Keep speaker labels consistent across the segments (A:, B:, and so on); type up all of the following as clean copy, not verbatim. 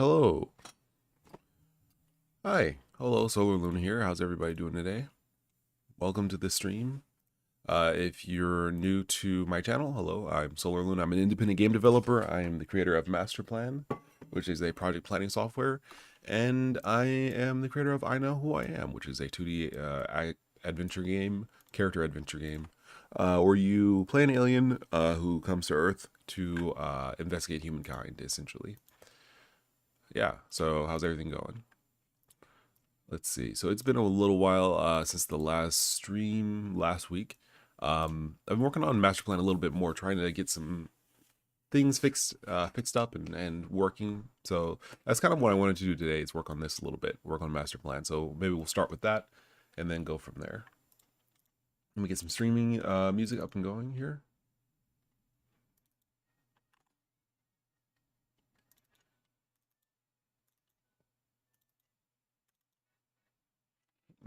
A: Hello. Hi. Hello, SolarLune here. How's everybody doing today? Welcome to the stream. If you're new to my channel, hello, I'm SolarLune. I'm an independent game developer. I am the creator of Masterplan, which is a project planning software, and I am the creator of I Know Who I Am, which is a 2D adventure game, character adventure game, where you play an alien who comes to Earth to investigate humankind, essentially. Yeah, so how's everything going? Let's see. So it's been a little while since the last stream last week. I've been working on master plan a little bit more, trying to get some things fixed up and working. So that's kind of what I wanted to do today, is work on this a little bit, work on master plan. So maybe we'll start with that and then go from there. Let me get some streaming music up and going here.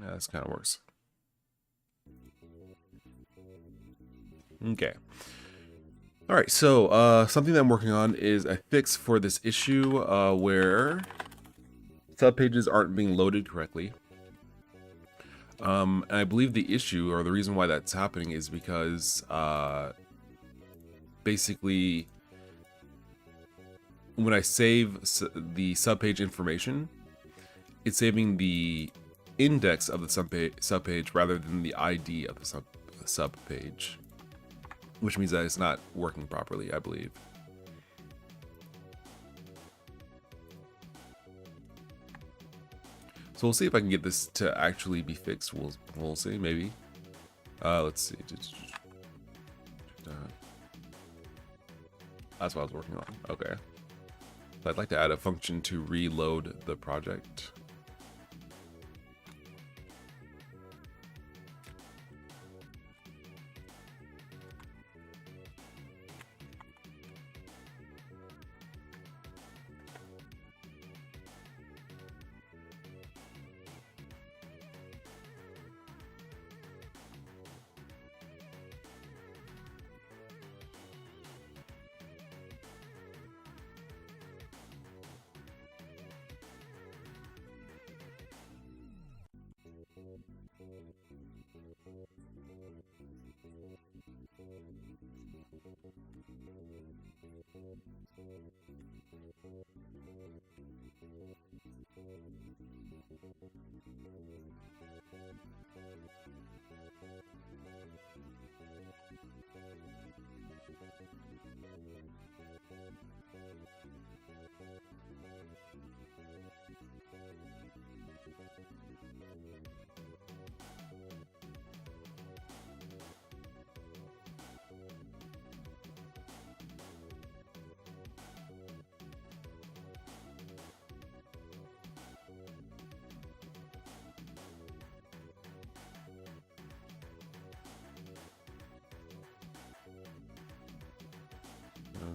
A: Yeah, this kind of works. Okay. All right, so something that I'm working on is a fix for this issue where subpages aren't being loaded correctly. And I believe the issue, or the reason why that's happening, is because basically when I save the subpage information, it's saving the index of the subpage rather than the ID of the subpage, which means that it's not working properly, I believe. So we'll see if I can get this to actually be fixed. We'll see, maybe. Let's see. That's what I was working on. Okay. So I'd like to add a function to reload the project.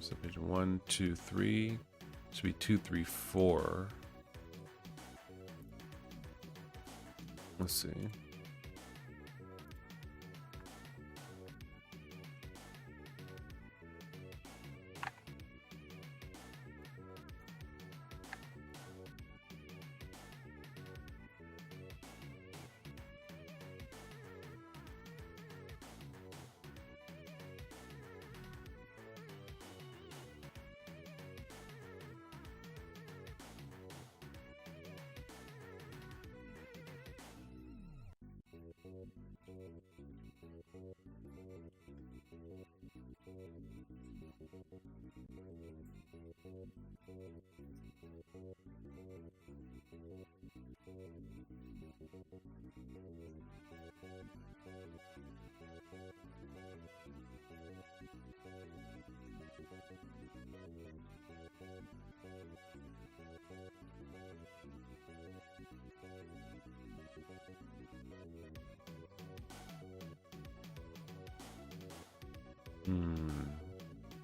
A: So page 1, 2, 3. Should be 2, 3, 4. Let's see.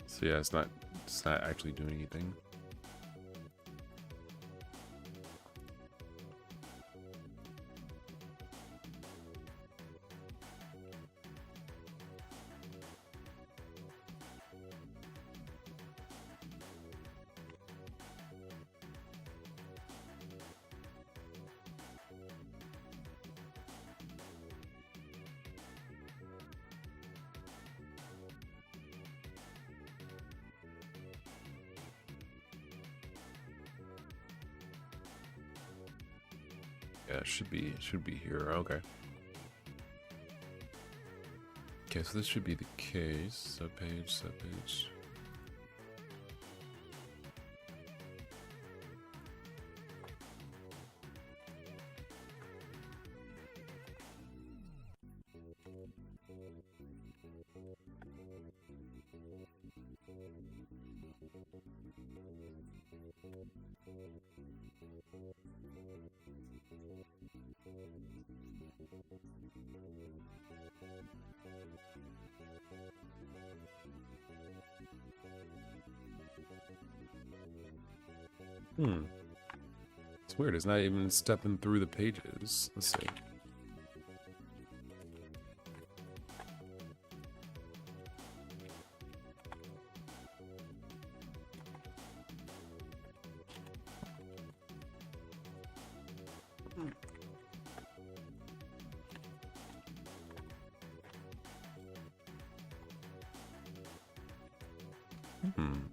A: So yeah, it's not actually doing anything. Yeah, it should be here. Okay. Okay, so this should be the case. Subpage. It's weird. It's not even stepping through the pages. Let's see.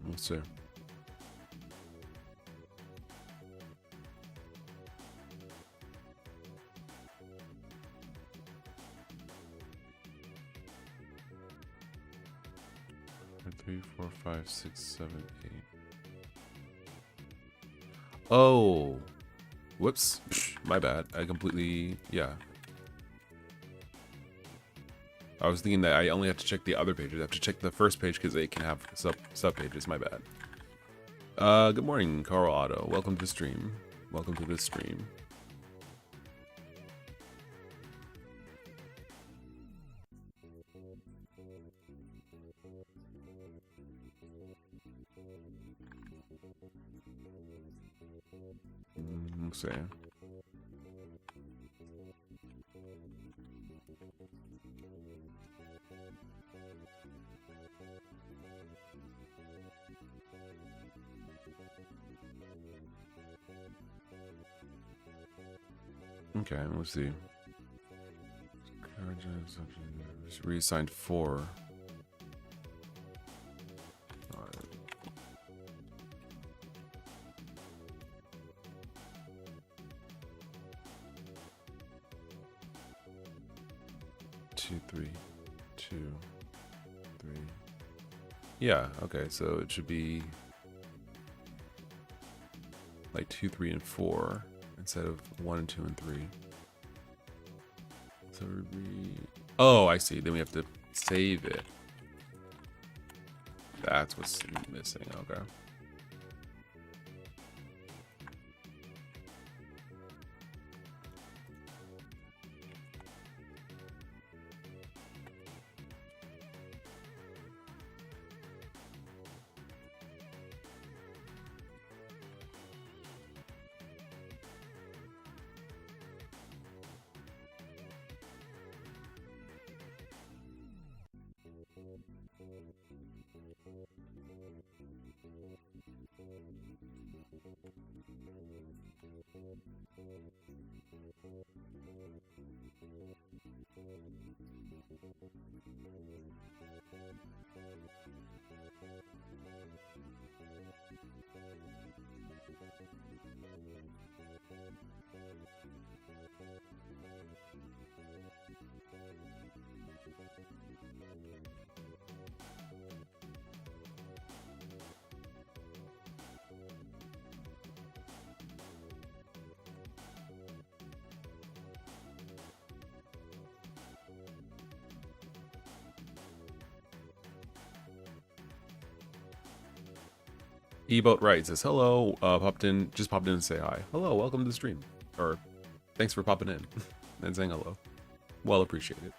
A: Let's see. Three, 4, 5, 6, 7, 8. Oh, whoops! My bad. I completely I was thinking that I only have to check the other pages. I have to check the first page because they can have sub pages. My bad. Good morning, Carl Otto. Welcome to the stream. Welcome to the stream. Let's see. Okay, let's see. Reassigned 4. Two, 3, 2, 3. Yeah, okay, so it should be like 2, 3, and 4 instead of 1, and 2, and 3. So oh, I see. Then we have to save it. That's what's missing. Okay. Eboat Right says hello. Just popped in to say hi. Hello, welcome to the stream. Or thanks for popping in and saying hello. Well appreciated.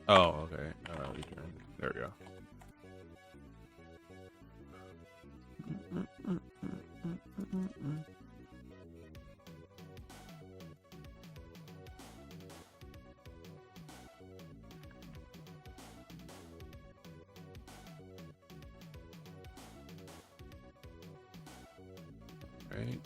A: Oh, okay. There we go. Right.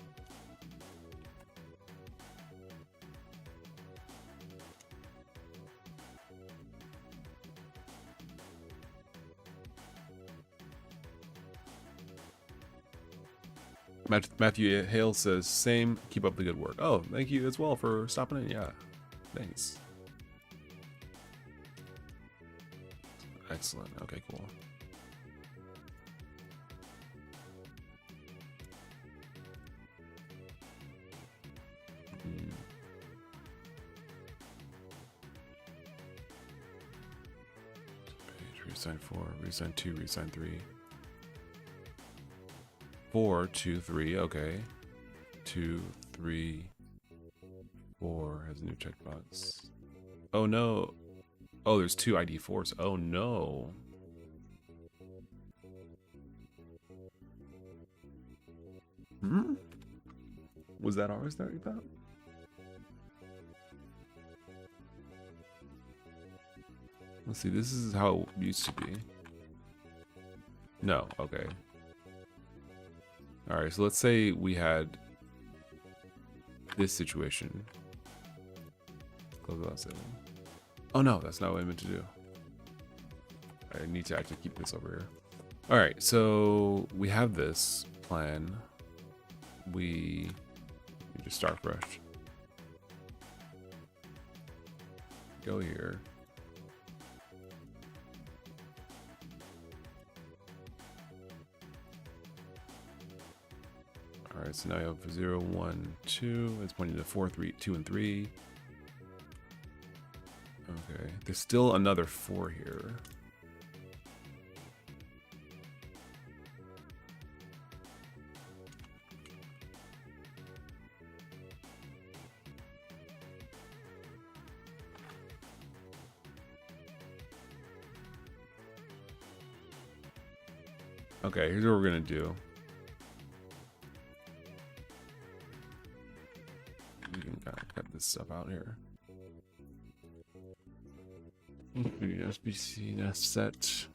A: Matthew Hale says, same, keep up the good work. Oh, thank you as well for stopping in. Yeah, thanks. Excellent. Okay, cool. Page, resign 4, resign 2, resign 3. 4, 2, 3, okay. 2, 3, 4 has a new checkbox. Oh no. Oh, there's 2 ID 4s. Oh no. Hmm? Was that ours that we found? Let's see, this is how it used to be. No, okay. Alright, so let's say we had this situation. Close that setting. Oh no, that's not what I meant to do. I need to actually keep this over here. Alright, so we have this plan. We just start fresh. Go here. Alright, so now you have 0, 1, 2. It's pointing to 4, 3, 2, and 3. Okay, there's still another 4 here. Okay, here's what we're gonna do. We can kind of cut this stuff out here. SBC nest set.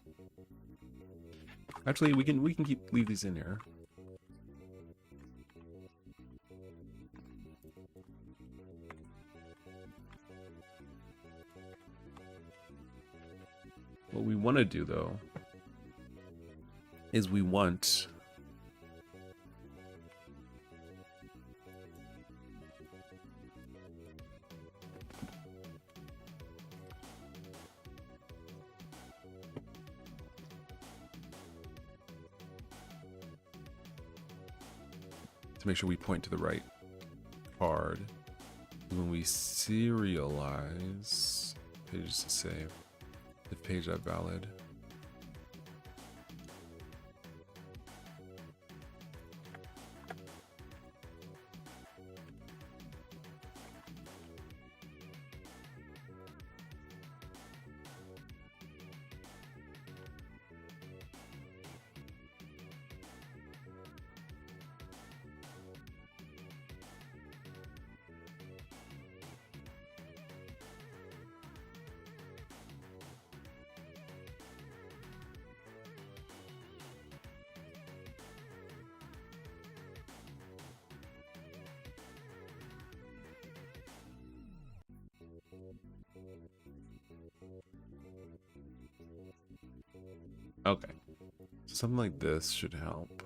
A: Actually, we can leave these in here. What we want to do though is we want to make sure we point to the right card. When we serialize pages to save, if page not valid. Okay, so something like this should help.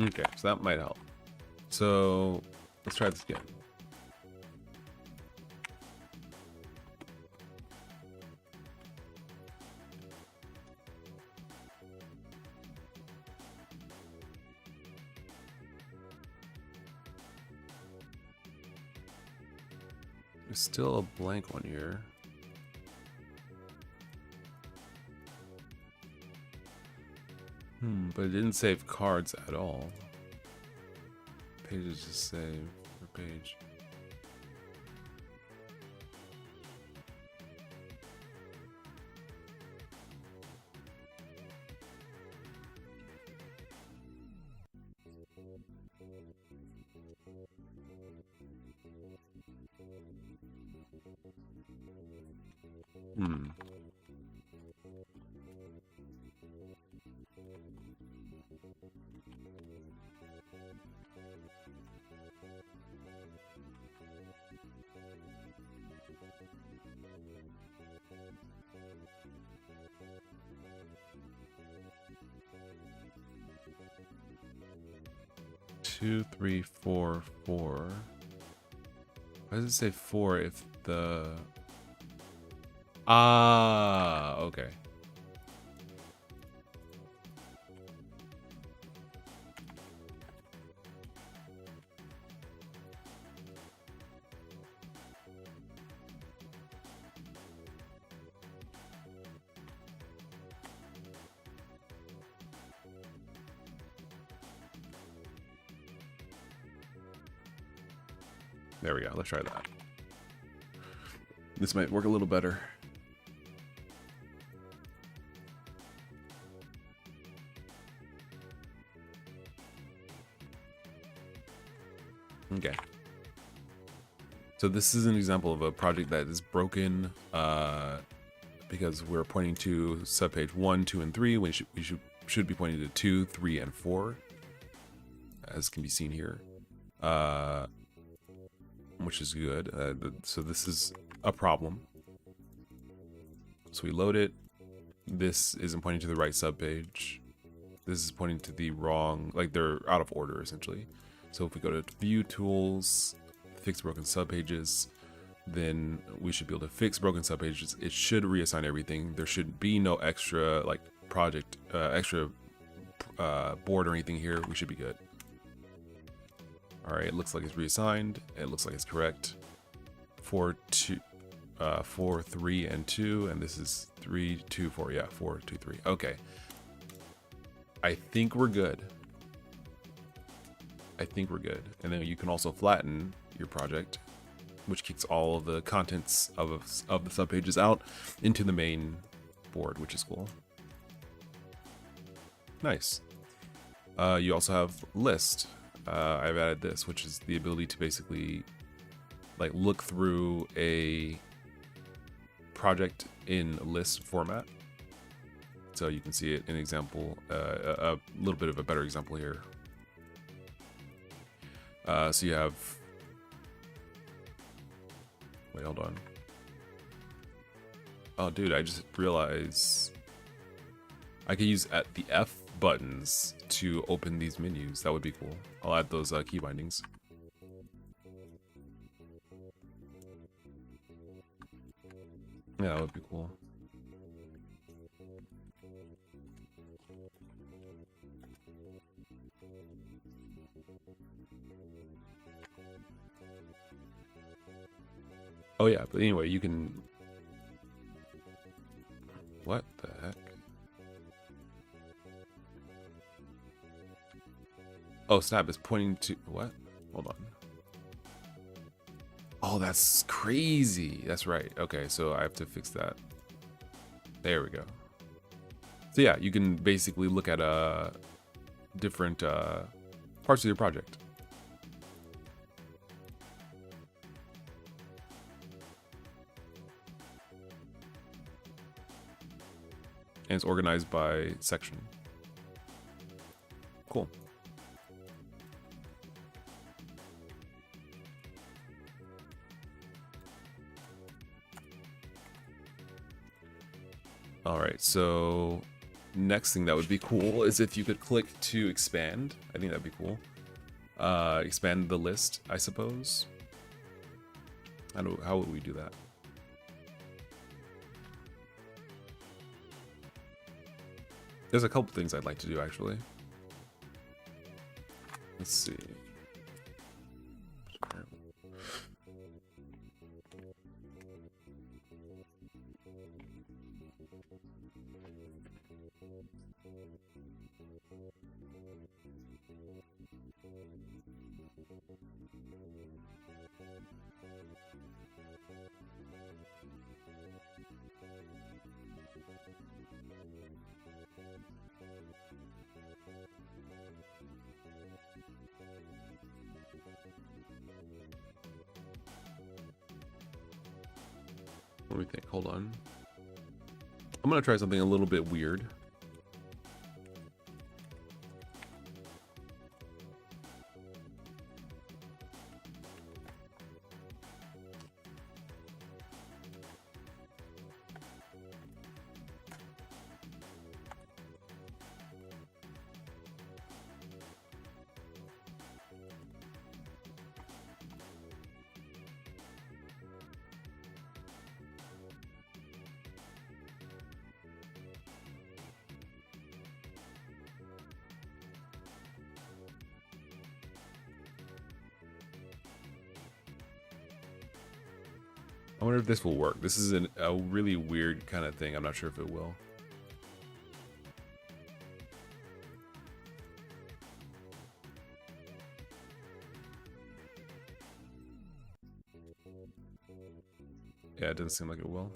A: Okay, so that might help. So let's try this again. There's still a blank one here. But it didn't save cards at all. Pages just save per page. Hmm. 2, 3, 4, 4. Why does it say 4 if the... Ah, okay. There we go. Let's try that. This might work a little better. Okay. So this is an example of a project that is broken because we're pointing to subpage 1, 2, and 3 when we should be pointing to 2, 3, and 4, as can be seen here, which is good. So this is a problem. So we load it. This isn't pointing to the right subpage. This is pointing to the wrong, like they're out of order essentially. So if we go to View Tools, Fix Broken Subpages, then we should be able to fix broken subpages. It should reassign everything. There should be no extra like project, extra board or anything here. We should be good. All right, it looks like it's reassigned. It looks like it's correct. 4, 3, and 2, and this is 3, 2, 4. Yeah, 4, 2, 3. Okay. I think we're good. And then you can also flatten your project, which kicks all of the contents of the subpages out into the main board, which is cool. Nice. You also have list. I've added this, which is the ability to basically like look through a project in list format. So you can see it in example, a little bit of a better example here. So you have, wait, hold on. Oh, dude, I just realized I could use the F buttons to open these menus. That would be cool. I'll add those key bindings. Yeah, that would be cool. Oh yeah, but anyway, you can... What the heck? Oh, snap, it's pointing to... What? Hold on. Oh, that's crazy. That's right. Okay, so I have to fix that. There we go. So yeah, you can basically look at different parts of your project. And it's organized by section. Cool. All right, so next thing that would be cool is if you could click to expand. I think that'd be cool. Expand the list, I suppose. How would we do that? There's a couple things I'd like to do, actually. Let's see. Let me think. Hold on. I'm gonna try something a little bit weird. I wonder if this will work. This is a really weird kind of thing. I'm not sure if it will. Yeah, it doesn't seem like it will.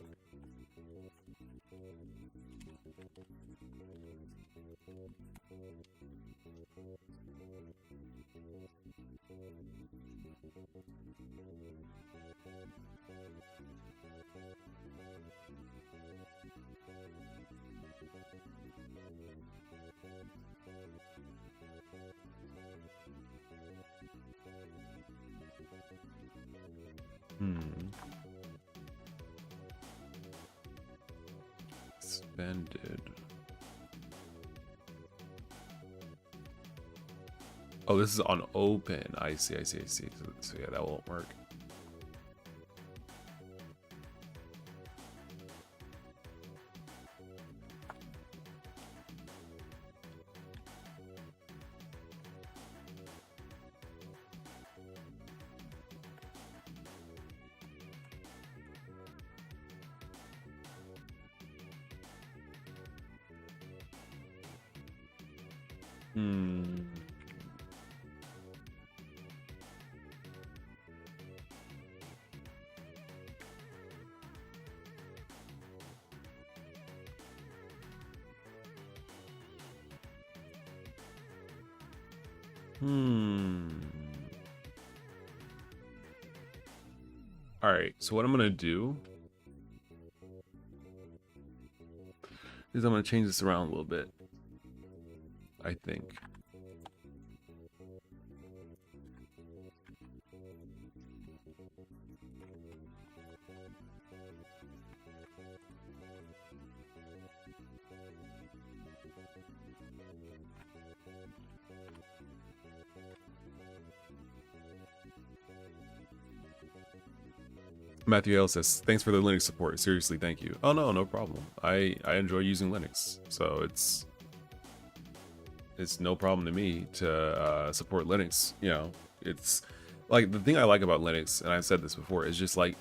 A: Expanded. Oh, this is on open. I see. So yeah, that won't work. All right, so what I'm gonna do is I'm gonna change this around a little bit, I think. Matthew Hale says, thanks for the Linux support. Seriously, thank you. Oh, no problem. I enjoy using Linux. So it's no problem to me to support Linux. You know, it's like the thing I like about Linux, and I've said this before, is just like,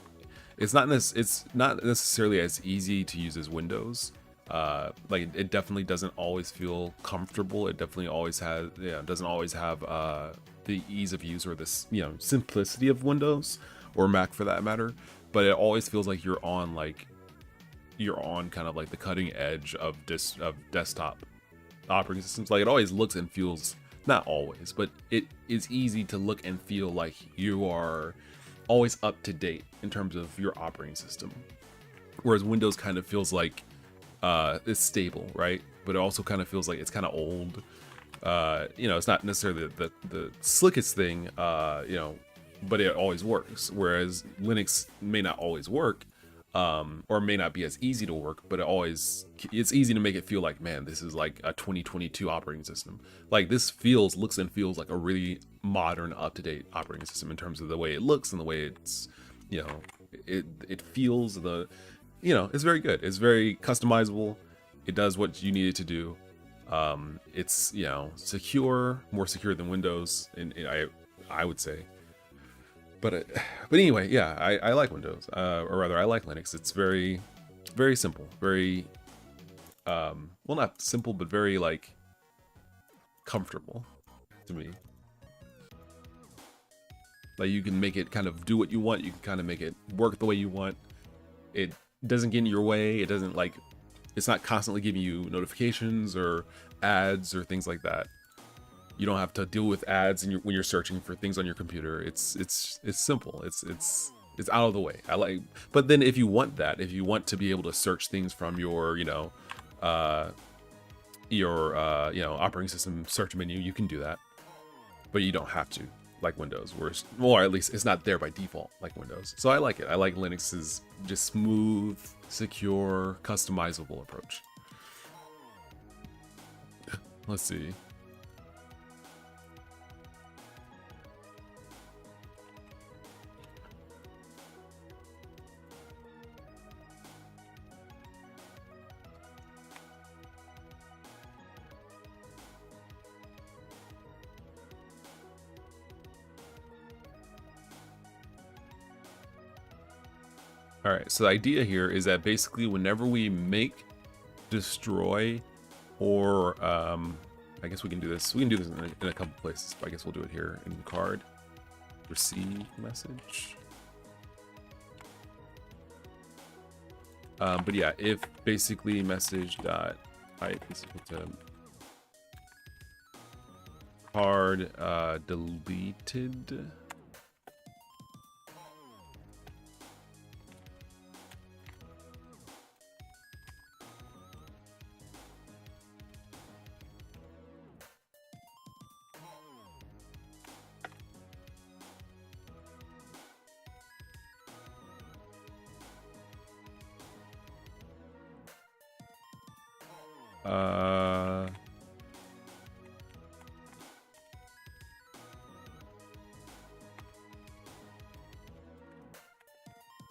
A: it's not necessarily as easy to use as Windows. Like it definitely doesn't always feel comfortable. It definitely always has, doesn't always have the ease of use or this, simplicity of Windows or Mac for that matter. But it always feels like you're on kind of like the cutting edge of desktop operating systems. Like it always looks and feels, not always, but it is easy to look and feel like you are always up to date in terms of your operating system. Whereas Windows kind of feels like it's stable, right? But it also kind of feels like it's kind of old. It's not necessarily the slickest thing, but it always works. Whereas Linux may not always work, or may not be as easy to work, but it's easy to make it feel like, man, this is like a 2022 operating system. Like this looks and feels like a really modern, up-to-date operating system in terms of the way it looks and the way it's, it feels, it's very good. It's very customizable. It does what you need it to do. It's, secure, more secure than Windows, and I would say. But anyway, yeah, I like Windows, or rather, I like Linux. It's very, very simple, very, well, not simple, but very like comfortable to me. Like you can make it kind of do what you want. You can kind of make it work the way you want. It doesn't get in your way. It doesn't like, it's not constantly giving you notifications or ads or things like that. You don't have to deal with ads when you're searching for things on your computer. It's simple. It's out of the way. But then if you want to be able to search things from your operating system search menu, you can do that. But you don't have to, like Windows, or at least it's not there by default like Windows. So I like it. I like Linux's just smooth, secure, customizable approach. Let's see. All right, so the idea here is that basically whenever we make, destroy, or I guess we can do this. We can do this in a couple places. But I guess we'll do it here in card. Receive message. But yeah, if basically message dot type is equal to card deleted.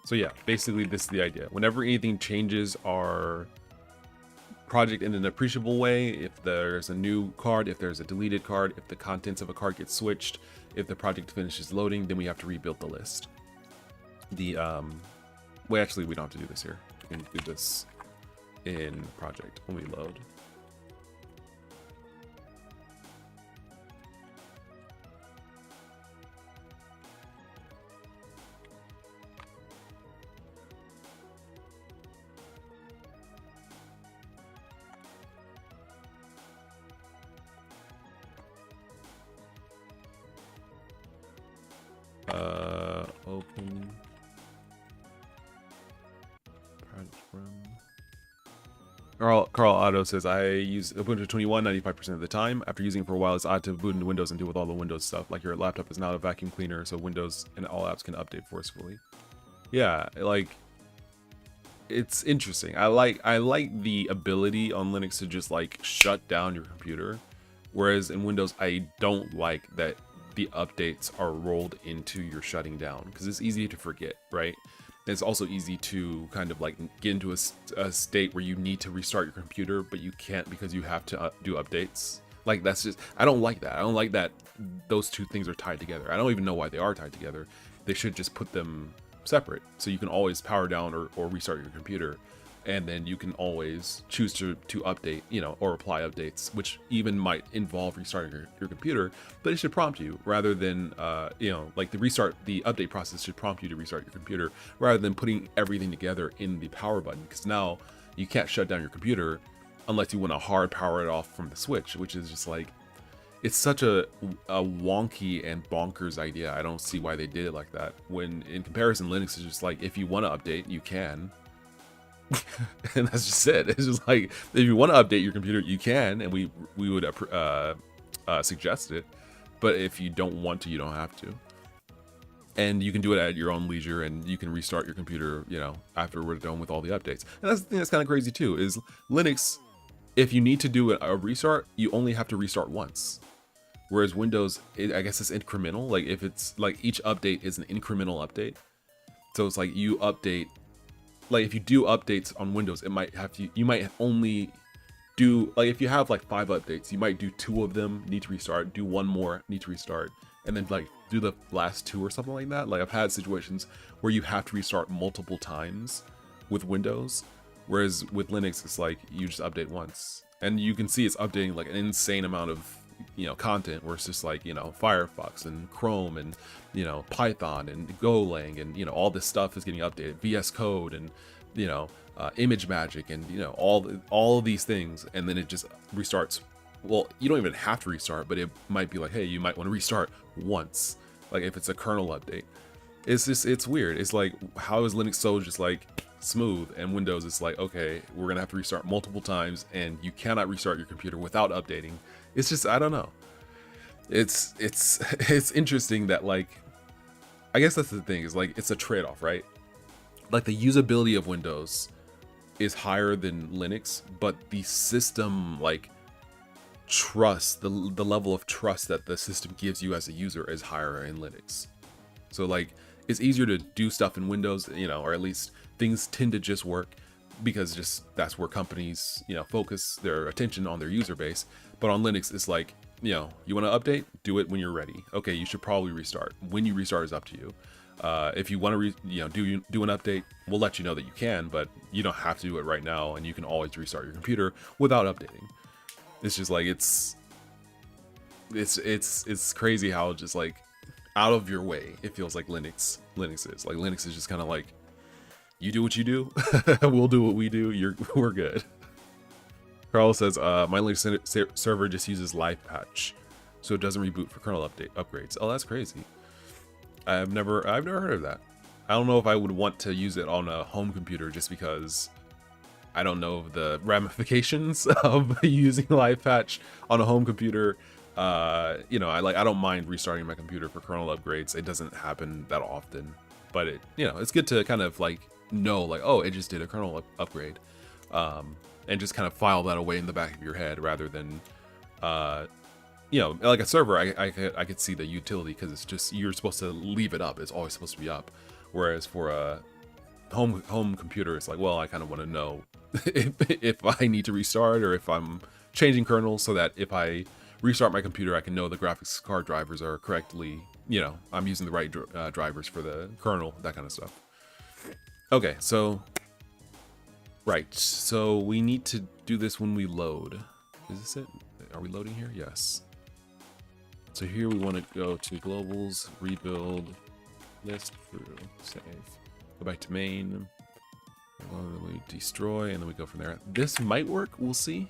A: So yeah, basically this is the idea. Whenever anything changes our project in an appreciable way, if there's a new card, if there's a deleted card, if the contents of a card get switched, if the project finishes loading, then we have to rebuild the list. Well, actually, we don't have to do this here. We can do this in project when we load. Open project room. Carl Otto says, I use Ubuntu 21 95% of the time. After using it for a while, it's odd to boot into Windows and deal with all the Windows stuff. Like your laptop is now a vacuum cleaner, so Windows and all apps can update forcefully. Yeah, like it's interesting. I like the ability on Linux to just like shut down your computer, whereas in Windows I don't like that the updates are rolled into your shutting down, because it's easy to forget, right? And it's also easy to kind of like get into a state where you need to restart your computer, but you can't because you have to do updates. Like that's just, I don't like that. I don't like that those two things are tied together. I don't even know why they are tied together. They should just put them separate, so you can always power down or restart your computer, and then you can always choose to update, or apply updates, which even might involve restarting your computer, but it should prompt you rather than, like the update process should prompt you to restart your computer rather than putting everything together in the power button, because now you can't shut down your computer unless you want to hard power it off from the switch, which is just like, it's such a wonky and bonkers idea. I don't see why they did it like that, when in comparison, Linux is just like, if you want to update, you can. And that's just it. It's just like, if you want to update your computer, you can, and we would suggest it. But if you don't want to, you don't have to. and you can do it at your own leisure, and you can restart your computer, you know, after we're done with all the updates. And that's the thing that's kind of crazy too, is Linux, if you need to do a restart, you only have to restart once. Whereas Windows, I guess it's incremental. Like if it's like each update is an incremental update. So it's like you update, like if you do updates on Windows, it might have to, you might only do, like if you have like 5 updates, you might do 2 of them, need to restart, do 1 more, need to restart, and then like do the last 2 or something like that. Like I've had situations where you have to restart multiple times with Windows, whereas with Linux, it's like you just update once. And you can see it's updating like an insane amount of, you know, content, where it's just like, you know, Firefox and Chrome and, you know, Python and Golang, and, you know, all this stuff is getting updated, VS Code and, you know, Image Magic, and, you know, all of these things, and then it just restarts. Well, you don't even have to restart, but it might be like, hey, you might want to restart once, like if it's a kernel update. It's just, it's weird. It's like, how is Linux so just like smooth, and Windows is like, okay, we're gonna have to restart multiple times, and you cannot restart your computer without updating. It's just, I don't know. It's interesting that, like, I guess that's the thing, is like it's a trade-off, right? Like the usability of Windows is higher than Linux, but the system, like, trust, the level of trust that the system gives you as a user is higher in Linux. So like it's easier to do stuff in Windows, you know, or at least things tend to just work because just that's where companies, you know, focus their attention on their user base. But on Linux, it's like, you know, you want to update, do it when you're ready. Okay, you should probably restart. When you restart is up to you. If you want to, you know, do an update, we'll let you know that you can, but you don't have to do it right now, and you can always restart your computer without updating. It's just like it's crazy how just like out of your way it feels like Linux is. Like Linux is just kind of like, you do what you do, we'll do what we do. We're good. Carl says, my Linux server just uses live patch, so it doesn't reboot for kernel upgrades. Oh, that's crazy. I've never heard of that. I don't know if I would want to use it on a home computer, just because I don't know the ramifications of using live patch on a home computer. You know, I don't mind restarting my computer for kernel upgrades. It doesn't happen that often, but it, you know, it's good to kind of like know, like, oh, it just did a kernel upgrade, and just kind of file that away in the back of your head, rather than, you know, like a server. I could see the utility, because it's just, you're supposed to leave it up. It's always supposed to be up. Whereas for a home computer, it's like, well, I kind of want to know if I need to restart, or if I'm changing kernels, so that if I restart my computer, I can know the graphics card drivers are correctly, you know, I'm using the right drivers for the kernel, that kind of stuff. Okay, so right, so we need to do this when we load. Is this it? Are we loading here? Yes. So here we want to go to globals, rebuild, list, through, save, go back to main, and then we destroy, and then we go from there. This might work, we'll see.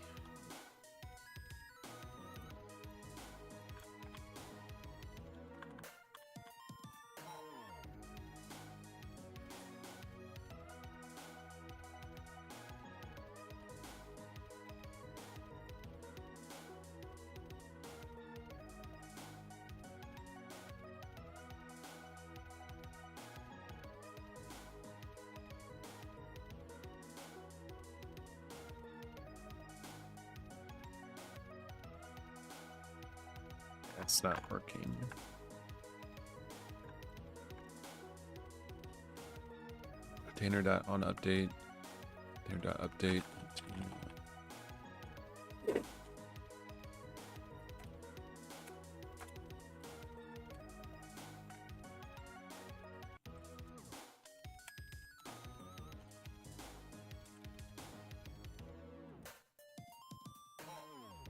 A: It's not working. Container.onUpdate. Container.update.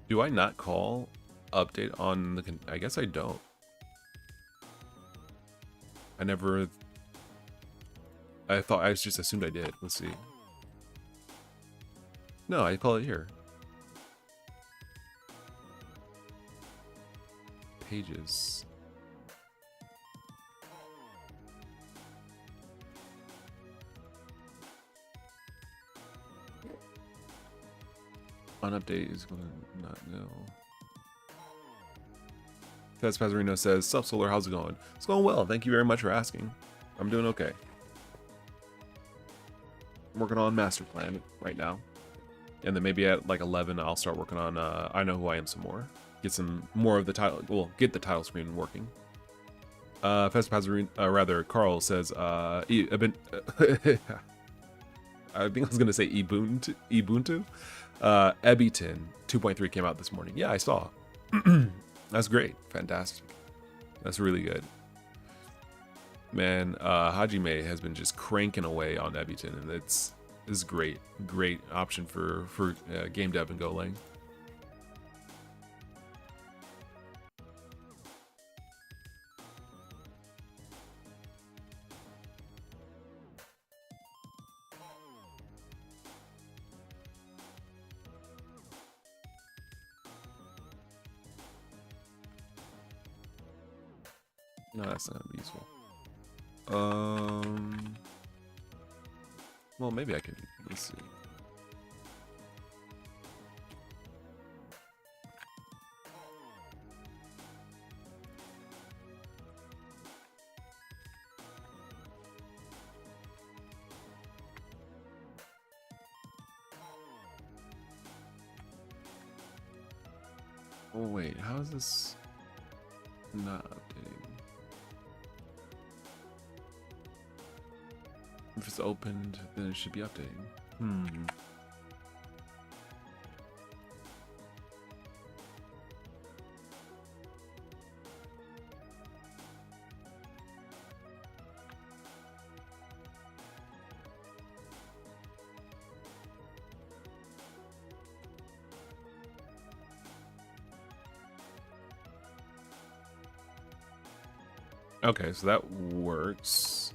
A: Do I not call update on the, I guess I don't. I just assumed I did. Let's see. No, I call it here. Pages. On update is going to not know. Fez Pazarino says, "Sup, Solar, how's it going?" It's going well. Thank you very much for asking. I'm doing okay. I'm working on Master Plan right now. And then maybe at like 11, I'll start working on I Know Who I Am some more. Get some more of the title, well, get the title screen working. Fez Pazarino, rather, Carl says, I think I was going to say Ubuntu. Ebiton 2.3 came out this morning. Yeah, I saw. That's great. Fantastic. That's really good. Man, Hajime has been just cranking away on Ebiton, and it's great. Great option for game dev and Golang. No, that's not useful. Well, maybe I can. Let's see. Oh wait, how is this not updating? If it's opened, then it should be updating. Okay, so that works.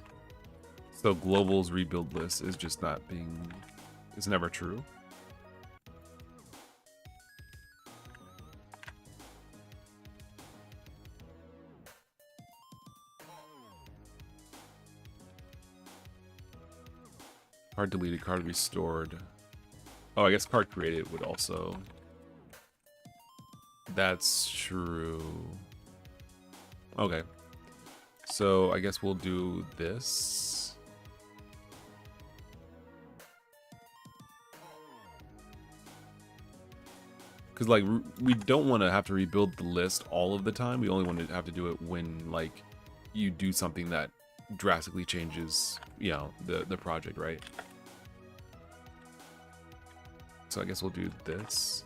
A: So global's rebuild list is just not being, is never true. Card deleted, card restored. Oh, I guess card created would also. That's true. Okay. So I guess we'll do this. Because like we don't want to have to rebuild the list all of the time. We only want to have to do it when like you do something that drastically changes, you know, the project, right? So I guess we'll do this.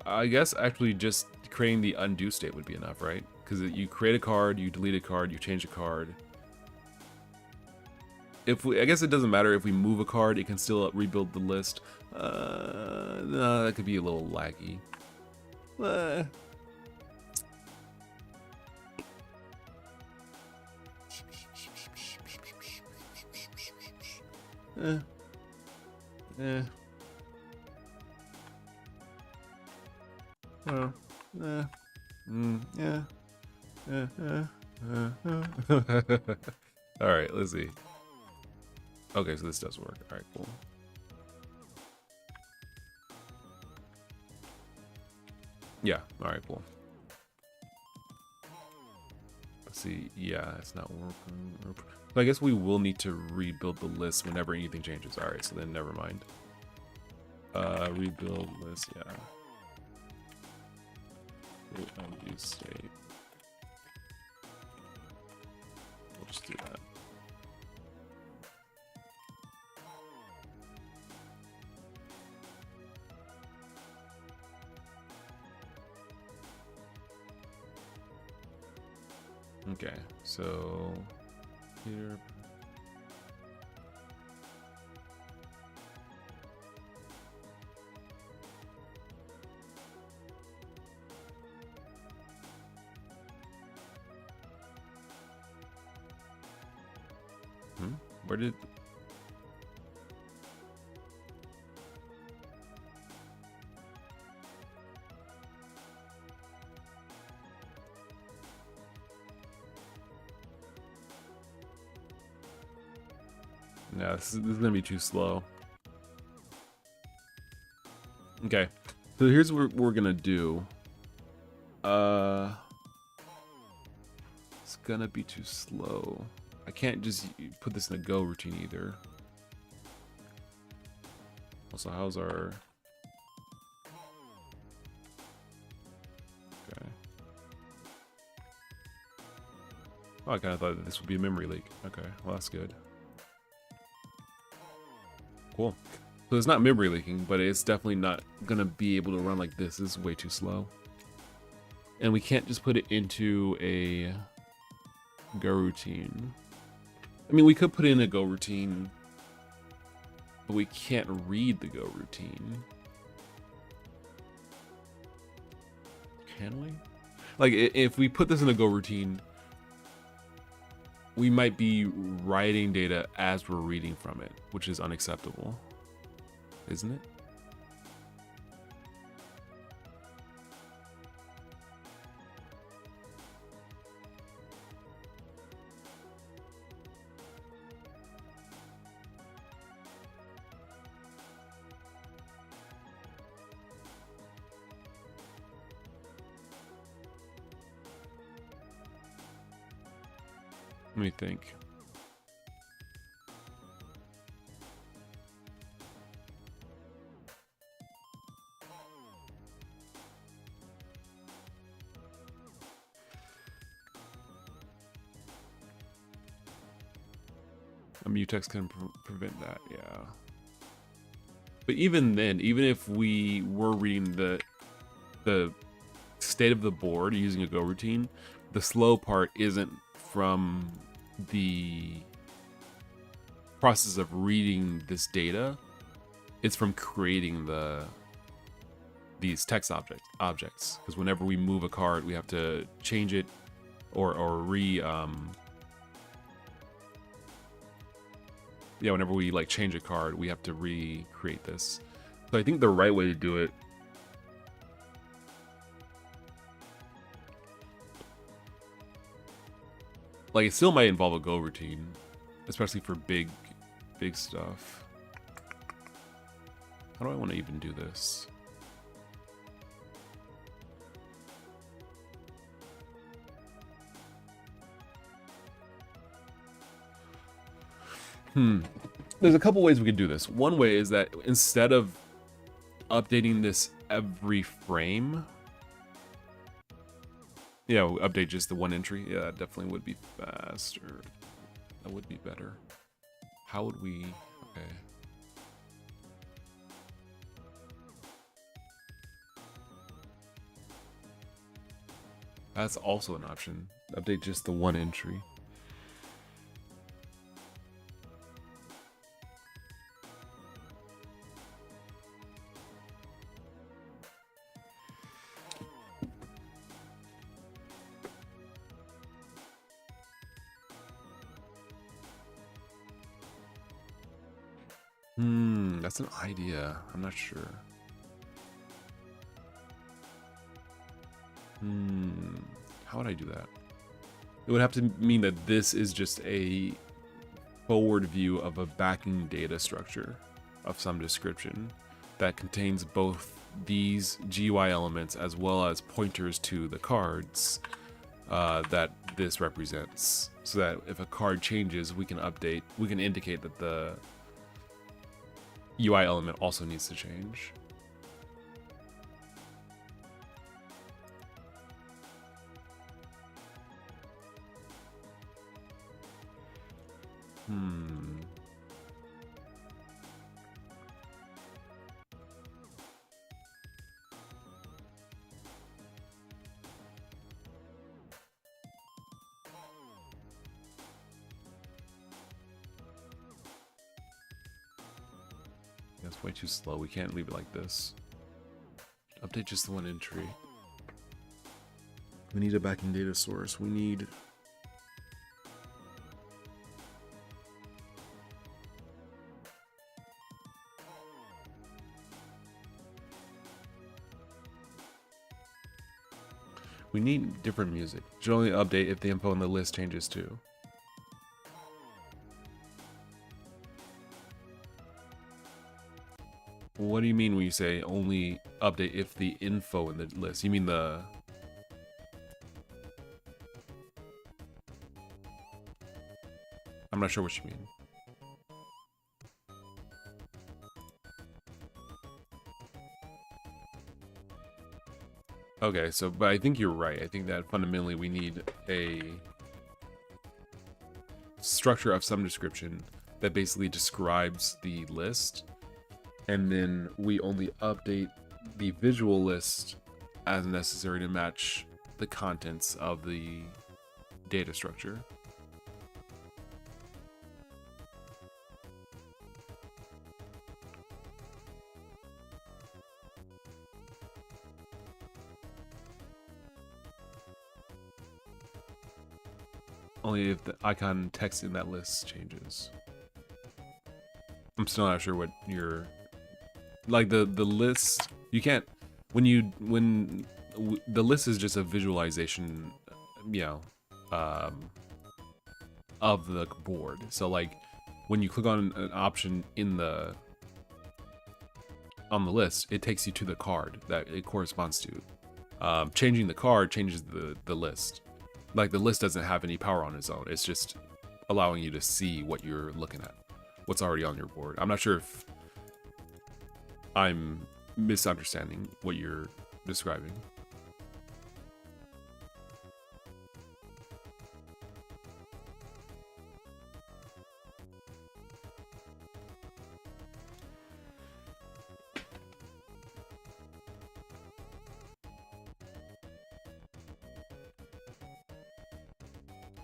A: I guess actually just creating the undo state would be enough, right? Because you create a card, you delete a card, you change a card. If we, I guess it doesn't matter if we move a card, it can still rebuild the list. No, that could be a little laggy. All right, let's see. Okay, so this does work. All right, cool. Yeah, all right, cool. Let's see. Yeah, it's not working. So I guess we will need to rebuild the list whenever anything changes. All right, so then never mind. Rebuild list, yeah. Undo state. We'll just do that. Okay, so here. Where did... Yeah, this is gonna be too slow. Okay, so here's what we're gonna do. It's gonna be too slow. I can't just put this in a go routine either. Also, how's our... Okay. Oh, I kind of thought that this would be a memory leak. Okay, well, that's good. Cool. So it's not memory leaking, but it's definitely not gonna be able to run like this. This is way too slow. And we can't just put it into a go routine. I mean, we could put in a go routine, but we can't read the go routine. Can we? Like, if we put this in a go routine, we might be writing data as we're reading from it, which is unacceptable, isn't it? Let me think. A mutex can prevent that, yeah. But even then, even if we were reading the state of the board using a go routine, the slow part isn't from the process of reading this data. It's from creating these text objects. Because whenever we move a card, we have to change it or whenever we like change a card, we have to recreate this. So I think the right way to do it like, it still might involve a go routine, especially for big stuff. How do I want to even do this? There's a couple ways we could do this. One way is that instead of updating this every frame, yeah, we'll update just the one entry. Yeah, that definitely would be faster. That would be better. How would we... Okay. That's also an option. Update just the one entry. That's an idea. I'm not sure. How would I do that? It would have to mean that this is just a forward view of a backing data structure of some description that contains both these GUI elements as well as pointers to the cards that this represents, so that if a card changes, we can indicate that the UI element also needs to change. That's way too slow. We can't leave it like this. Update just the one entry. We need a backing data source. We need... We need different music. Should only update if the info on the list changes too. What do you mean when you say only update if the info in the list? You mean the... I'm not sure what you mean. Okay, so, but I think you're right. I think that fundamentally we need a structure of some description that basically describes the list, and then we only update the visual list as necessary to match the contents of the data structure. Only if the icon text in that list changes. I'm still not sure what you're... Like the list, you can't... When the list is just a visualization, you know, of the board. So like when you click on an option in the... on the list, it takes you to the card that it corresponds to. Changing the card changes the list. Like the list doesn't have any power on its own. It's just allowing you to see what you're looking at, what's already on your board. I'm not sure if I'm misunderstanding what you're describing.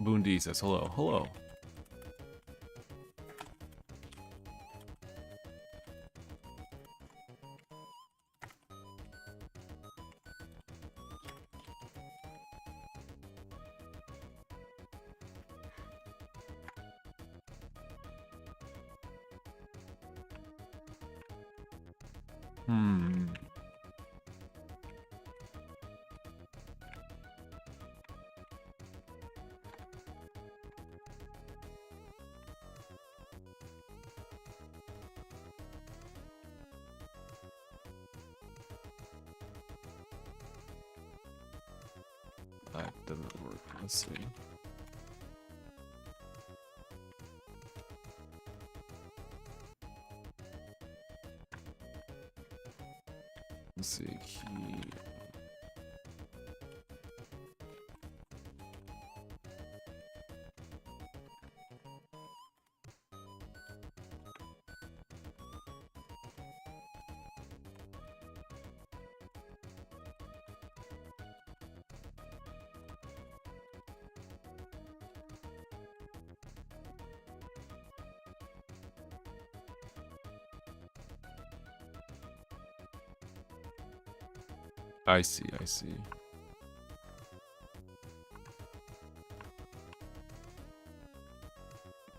A: Boondy says hello. Hello. That doesn't work. Let's see. Let's see. Key. I see, I see.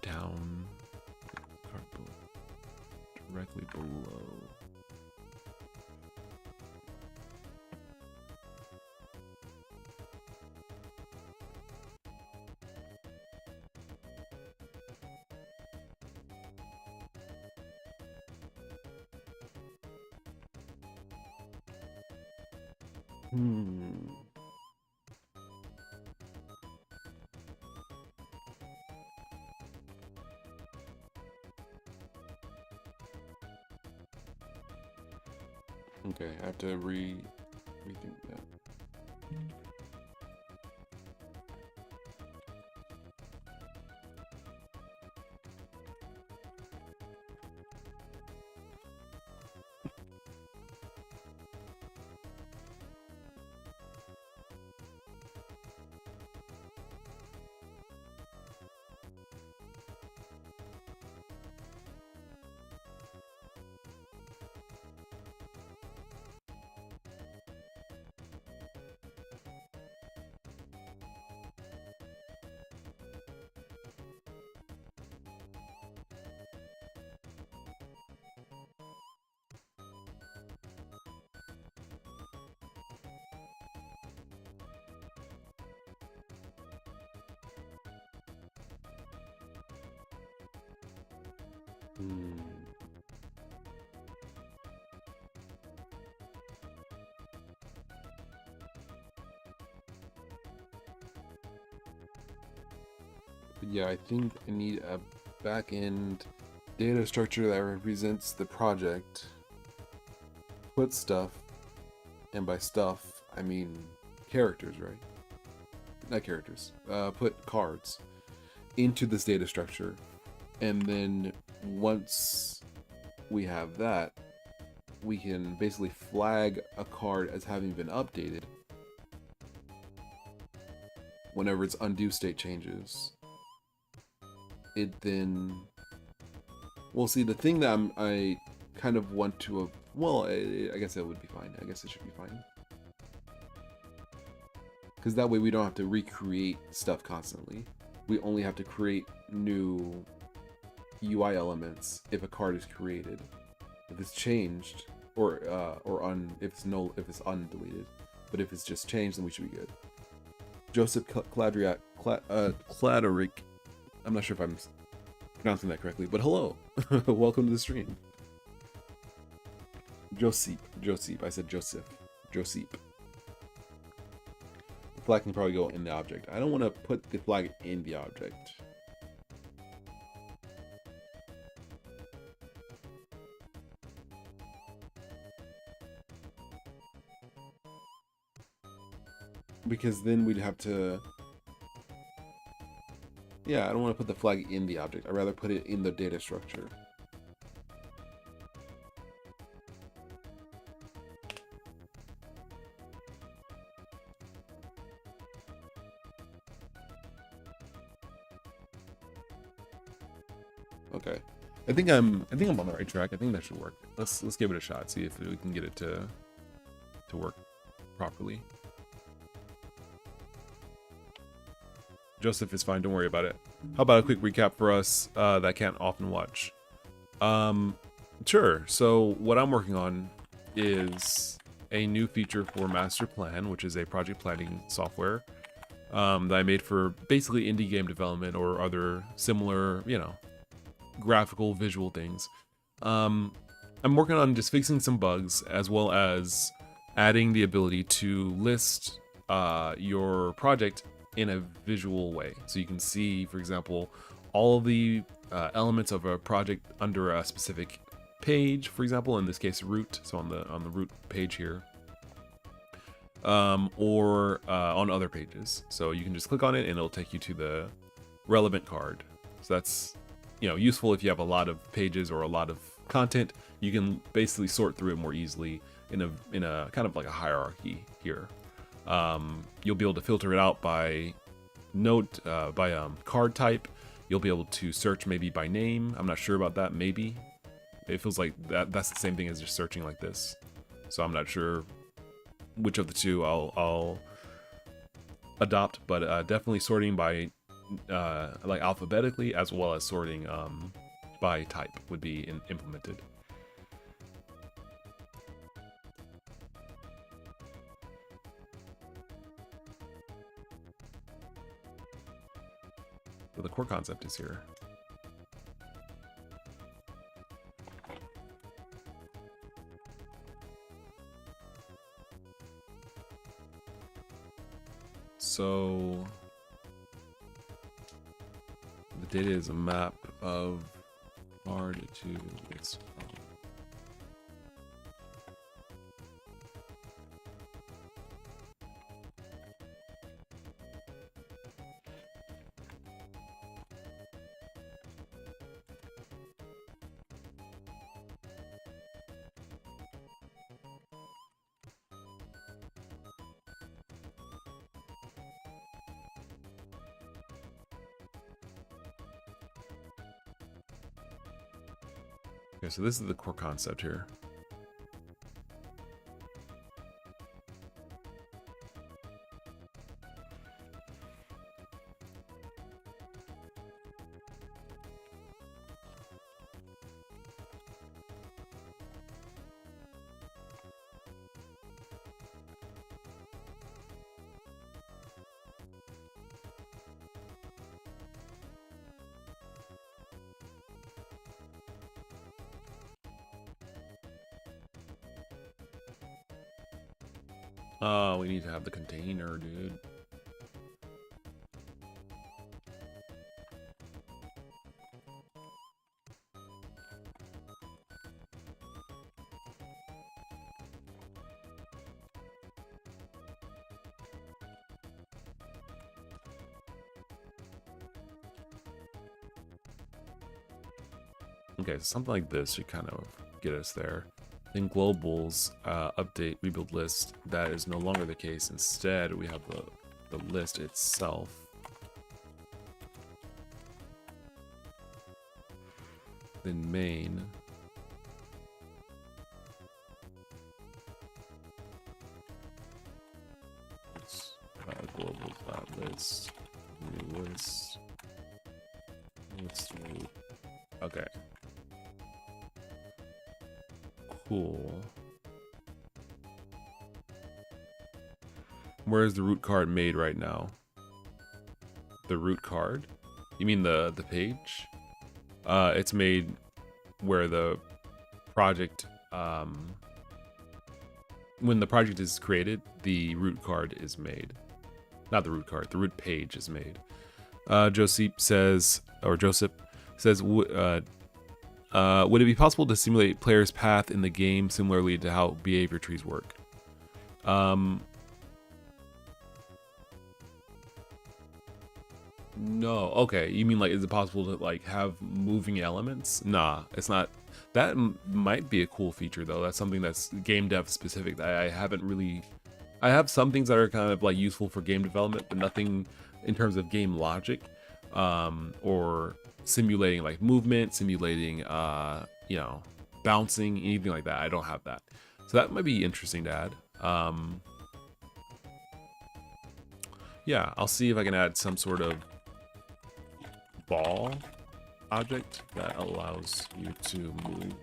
A: Down, cardboard, directly below. Okay, I have to rethink that. But yeah, I think I need a back-end data structure that represents the project. Put stuff, and by stuff, I mean characters, right? Not characters. Put cards into this data structure. And then once we have that, we can basically flag a card as having been updated whenever its undo state changes. It then, well, see, the thing that I kind of want to, well, I guess that would be fine. I guess it should be fine. Because that way we don't have to recreate stuff constantly. We only have to create new UI elements if a card is created. If it's changed, or if it's undeleted. But if it's just changed, then we should be good. Joseph Claderick. I'm not sure if I'm pronouncing that correctly, but hello. Welcome to the stream. Joseph. I said Joseph. Joseph. The flag can probably go in the object. I don't want to put the flag in the object. Because then we'd have to... Yeah, I don't want to put the flag in the object. I'd rather put it in the data structure. Okay. I think I'm on the right track. I think that should work. Let's give it a shot. See if we can get it to work properly. Joseph is fine, don't worry about it. How about a quick recap for us that can't often watch? Sure. So what I'm working on is a new feature for Master Plan, which is a project planning software that I made for basically indie game development or other similar, you know, graphical visual things. I'm working on just fixing some bugs as well as adding the ability to list your project in a visual way, so you can see, for example, all of the elements of a project under a specific page, for example, in this case root, so on the root page here, or on other pages. So you can just click on it and it'll take you to the relevant card. So that's, you know, useful if you have a lot of pages or a lot of content. You can basically sort through it more easily in a kind of like a hierarchy here. You'll be able to filter it out by card type. You'll be able to search maybe by name. I'm not sure about that. Maybe it feels like that's the same thing as just searching like this. So I'm not sure which of the two I'll adopt, but definitely sorting by like alphabetically as well as sorting by type would be implemented. The core concept is here. So the data is a map of card to its Okay, so this is the core concept here. Oh, we need to have the container, dude. Okay, so something like this should kind of get us there. Then globals, update, rebuild list. That is no longer the case. Instead, we have the list itself. Then main. It's globals.list, new list. Let's do, okay. Cool. Where is the root card made right now? The root card? You mean the page? It's made where the project, when the project is created, the root card is made. Not the root card, the root page is made. Joseph says, would it be possible to simulate players' path in the game similarly to how behavior trees work? No. Okay, you mean like, is it possible to like have moving elements? Nah, it's not. That might be a cool feature though. That's something that's game dev specific that I haven't really. I have some things that are kind of like useful for game development, but nothing in terms of game logic, or simulating like movement, simulating you know, bouncing, anything like that. I don't have that, so that might be interesting to add. Yeah, I'll see if I can add some sort of ball object that allows you to move.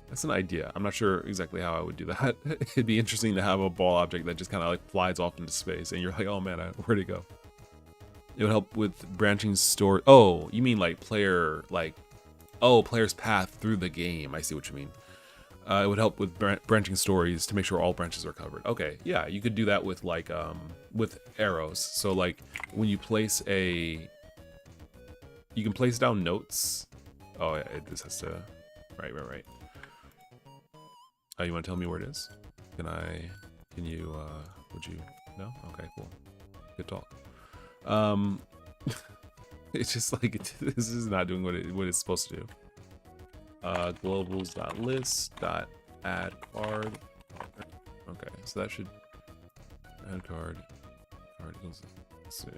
A: That's an idea. I'm not sure exactly how I would do that. It'd be interesting to have a ball object that just kind of like flies off into space and you're like, oh man, where'd it go? It would help with branching story. Oh, you mean like player, like, oh, player's path through the game. I see what you mean. It would help with branching stories to make sure all branches are covered. Okay, yeah, you could do that with like with arrows. So like when you place you can place down notes. Oh, yeah, this has to. Right. Oh, you want to tell me where it is? Can you? Would you? No. Okay, cool. Good talk. It's just like this is not doing what it's supposed to do. Globals.list.add card. Okay, so that should add card. Let's see.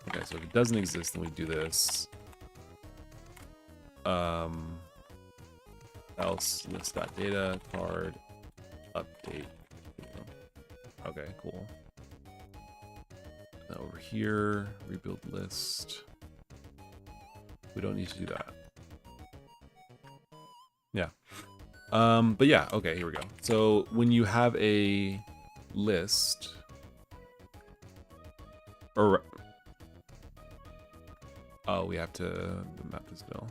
A: Okay, so if it doesn't exist, then we do this. Else list.data card update. Okay, cool. Now over here, rebuild list. We don't need to do that. Yeah. But yeah, okay, here we go. So when you have a list, or oh, we have to map this bill.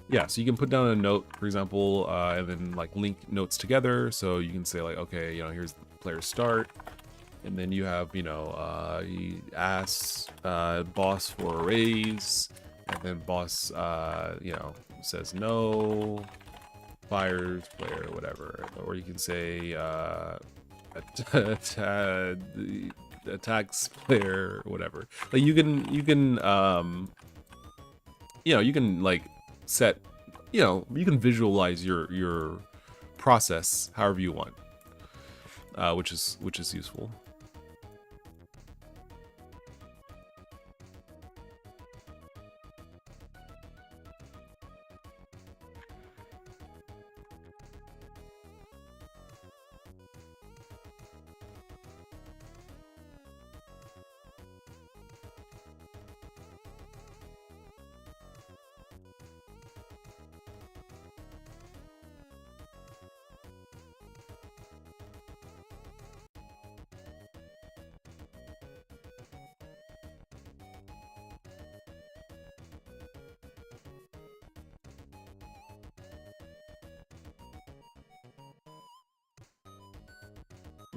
A: Yeah, so you can put down a note, for example, and then like link notes together. So you can say like, okay, you know, here's the player's start, and then you have, you know, he asks boss for a raise, and then boss, you know, says no, fires player, whatever. Or you can say attacks player, whatever. Like you can you know, you can like set, you know, you can visualize your process however you want, which is useful.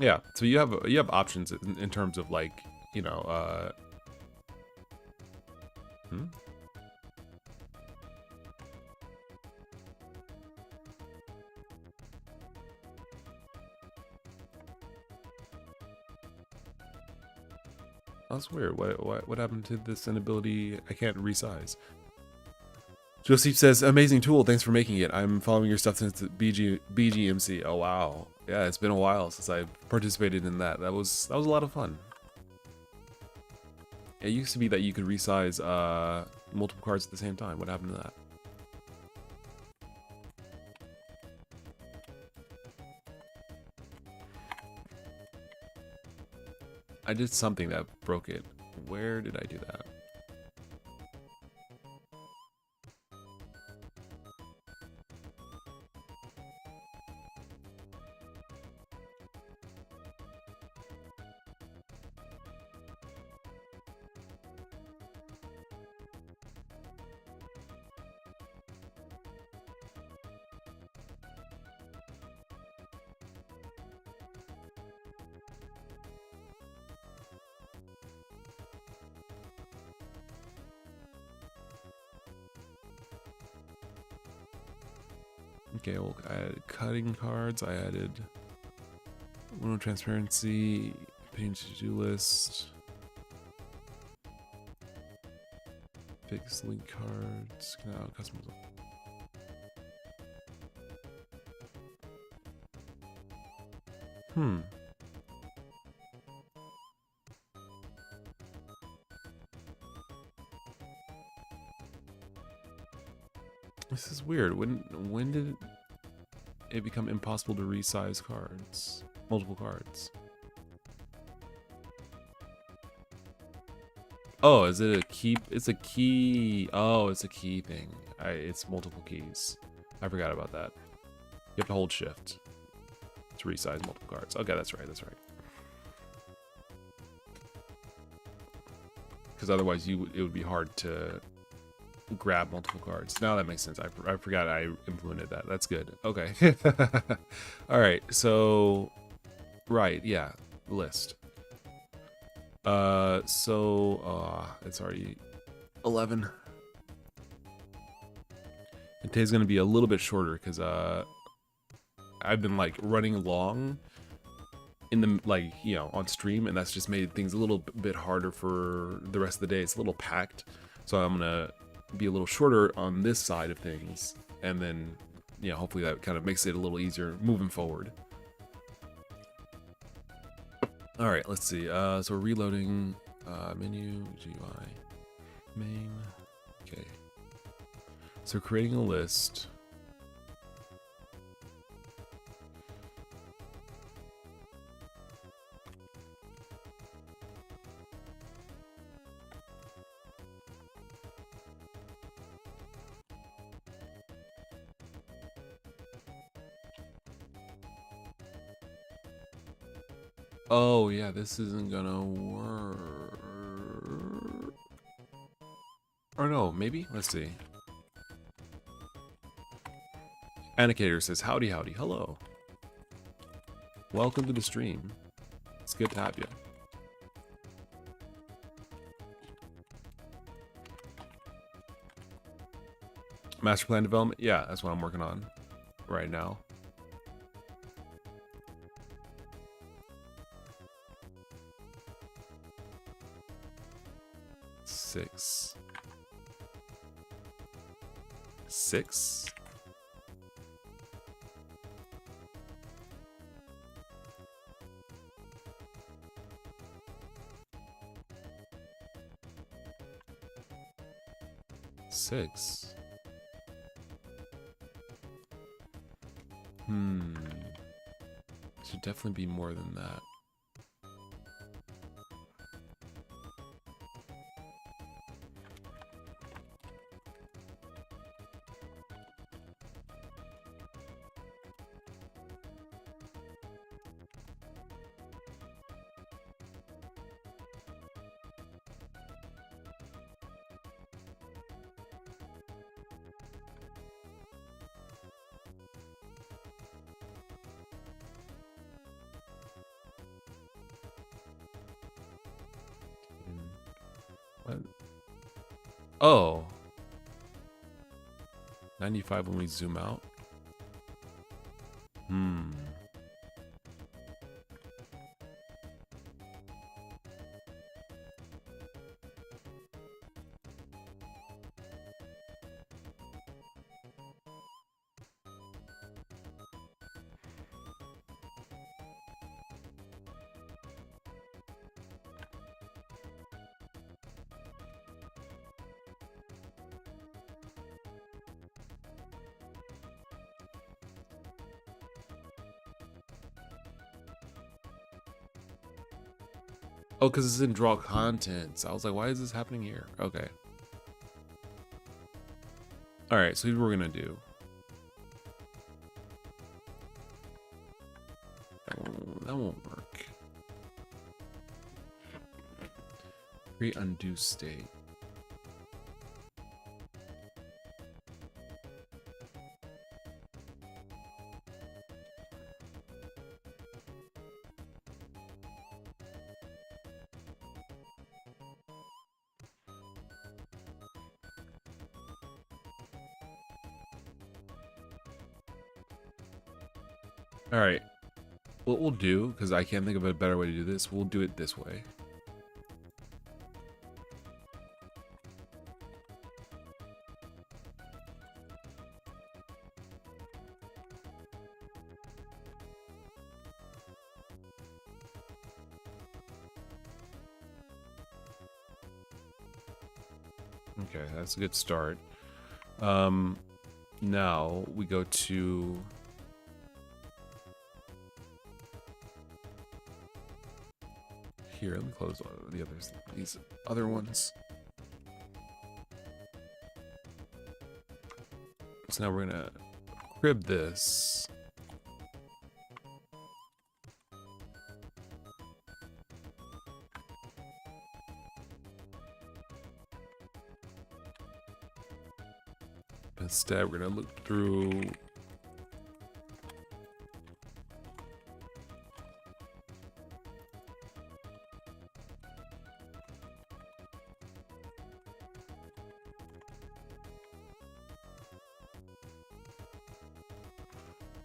A: Yeah, so you have options in terms of like, you know, hmm? That's weird. What happened to this inability? I can't resize. Joseph says, amazing tool. Thanks for making it. I'm following your stuff since BGMC. Oh wow. Yeah, it's been a while since I participated in that. That was a lot of fun. It used to be that you could resize multiple cards at the same time. What happened to that? I did something that broke it. Where did I do that? Okay, well, I added cutting cards. I added window transparency, page to-do list, fix link cards, customers. This is weird. When did it become impossible to resize cards? Multiple cards. Oh, is it a key? It's a key. Oh, it's a key thing. It's multiple keys. I forgot about that. You have to hold shift to resize multiple cards. Okay, that's right. That's right. Because otherwise, it would be hard to grab multiple cards. Now that makes sense. I forgot I implemented that. That's good. Okay. All right. So, right. Yeah. List. It's already 11. And today's gonna be a little bit shorter because I've been like running long in the on stream, and that's just made things a little bit harder for the rest of the day. It's a little packed, so I'm gonna be a little shorter on this side of things, and then hopefully that kind of makes it a little easier moving forward. All right, let's see. So we're reloading menu GUI main. Okay, so creating a list. Oh yeah, this isn't gonna work. Or no, maybe? Let's see. Annicator says, howdy, howdy, hello. Welcome to the stream. It's good to have you. Master plan development? Yeah, that's what I'm working on right now. Six. Should definitely be more than that. What? Oh. 95 when we zoom out. Oh, because it's in draw contents. I was like, why is this happening here? Okay. All right, so here's what we're gonna do. That won't work. Create undo state. All right, what we'll do, because I can't think of a better way to do this, we'll do it this way. Okay, that's a good start. Now we go to here. Let me close the others. These other ones. So now we're gonna crib this. Instead, we're gonna look through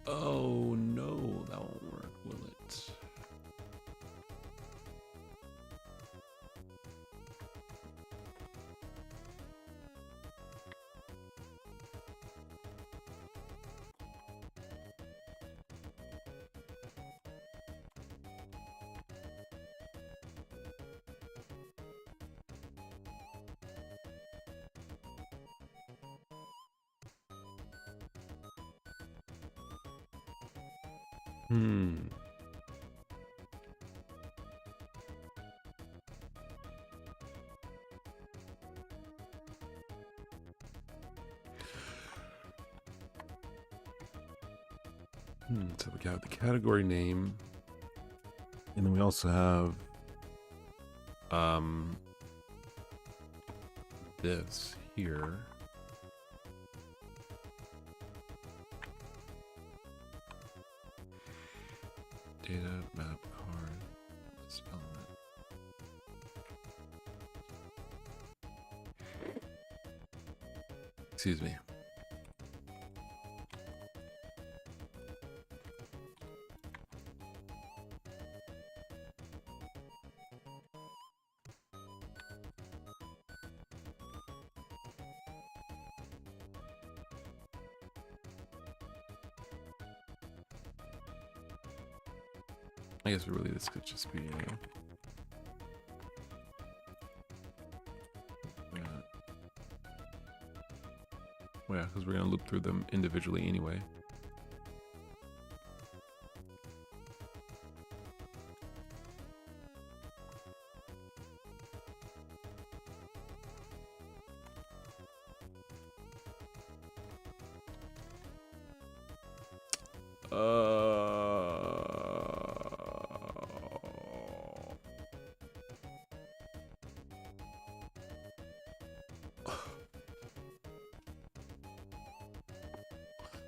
A: oh no, that won't work, will it? So we have the category name, and then we also have this here. Data map card. Let's spell it. Excuse me. I guess really this could just be well, yeah, because we're gonna loop through them individually anyway.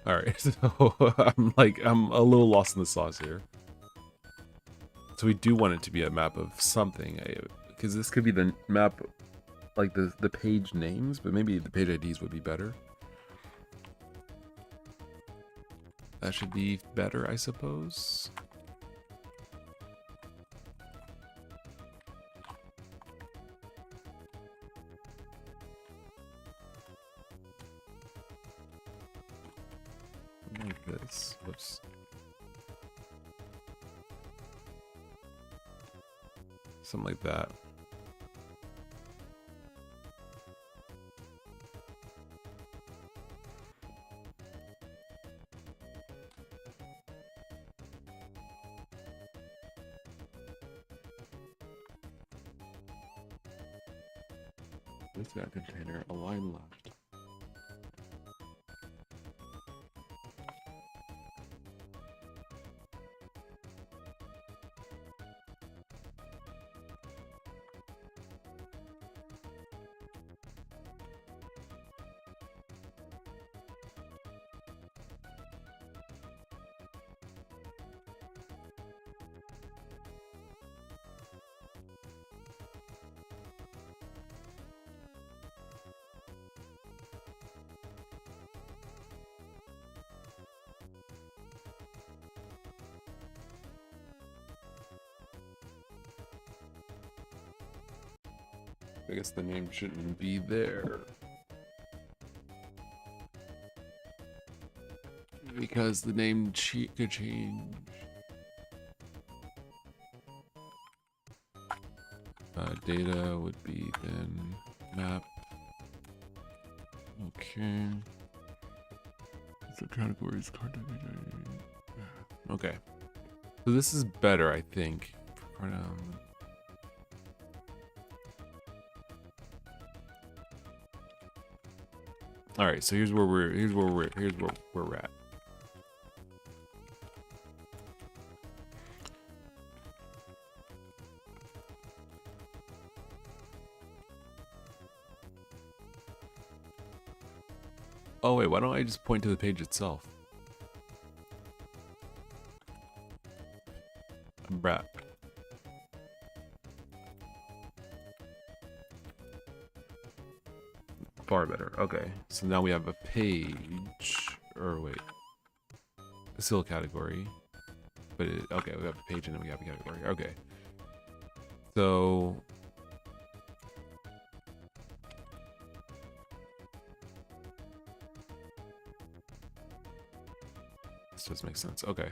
A: All right, so I'm a little lost in the sauce here. So we do want it to be a map of something, because this could be the map like the page names, but maybe the page IDs would be better. That should be better, I suppose. Like this. Whoops. Something like that. What's that container? A line left. I guess the name shouldn't be there. Because the name could change. Data would be then map. Okay. So categories, card. Okay. So this is better, I think. All right, so here's where we're at. Oh wait, why don't I just point to the page itself? Brat. Far better. Okay, so now we have a page, or wait, still a category, but okay, we have a page and then we have a category. Okay, so this does make sense. Okay.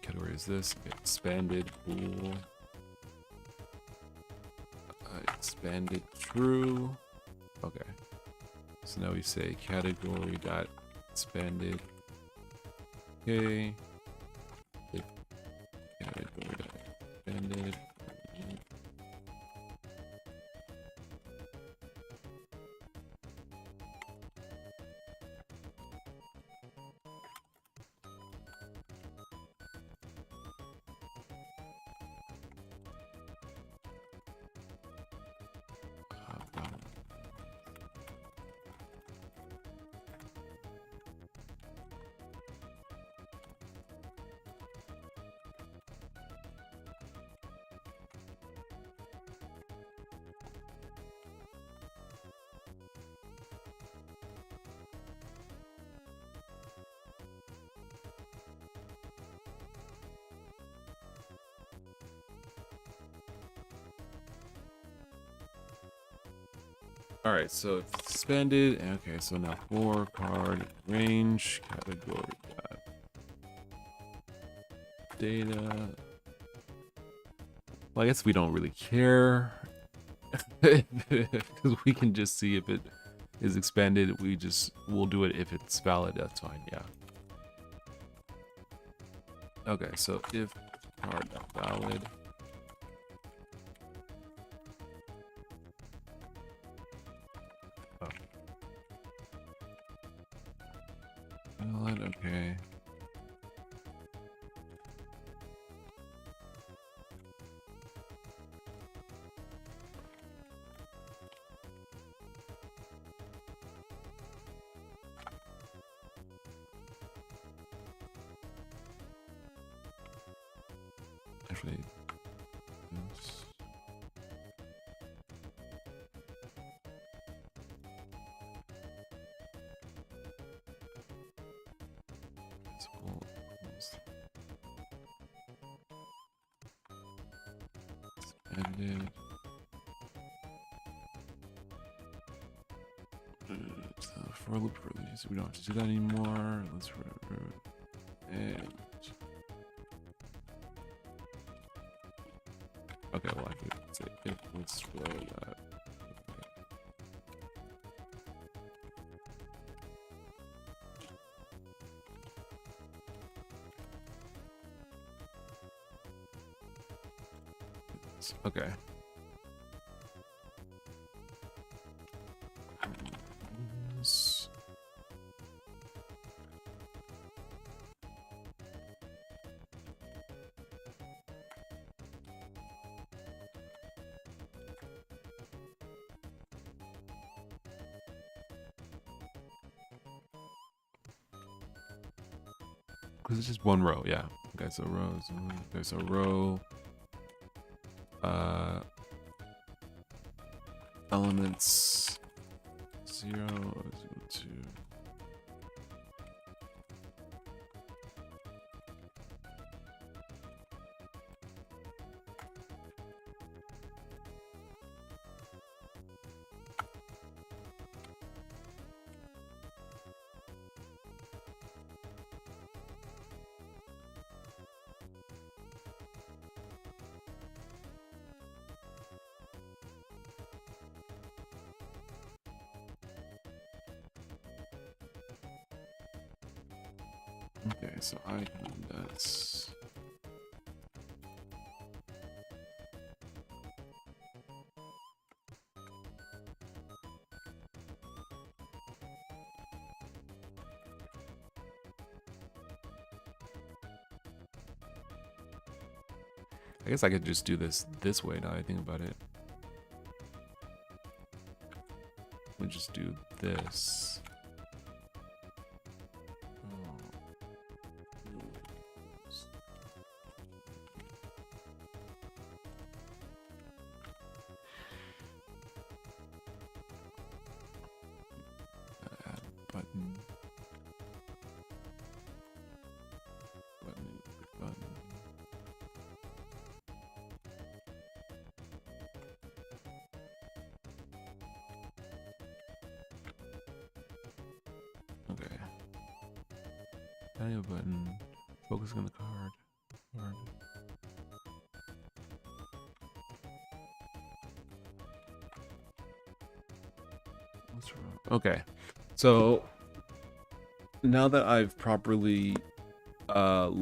A: Category is this. Expanded pool. Expanded true. Okay. So now we say category dot expanded. Okay. Category dot expanded. All right, so it's expanded. Okay, so now for card range category data. Well, I guess we don't really care because we can just see if it is expanded. We'll do it if it's valid. That's fine. Yeah. Okay, so if card not valid. Okay. Actually, this. Edited. For loop release, we don't have to do that anymore. Let's and okay, well I could say if let's roll that. Okay. Because it's just one row, yeah. Okay, so rows. Okay, so row. Elements 0, 0, 2. Okay, so that's I guess I could just do this way now I think about it. We just do this. Add button. Okay. Add a button. Focus on the card. What's wrong? Okay. So now that I've properly I've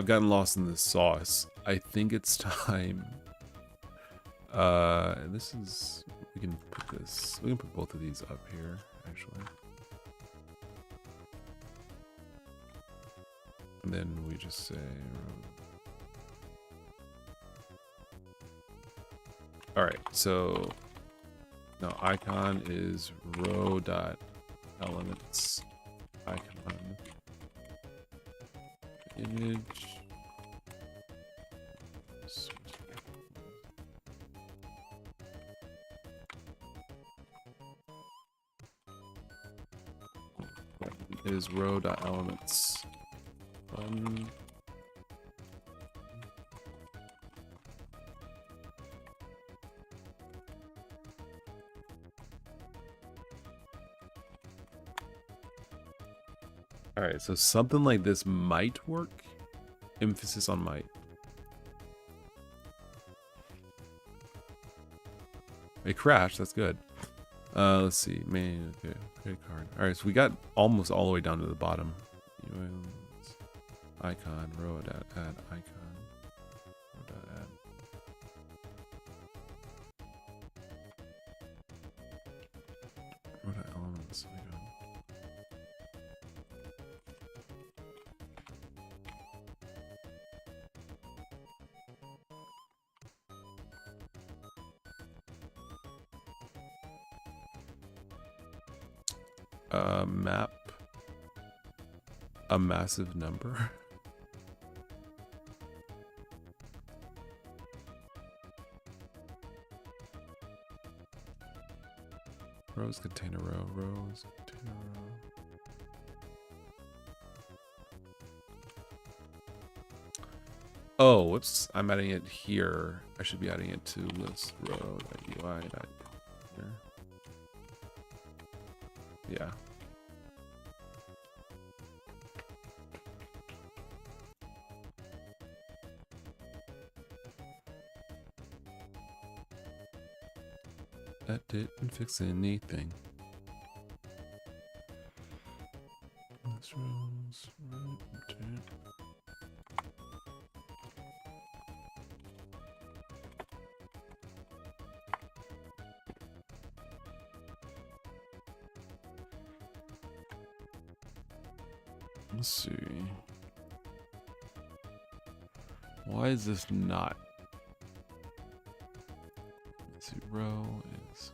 A: gotten lost in the sauce, I think it's time. We can put both of these up here, actually. And then we just say, all right, so now icon is row dot elements icon image. Is row dot elements. All right, so something like this might work. Emphasis on might. It crashed. That's good. Let's see. Main. Okay. Credit card. All right, so we got almost all the way down to the bottom. Icon. Row dot add icon. Row dot add. Row dot elements. Map a massive number. Rows, container row, rows, container row. Oh, whoops. I'm adding it here. I should be adding it to list row.ui. Here. Yeah. That didn't fix anything. List rows, right. Let's see. Why is this not? Let's see. Row is.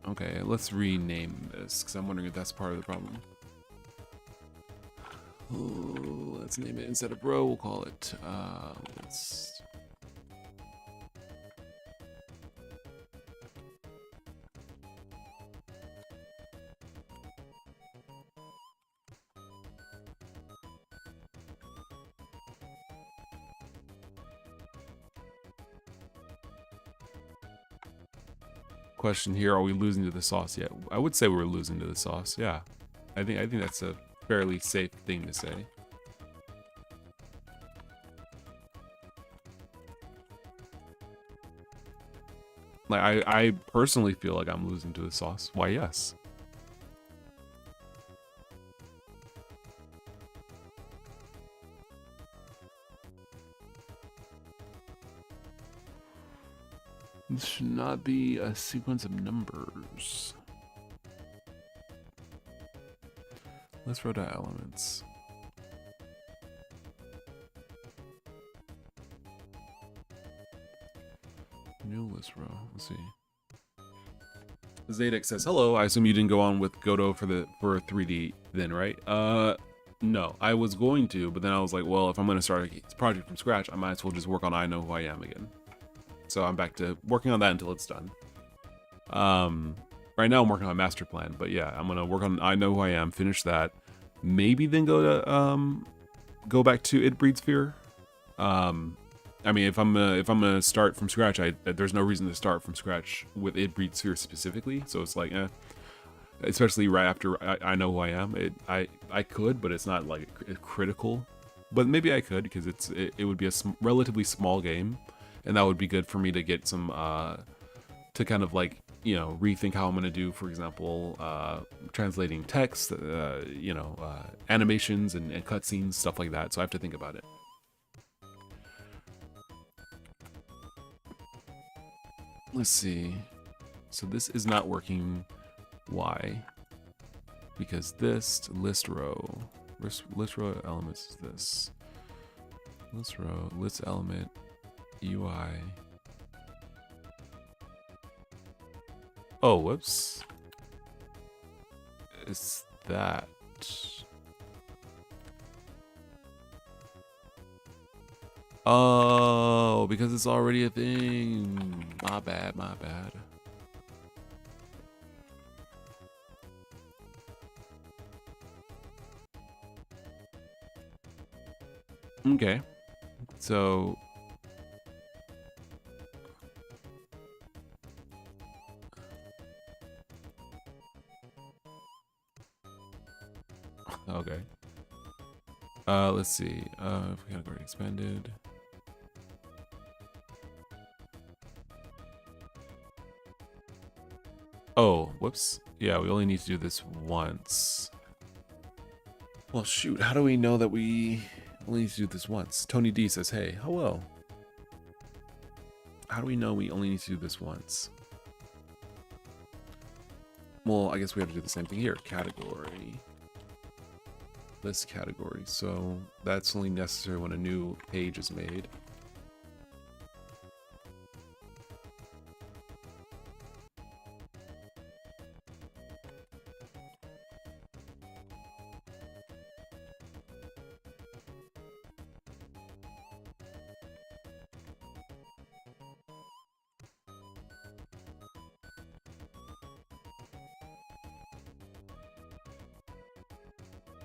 A: Okay, let's rename this because I'm wondering if that's part of the problem. Oh, let's name it instead of row. We'll call it list. Question here: are we losing to the sauce yet? I would say we're losing to the sauce. Yeah, I think that's a fairly safe thing to say. Like I personally feel like I'm losing to the sauce. Why, yes. This should not be a sequence of numbers. Let's row down elements. New list row. Let's see. Zadek says, "Hello. I assume you didn't go on with Godot for 3D then, right?" No. I was going to, but then I was like, well, if I'm going to start a project from scratch, I might as well just work on I Know Who I Am again. So I'm back to working on that until it's done. Right now I'm working on master plan, but yeah, I'm gonna work on I Know Who I Am, finish that, maybe then go back to It Breeds Fear. I mean, if I'm gonna start from scratch, there's no reason to start from scratch with It Breeds Fear specifically. So it's like, especially right after I Know Who I Am. I could, but it's not like critical. But maybe I could because it would be a relatively small game. And that would be good for me to get some, to kind of like, rethink how I'm going to do, for example, translating text, animations and cutscenes, stuff like that. So I have to think about it. Let's see. So this is not working. Why? Because this list row elements is this. List row, list element. UI. Oh, whoops. It's that. Oh, because it's already a thing. My bad, my bad. Okay. So okay. Let's see. If category expanded. Oh, whoops. Yeah, we only need to do this once. Well, shoot. How do we know that we only need to do this once? Tony D says, "Hey, hello. How do we know we only need to do this once?" Well, I guess we have to do the same thing here. Category. List category. So that's only necessary when a new page is made.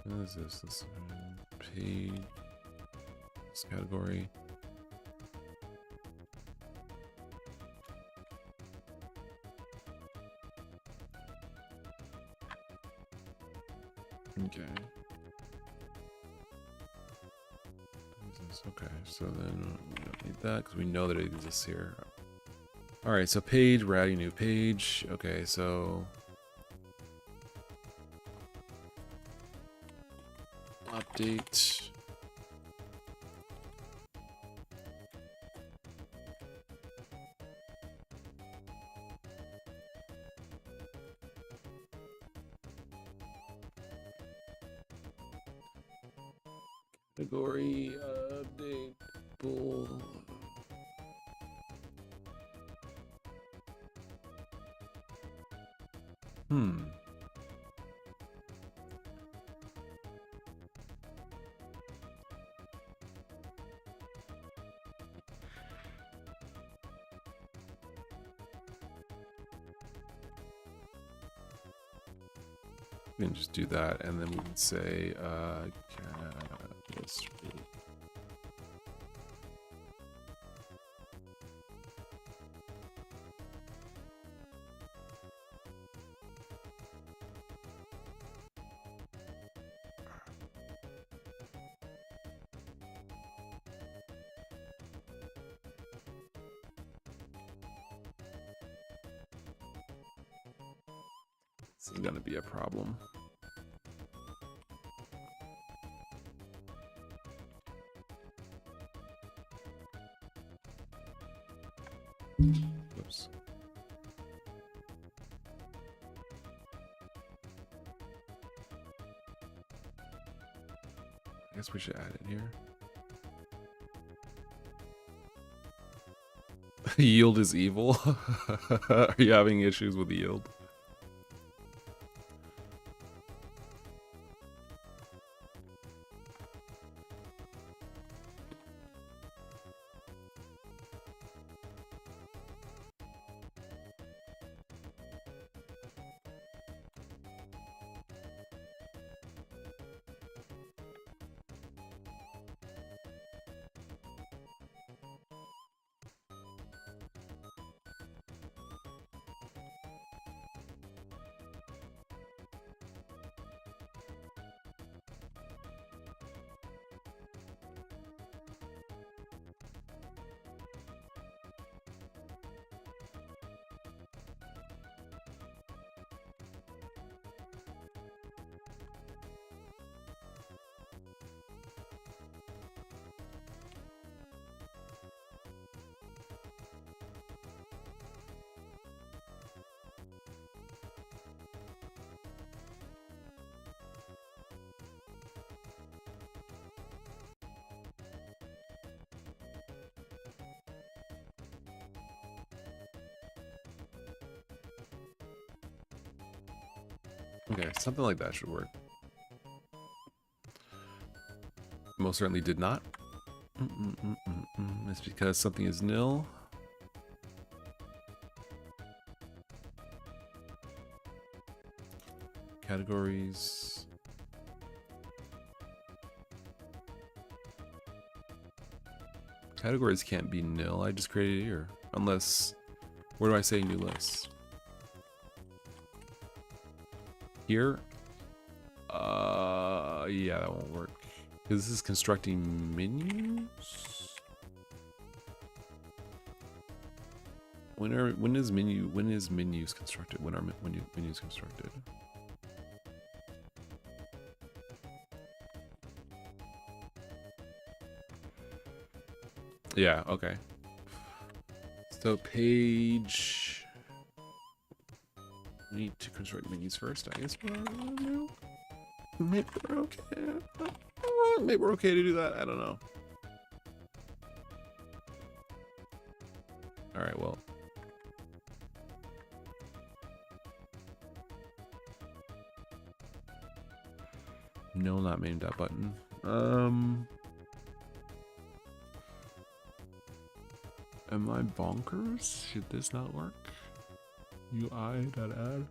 A: What is this? This page. This category. Okay. Okay, so then we don't need that because we know that it exists here. All right, so page, we're adding a new page. Okay, so update. Category update bool. We can just do that, and then we can say catalyst. This is gonna be a problem. Oops. I guess we should add it here. Yield is evil. Are you having issues with yield? Okay, something like that should work. Most certainly did not. It's because something is nil. Categories. Categories can't be nil. I just created it here. Unless, where do I say new list? Here? Yeah, that won't work. Because this is constructing menus? When is menus constructed? When are menus constructed? Yeah, okay. So page, we need to construct menus first, I guess. Maybe we're okay. Maybe we're okay to do that. I don't know. All right, well. No, not named that button. Am I bonkers? Should this not work? UI.add.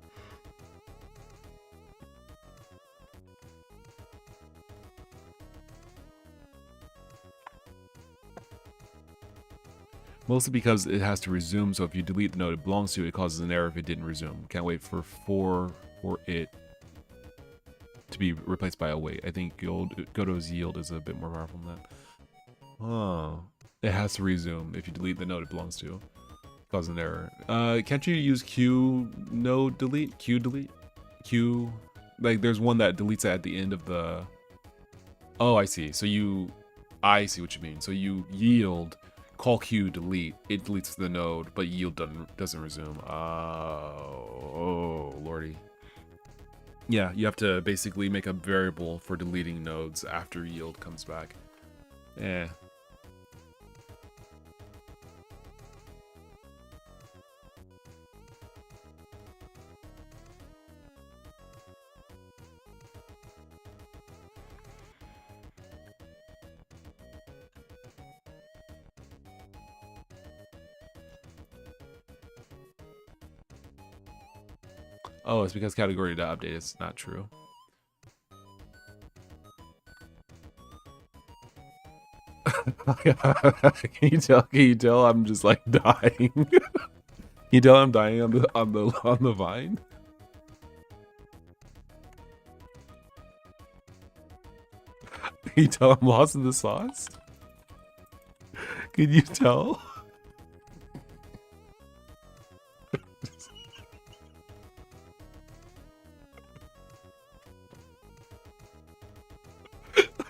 A: Mostly because it has to resume, so if you delete the node it belongs to, it causes an error if it didn't resume. Can't wait for it to be replaced by await. I think Godot's yield is a bit more powerful than that. Oh, it has to resume if you delete the node it belongs to. Cause an error. Can't you use Q node delete? Q delete? Q, like there's one that deletes it at the end of the. Oh, I see. So I see what you mean. So you yield, call Q delete. It deletes the node, but yield doesn't resume. Oh, lordy. Yeah, you have to basically make a variable for deleting nodes after yield comes back. Eh. Oh, it's because category.update is not true. Can you tell I'm just like dying? Can you tell I'm dying on the vine? Can you tell I'm lost in the sauce? Can you tell?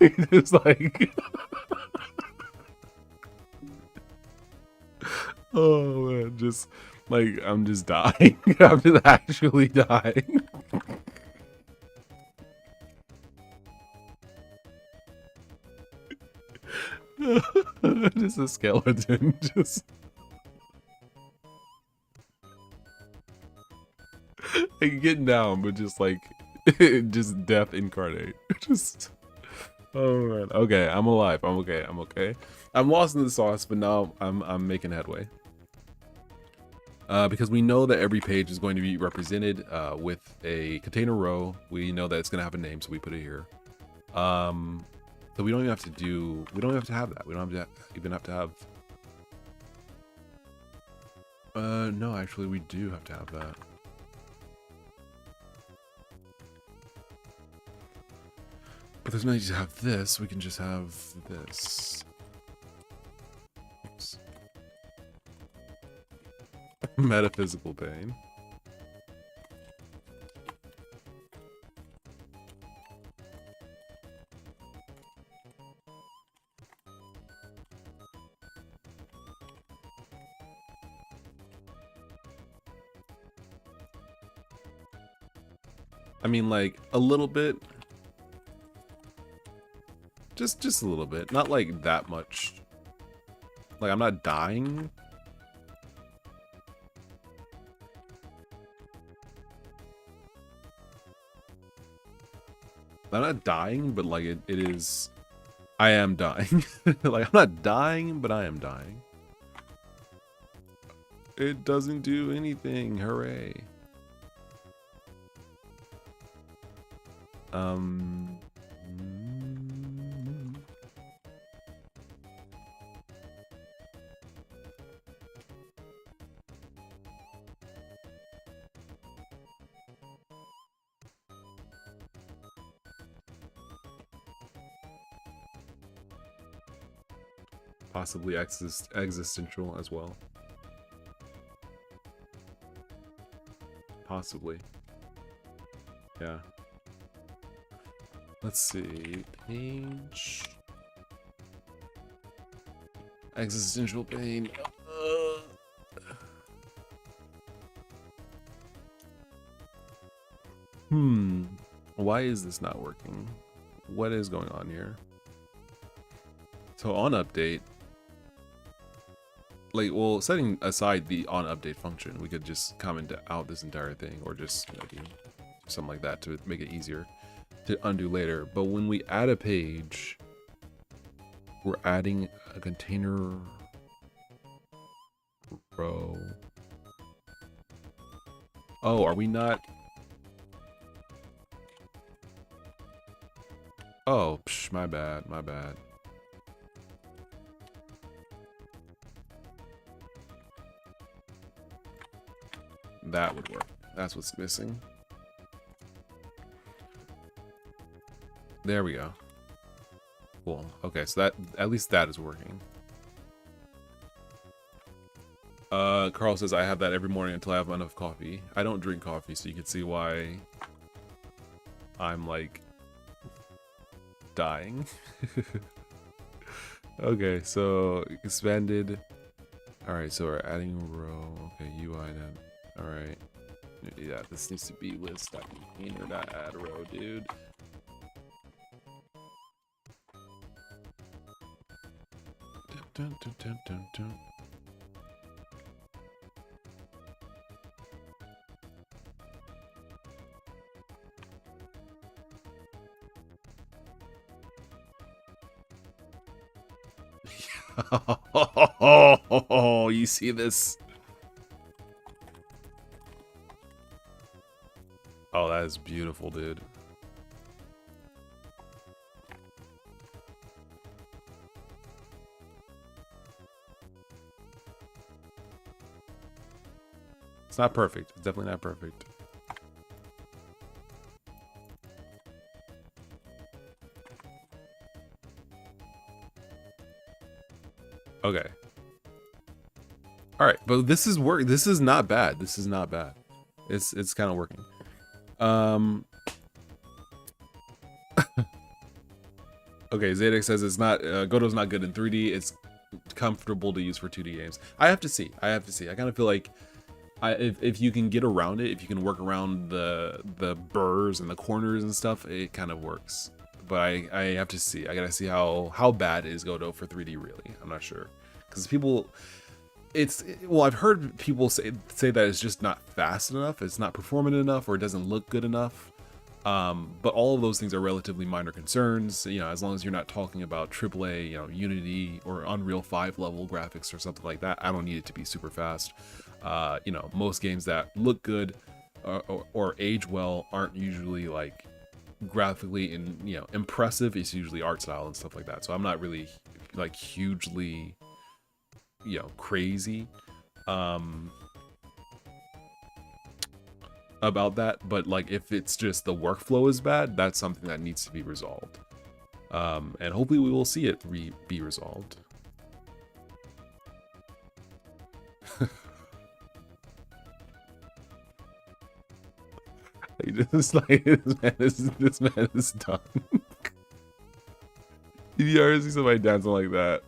A: It's like oh man, just like I'm just dying. I'm just actually dying. Just a skeleton, just like getting down, but just like just death incarnate. Just oh man. Okay, I'm alive. I'm okay. I'm okay. I'm lost in the sauce, but now I'm making headway. Because we know that every page is going to be represented with a container row. We know that it's gonna have a name, so we put it here. So we don't even have to do. We don't have to have that. We don't have to even have to have. No, actually, we do have to have that. But there's no need to have this. We can just have this. Oops. Metaphysical pain. I mean, like a little bit. Just a little bit. Not like that much. Like I'm not dying. I'm not dying, but like it is. I am dying. Like I'm not dying, but I am dying. It doesn't do anything. Hooray. Possibly existential as well. Possibly. Yeah. Let's see. Page. Existential pain. Why is this not working? What is going on here? So on update, like, well, setting aside the on update function, we could just comment out this entire thing, or just do something like that to make it easier to undo later. But when we add a page, we're adding a container row. Oh, are we not? Oh, psh, my bad, my bad. That would work. That's what's missing. There we go. Cool. Okay, so that at least that is working. Carl says I have that every morning until I have enough coffee. I don't drink coffee, so you can see why I'm like dying. Okay, so expanded. All right, so we're adding a row. Okay, UI then. All right. Yeah, this needs to be list container, not add row, dude. Dun, dun, dun, dun, dun. Oh, you see this? Oh, that is beautiful, dude. It's not perfect. It's definitely not perfect. Okay. All right, but this is work. This is not bad. This is not bad. It's kind of working. Okay, Zadek says it's not Godot's not good in 3D. It's comfortable to use for 2D games. I have to see. I kind of feel like if you can get around it, if you can work around the burrs and the corners and stuff, it kind of works. But I have to see. I gotta see how bad is Godot for 3D really. I'm not sure, because people, well, I've heard people say that it's just not fast enough, it's not performant enough, or it doesn't look good enough. But all of those things are relatively minor concerns, you know, as long as you're not talking about AAA, you know, Unity or Unreal 5 level graphics or something like that. I don't need it to be super fast. You know, most games that look good or age well aren't usually like graphically and, you know, impressive. It's usually art style and stuff like that. So I'm not really like hugely, you know, crazy about that, but like if it's just the workflow is bad, that's something that needs to be resolved, and hopefully we will see it be resolved. Just like this man is done. Did you ever see somebody dancing like that?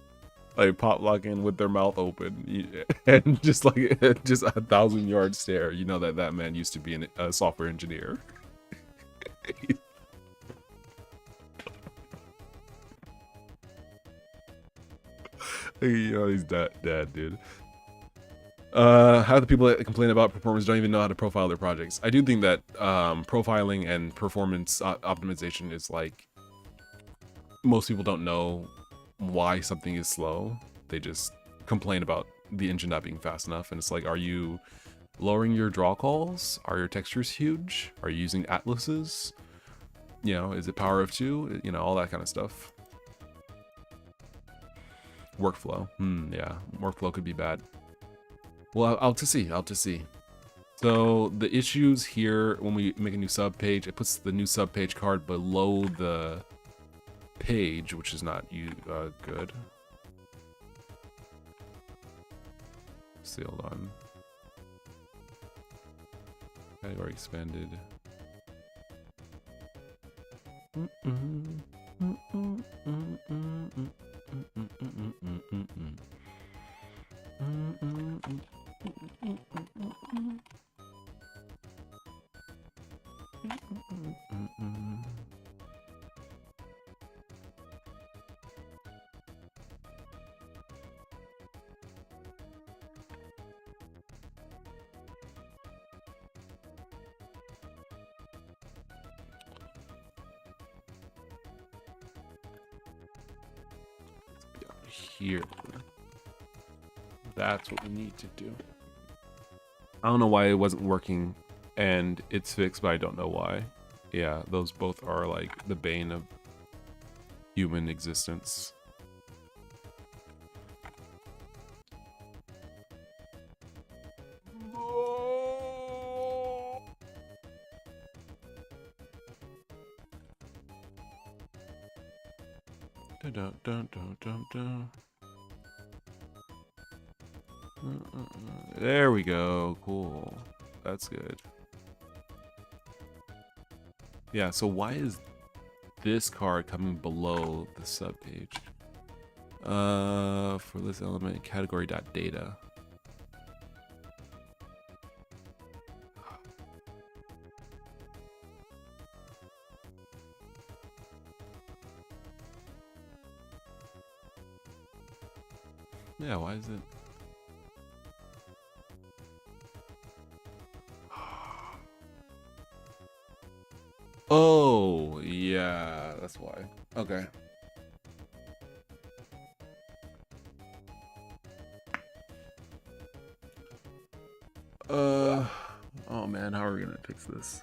A: Like pop locking with their mouth open and just like just 1,000-yard stare, you know that man used to be a software engineer. You know he's dad, dude. How the people that complain about performance don't even know how to profile their projects. I do think that profiling and performance optimization is like, most people don't know why something is slow. They just complain about the engine not being fast enough, and it's like, are you lowering your draw calls? Are your textures huge? Are you using atlases? You know, is it power of 2? You know, all that kind of stuff. Workflow. Yeah, workflow could be bad. Well, I'll to see. So the issues here, when we make a new sub page, it puts the new sub page card below the page, which is not good. See, hold on. Category expanded. Here. That's what we need to do. I don't know why it wasn't working, and it's fixed, but I don't know why. Yeah, those both are like the bane of human existence. Dun, dun, dun, dun, dun. There we go. Cool. That's good. Yeah, so why is this card coming below the subpage? For this element, category.data. Yeah, why is it? Oh, yeah, that's why. Okay. Oh man, how are we gonna fix this?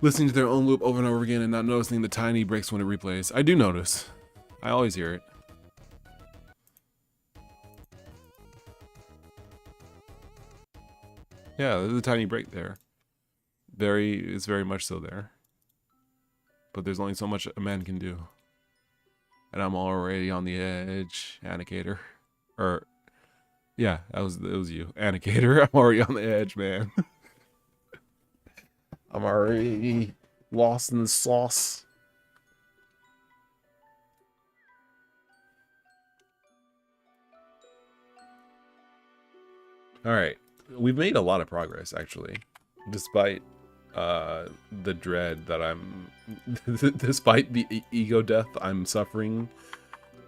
A: Listening to their own loop over and over again and not noticing the tiny breaks when it replays. I do notice. I always hear it. Yeah, there's a tiny break there. It's very much so there. But there's only so much a man can do. And I'm already on the edge, Anicator. Or, yeah, it was you, Anicator. I'm already on the edge, man. I'm already lost in the sauce. All right, we've made a lot of progress actually, despite the dread that I'm, despite the ego death I'm suffering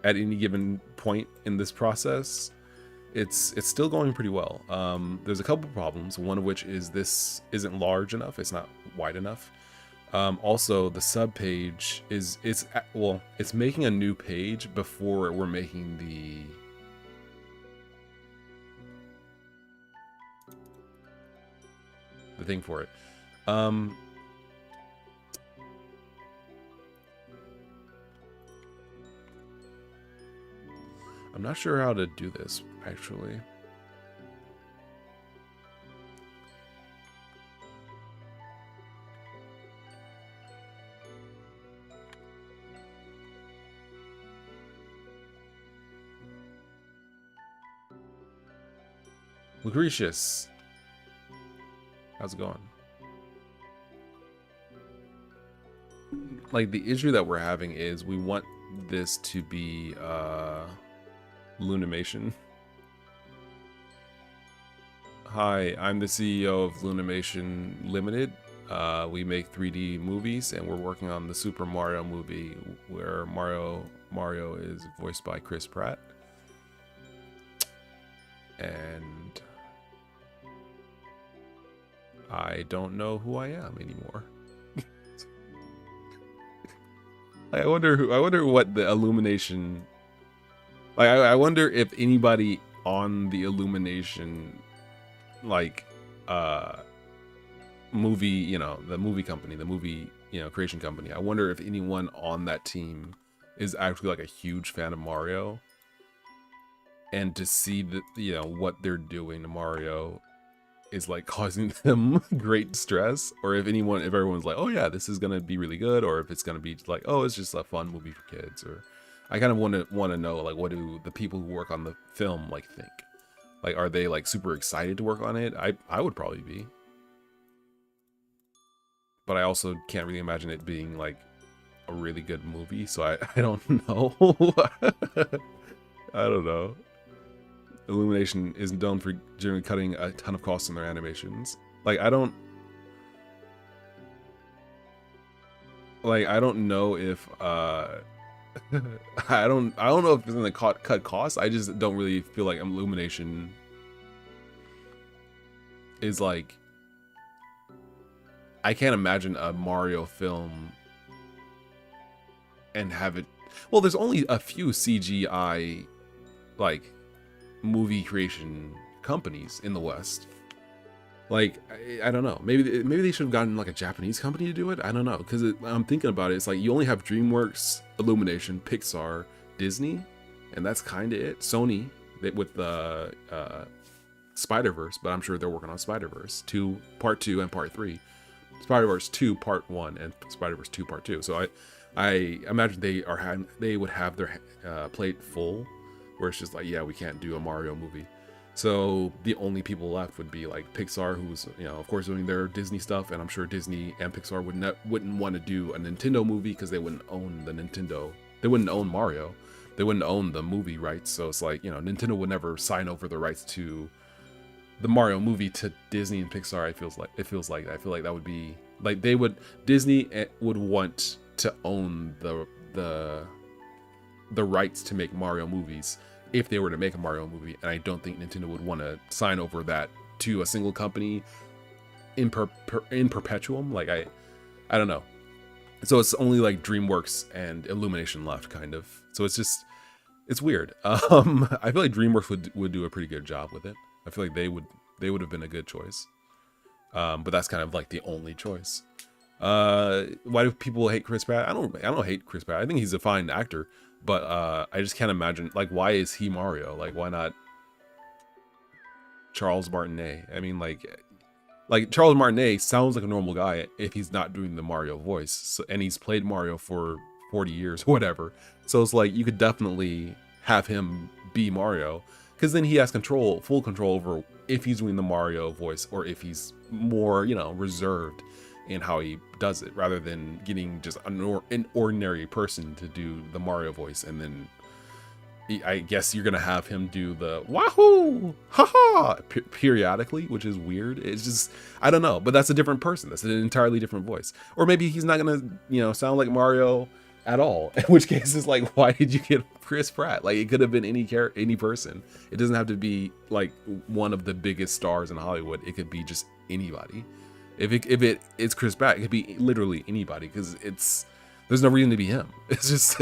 A: at any given point in this process. It's still going pretty well. There's a couple problems, one of which is this isn't large enough, it's not wide enough. Also, the subpage it's making a new page before we're making the thing for it. I'm not sure how to do this, actually. Lucretius, how's it going? Like, the issue that we're having is we want this to be Lunimation. Hi, I'm the CEO of Lunimation Limited. We make 3D movies, and we're working on the Super Mario movie where Mario is voiced by Chris Pratt. And I don't know who I am anymore. I wonder what the Illumination. Like, I wonder if anybody on the Illumination, like, movie, you know, the movie company, the movie, you know, creation company. I wonder if anyone on that team is actually like a huge fan of Mario, and to see that, you know, what they're doing to Mario is like causing them great stress, or if everyone's like, oh yeah, this is gonna be really good, or if it's gonna be like, oh, it's just a fun movie for kids. Or I kind of want to know, like, what do the people who work on the film like think? Like, are they like super excited to work on it? I would probably be, but I also can't really imagine it being like a really good movie, so I don't know. I don't know. Illumination is known for generally cutting a ton of costs in their animations. Like, I don't know if I don't know if it's gonna cut costs. I just don't really feel like Illumination is like, I can't imagine a Mario film and have it. Well, there's only a few CGI like movie creation companies in the West. Like, I don't know. Maybe they should have gotten like a Japanese company to do it. I don't know, because I'm thinking about it. It's like you only have DreamWorks, Illumination, Pixar, Disney, and that's kind of it. Sony with the Spider-Verse, but I'm sure they're working on Spider-Verse 2 Part 2 and Part 3. Spider-Verse 2 Part 1 and Spider-Verse 2 Part 2. So I imagine they would have their plate full, where it's just like, yeah, we can't do a Mario movie. So the only people left would be like Pixar, who's, you know, of course doing their Disney stuff, and I'm sure Disney and Pixar wouldn't want to do a Nintendo movie because they wouldn't own the Nintendo. They wouldn't own Mario. They wouldn't own the movie rights. So it's like, you know, Nintendo would never sign over the rights to the Mario movie to Disney and Pixar. I feel like that would be like Disney would want to own the rights to make Mario movies if they were to make a Mario movie, and I don't think Nintendo would want to sign over that to a single company in perpetuum. Like I don't know. So it's only like DreamWorks and Illumination left, kind of. So it's weird. I feel like DreamWorks would do a pretty good job with it. I feel like they would have been a good choice. But that's kind of like the only choice. Why do people hate Chris Pratt? I don't hate Chris Pratt. I think he's a fine actor, but I just can't imagine, like, why is he Mario? Like, why not Charles Martinet? I mean, like Charles Martinet sounds like a normal guy if he's not doing the Mario voice. So, and he's played Mario for 40 years or whatever. So it's like you could definitely have him be Mario, because then he has full control over if he's doing the Mario voice or if he's more, you know, reserved in how he does it, rather than getting just an ordinary person to do the Mario voice. And then I guess you're gonna have him do the wahoo, haha, periodically, which is weird. It's just, I don't know, but that's a different person. That's an entirely different voice. Or maybe he's not gonna, you know, sound like Mario at all. In which case, it's like, why did you get Chris Pratt? Like, it could have been any person. It doesn't have to be like one of the biggest stars in Hollywood. It could be just anybody. If it's Chris Pratt, it could be literally anybody, because there's no reason to be him. It's just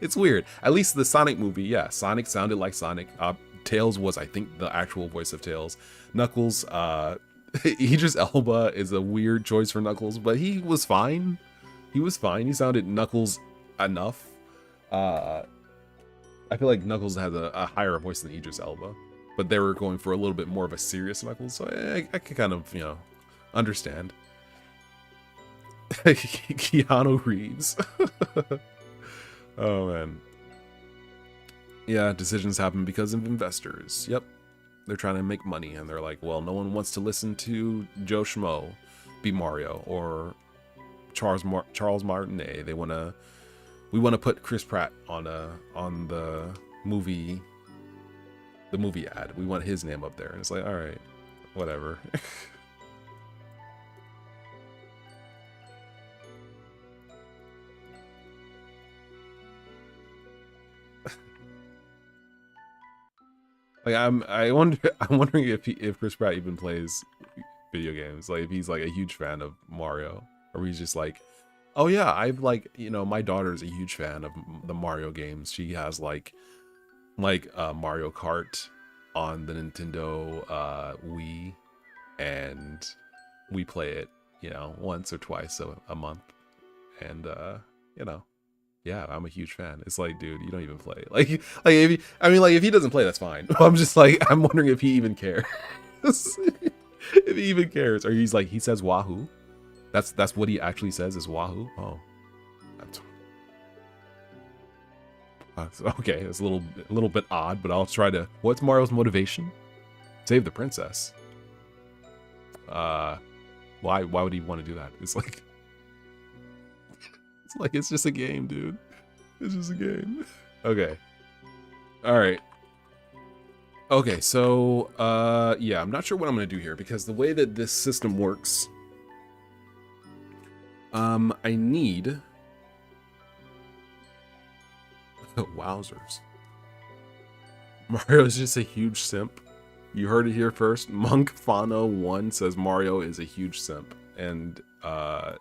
A: it's weird. At least the Sonic movie, yeah, Sonic sounded like Sonic. Tails was, I think, the actual voice of Tails. Knuckles, Idris Elba is a weird choice for Knuckles, but he was fine. He sounded Knuckles enough. I feel like Knuckles has a higher voice than Idris Elba, but they were going for a little bit more of a serious Knuckles, so I could kind of, you know, understand. Keanu Reeves. Oh man. Yeah, decisions happen because of investors. Yep. They're trying to make money, and they're like, well, no one wants to listen to Joe Schmo be Mario or Charles Martinet. We want to put Chris Pratt on the movie ad. We want his name up there. And it's like, all right, whatever. Like I'm wondering if Chris Pratt even plays video games. Like if he's like a huge fan of Mario, or he's just like, oh yeah, I've like, you know, my daughter's a huge fan of the Mario games. She has like Mario Kart on the Nintendo Wii, and we play it, you know, once or twice a month, and you know. Yeah, I'm a huge fan. It's like, dude, you don't even play. Like if he doesn't play, that's fine. I'm just like, I'm wondering if he even cares. If he even cares, or he's like, he says wahoo. That's what he actually says is wahoo. Oh, that's okay. It's a little bit odd, but I'll try to. What's Mario's motivation? Save the princess. Why would he want to do that? It's just a game, dude. It's just a game. Okay. All right. Okay, so yeah, I'm not sure what I'm gonna do here, because the way that this system works, I need wowzers. Mario is just a huge simp. You heard it here first. Monk Fano 1 says Mario is a huge simp, and the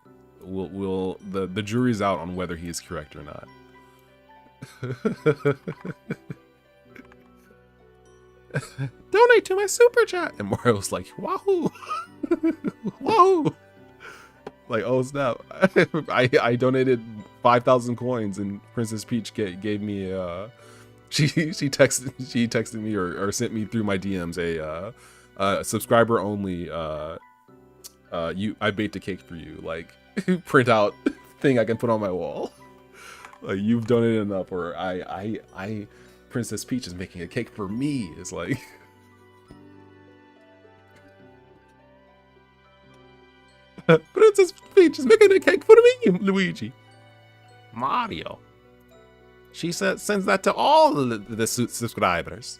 A: jury's out on whether he is correct or not. Donate to my super chat, and Mario's like, wahoo. Wahoo. Like, oh snap. I donated 5,000 coins, and Princess Peach gave me she texted me or sent me through my DMs a subscriber only I baked a cake for you, like print out thing I can put on my wall. Like, you've done it enough, or I Princess Peach is making a cake for me. It's like Princess Peach is making a cake for me, Luigi. Mario. She sends that to all the subscribers.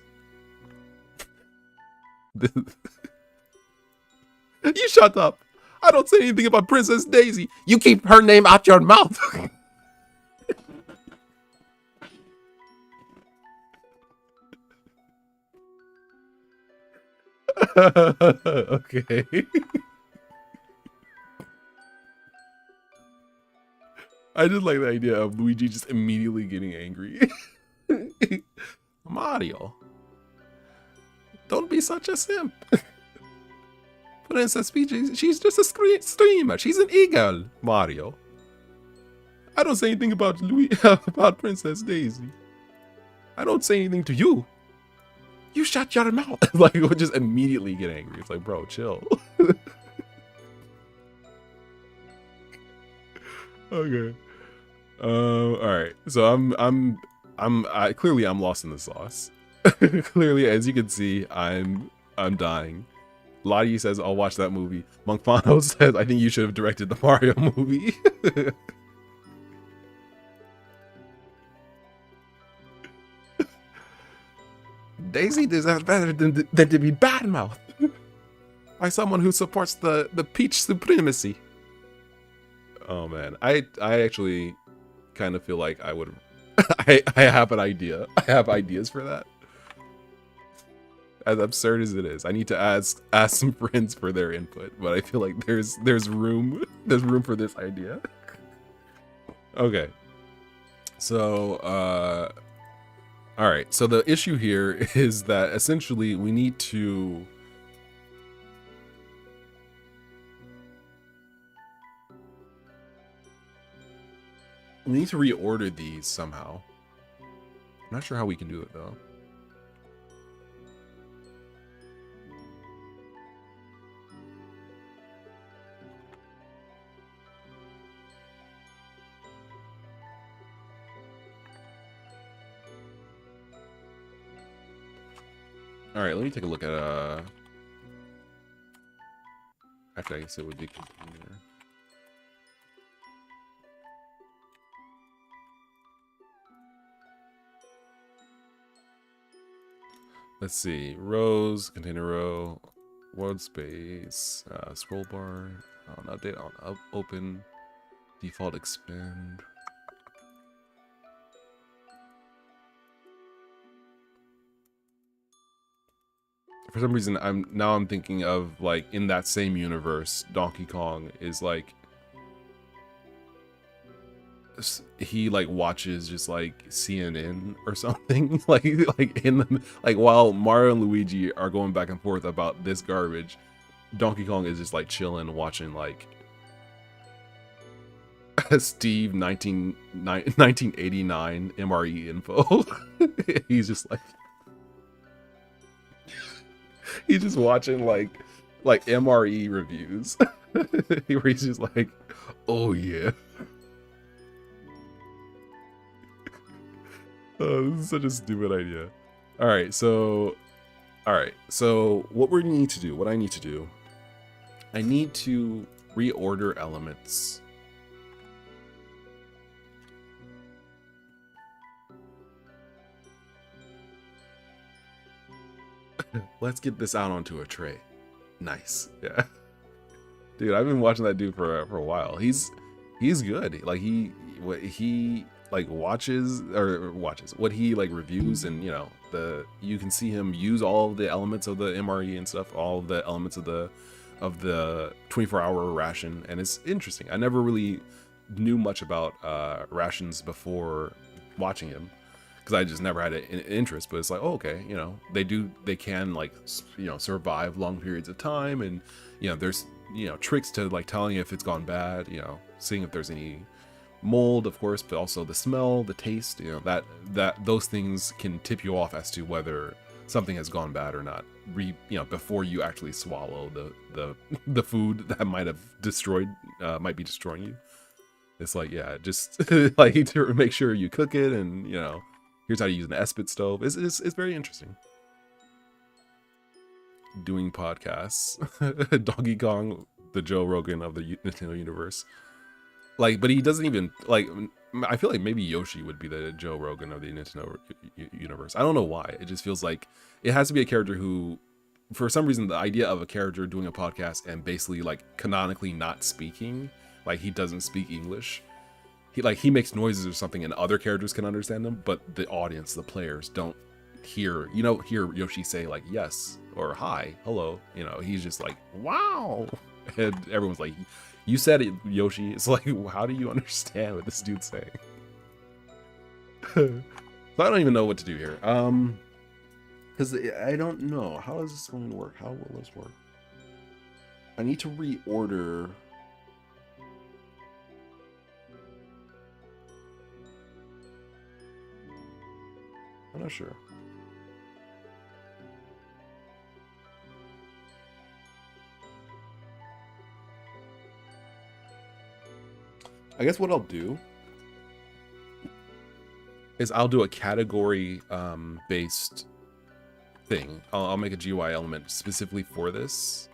A: You shut up. I don't say anything about Princess Daisy. You keep her name out your mouth. Okay. I just like the idea of Luigi just immediately getting angry. Mario, don't be such a simp. Princess Peach, she's just a streamer. She's an eagle, Mario. I don't say anything about about Princess Daisy. I don't say anything to you. You shut your mouth. Like, we'll just immediately get angry. It's like, bro, chill. Okay. All right. So I'm clearly I'm lost in the sauce. Clearly, as you can see, I'm dying. Lottie says, I'll watch that movie. Monkfano says, I think you should have directed the Mario movie. Daisy deserves better than to be badmouthed by someone who supports the Peach supremacy. Oh man, I actually kind of feel like I would. I have an idea. I have ideas for that. As absurd as it is, I need to ask some friends for their input, but I feel like there's room for this idea. Okay, so all right. So the issue here is that essentially we need to reorder these somehow. I'm not sure how we can do it though. All right, let me take a look at actually, I guess it would be container. Let's see, rows, container row, world space, scroll bar, on update, on open, default expand. For some reason, I'm thinking of, like, in that same universe, Donkey Kong is like, he like watches just like CNN or something, like in the, like, while Mario and Luigi are going back and forth about this garbage, Donkey Kong is just like chilling, watching like Steve 1989 MRE info. He's just like, he's just watching like MRE reviews where he's just like, oh yeah. Oh, this is such a stupid idea. All right, so what we need to do, what I need to do, I need to reorder elements. Let's get this out onto a tray. Nice. Yeah. Dude, I've been watching that dude for a while. He's good. Like he like watches what he like reviews, and you know, you can see him use all of the elements of the MRE and stuff, all of the elements of the 24-hour ration, and it's interesting. I never really knew much about rations before watching him, because I just never had an interest. But it's like, oh, okay, you know, they can like, you know, survive long periods of time, and you know, there's, you know, tricks to like telling if it's gone bad, you know, seeing if there's any mold, of course, but also the smell, the taste, you know, that those things can tip you off as to whether something has gone bad or not. You know, before you actually swallow the food that might have destroyed, might be destroying you. It's like, yeah, just like to make sure you cook it, and you know, here's how to use an Espit stove. It's very interesting. Doing podcasts, Donkey Kong, the Joe Rogan of the Nintendo universe. Like, but he doesn't even like. I feel like maybe Yoshi would be the Joe Rogan of the Nintendo universe. I don't know why. It just feels like it has to be a character who, for some reason, the idea of a character doing a podcast and basically like canonically not speaking, like he doesn't speak English. He makes noises or something, and other characters can understand them, but the audience, the players, don't hear. You know, hear Yoshi say like yes or hi, hello. You know, he's just like wow, and everyone's like, you said it, Yoshi. It's like, how do you understand what this dude's saying? So I don't even know what to do here. Because I don't know. How is this going to work? How will this work? I need to reorder. I'm not sure. I guess what I'll do is I'll do a category based thing. I'll make a GUI element specifically for this.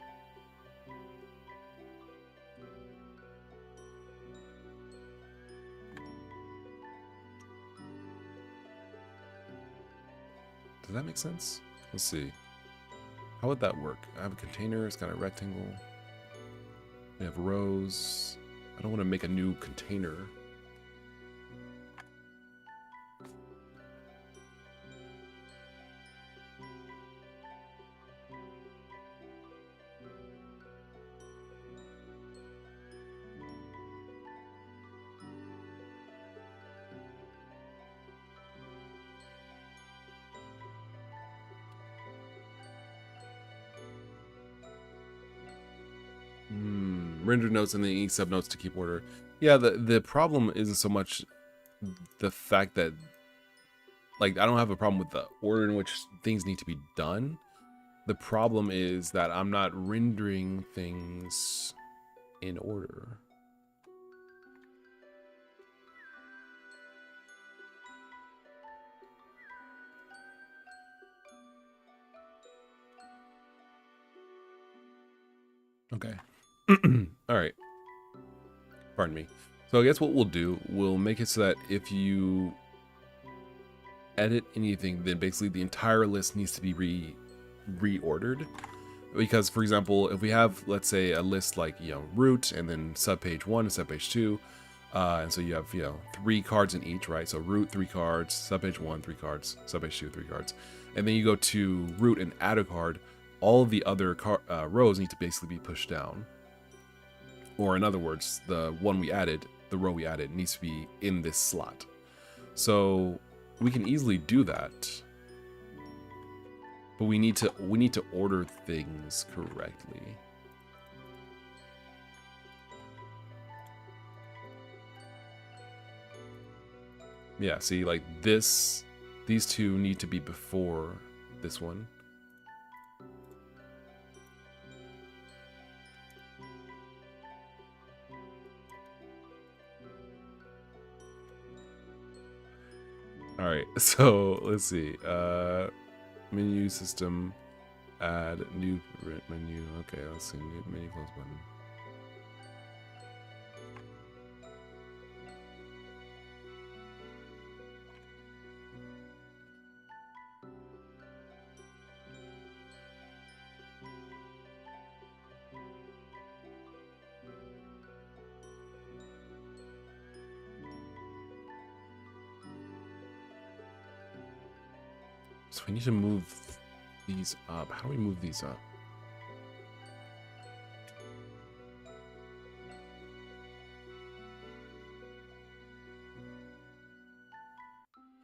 A: Does that make sense? Let's see. How would that work? I have a container. It's got a rectangle. We have rows. I don't want to make a new container. Render notes and then E sub notes to keep order. Yeah, the problem isn't so much the fact that, like, I don't have a problem with the order in which things need to be done. The problem is that I'm not rendering things in order. Okay. All right. Pardon me. So I guess what we'll do, we'll make it so that if you edit anything, then basically the entire list needs to be reordered. Because, for example, if we have, let's say, a list like, you know, root and then subpage 1 and subpage 2, and so you have, you know, 3 cards in each, right? So root, 3 cards, subpage 1, 3 cards, subpage 2, 3 cards. And then you go to root and add a card, all of the other rows need to basically be pushed down. Or in other words, the one we added, the row we added, needs to be in this slot. So we can easily do that, but we need to order things correctly. Yeah, see, like this, these two need to be before this one. All right, so let's see. Menu system, add new menu. Okay, let's see. New menu close button. So we need to move these up. How do we move these up?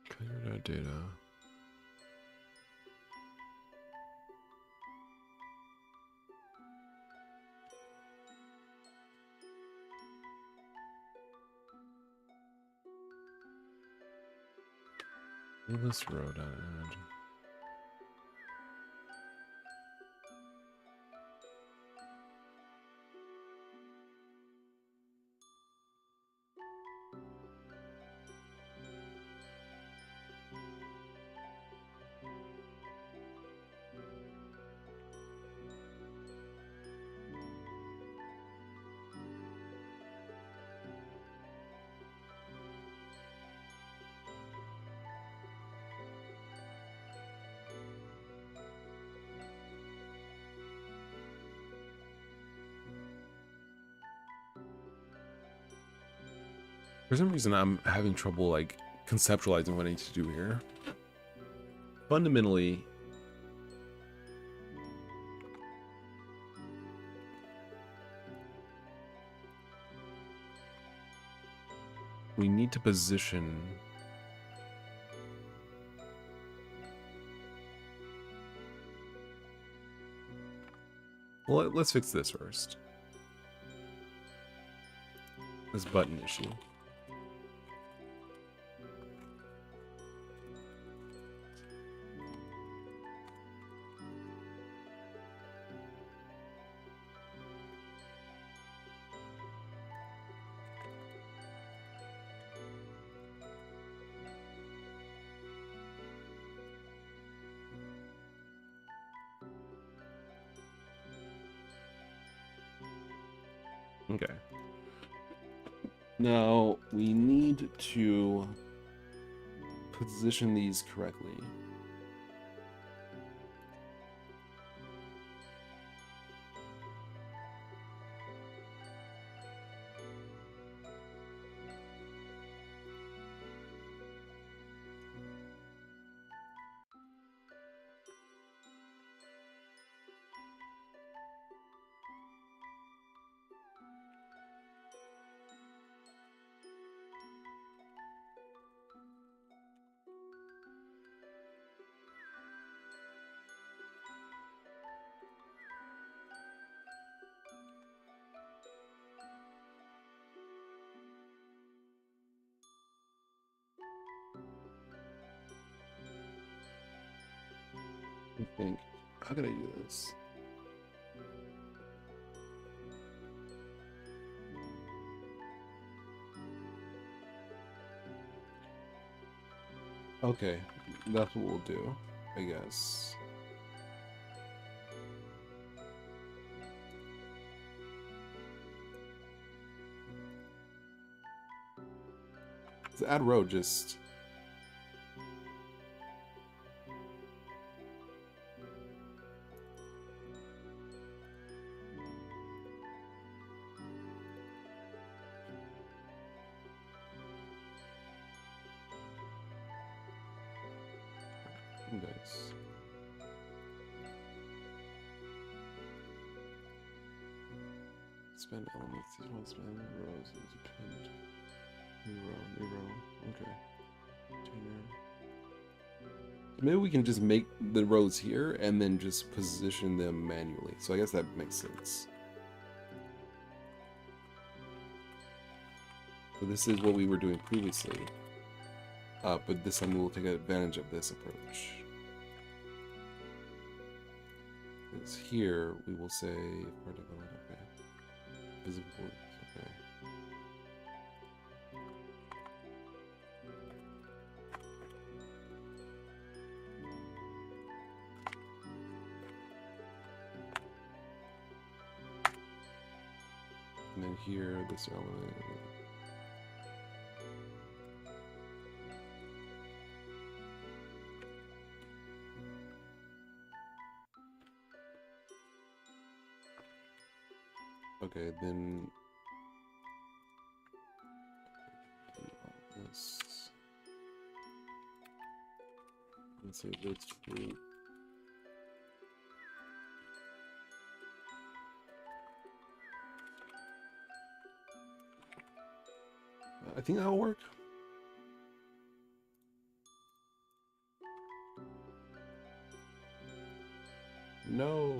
A: Clear data. This road add. For some reason, I'm having trouble like conceptualizing what I need to do here. Fundamentally, we need to position well, let's fix this first. This button issue. Okay. Now we need to position these correctly. I think. How can I do this? Okay, that's what we'll do, I guess. So add row just... Nice. Spend elements. These ones spend rows into pinned. New row. Okay. Maybe we can just make the rows here and then just position them manually. So I guess that makes sense. So this is what we were doing previously. But this time we'll take advantage of this approach. Because here we will say okay. Visible okay. And then here this element. Okay, then this. Let's say this group. I think that'll work. No.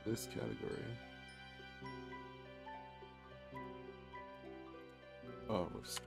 A: this category. Oh, let's.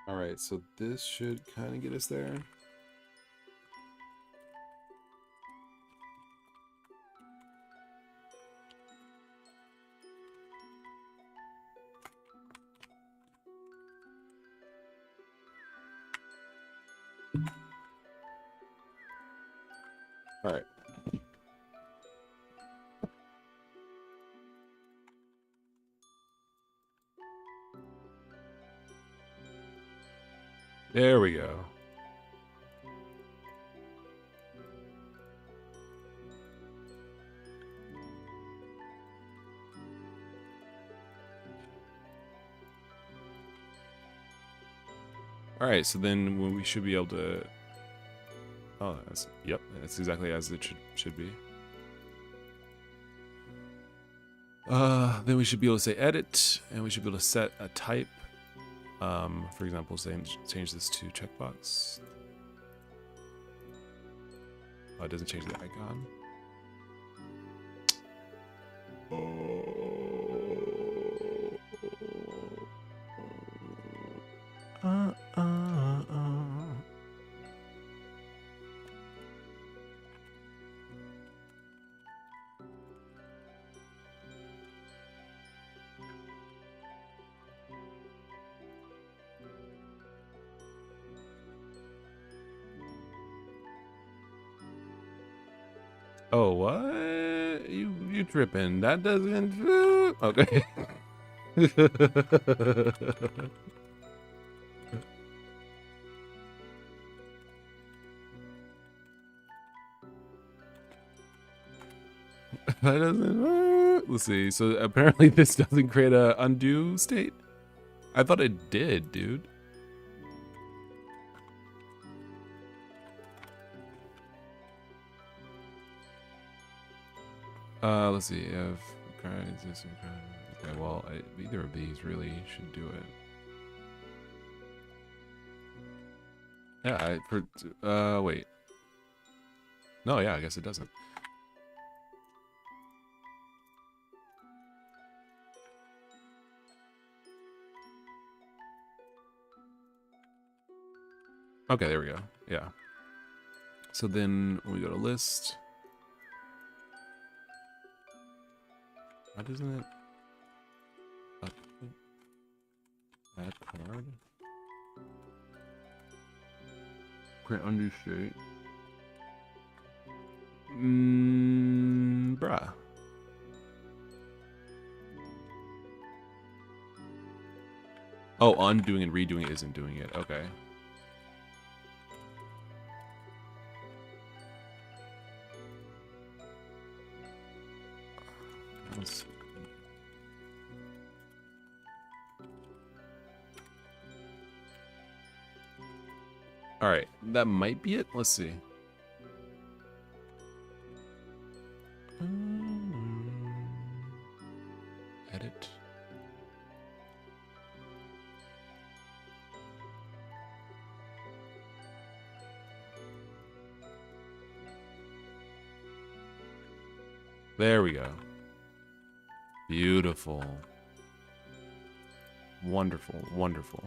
A: All right, so this should kind of get us there. All right. There we go. All right, so then we should be able to. Oh, yep, that's exactly as it should be. Then we should be able to say edit, and we should be able to set a type. For example, say change this to checkbox. Oh, it doesn't change the icon. Oh, what? You tripping? That doesn't. Okay. That doesn't. Let's see. So apparently this doesn't create a undo state. I thought it did, dude. Let's see if okay, well, either of these really should do it. Yeah, wait. No, yeah, I guess it doesn't. Okay, there we go. Yeah. So then when we go to list, why doesn't it add card? Create undo state. Bruh. Oh, undoing and redoing isn't doing it. Okay. Let's see. All right, that might be it. Let's see. Edit. There we go. Beautiful. Wonderful, wonderful.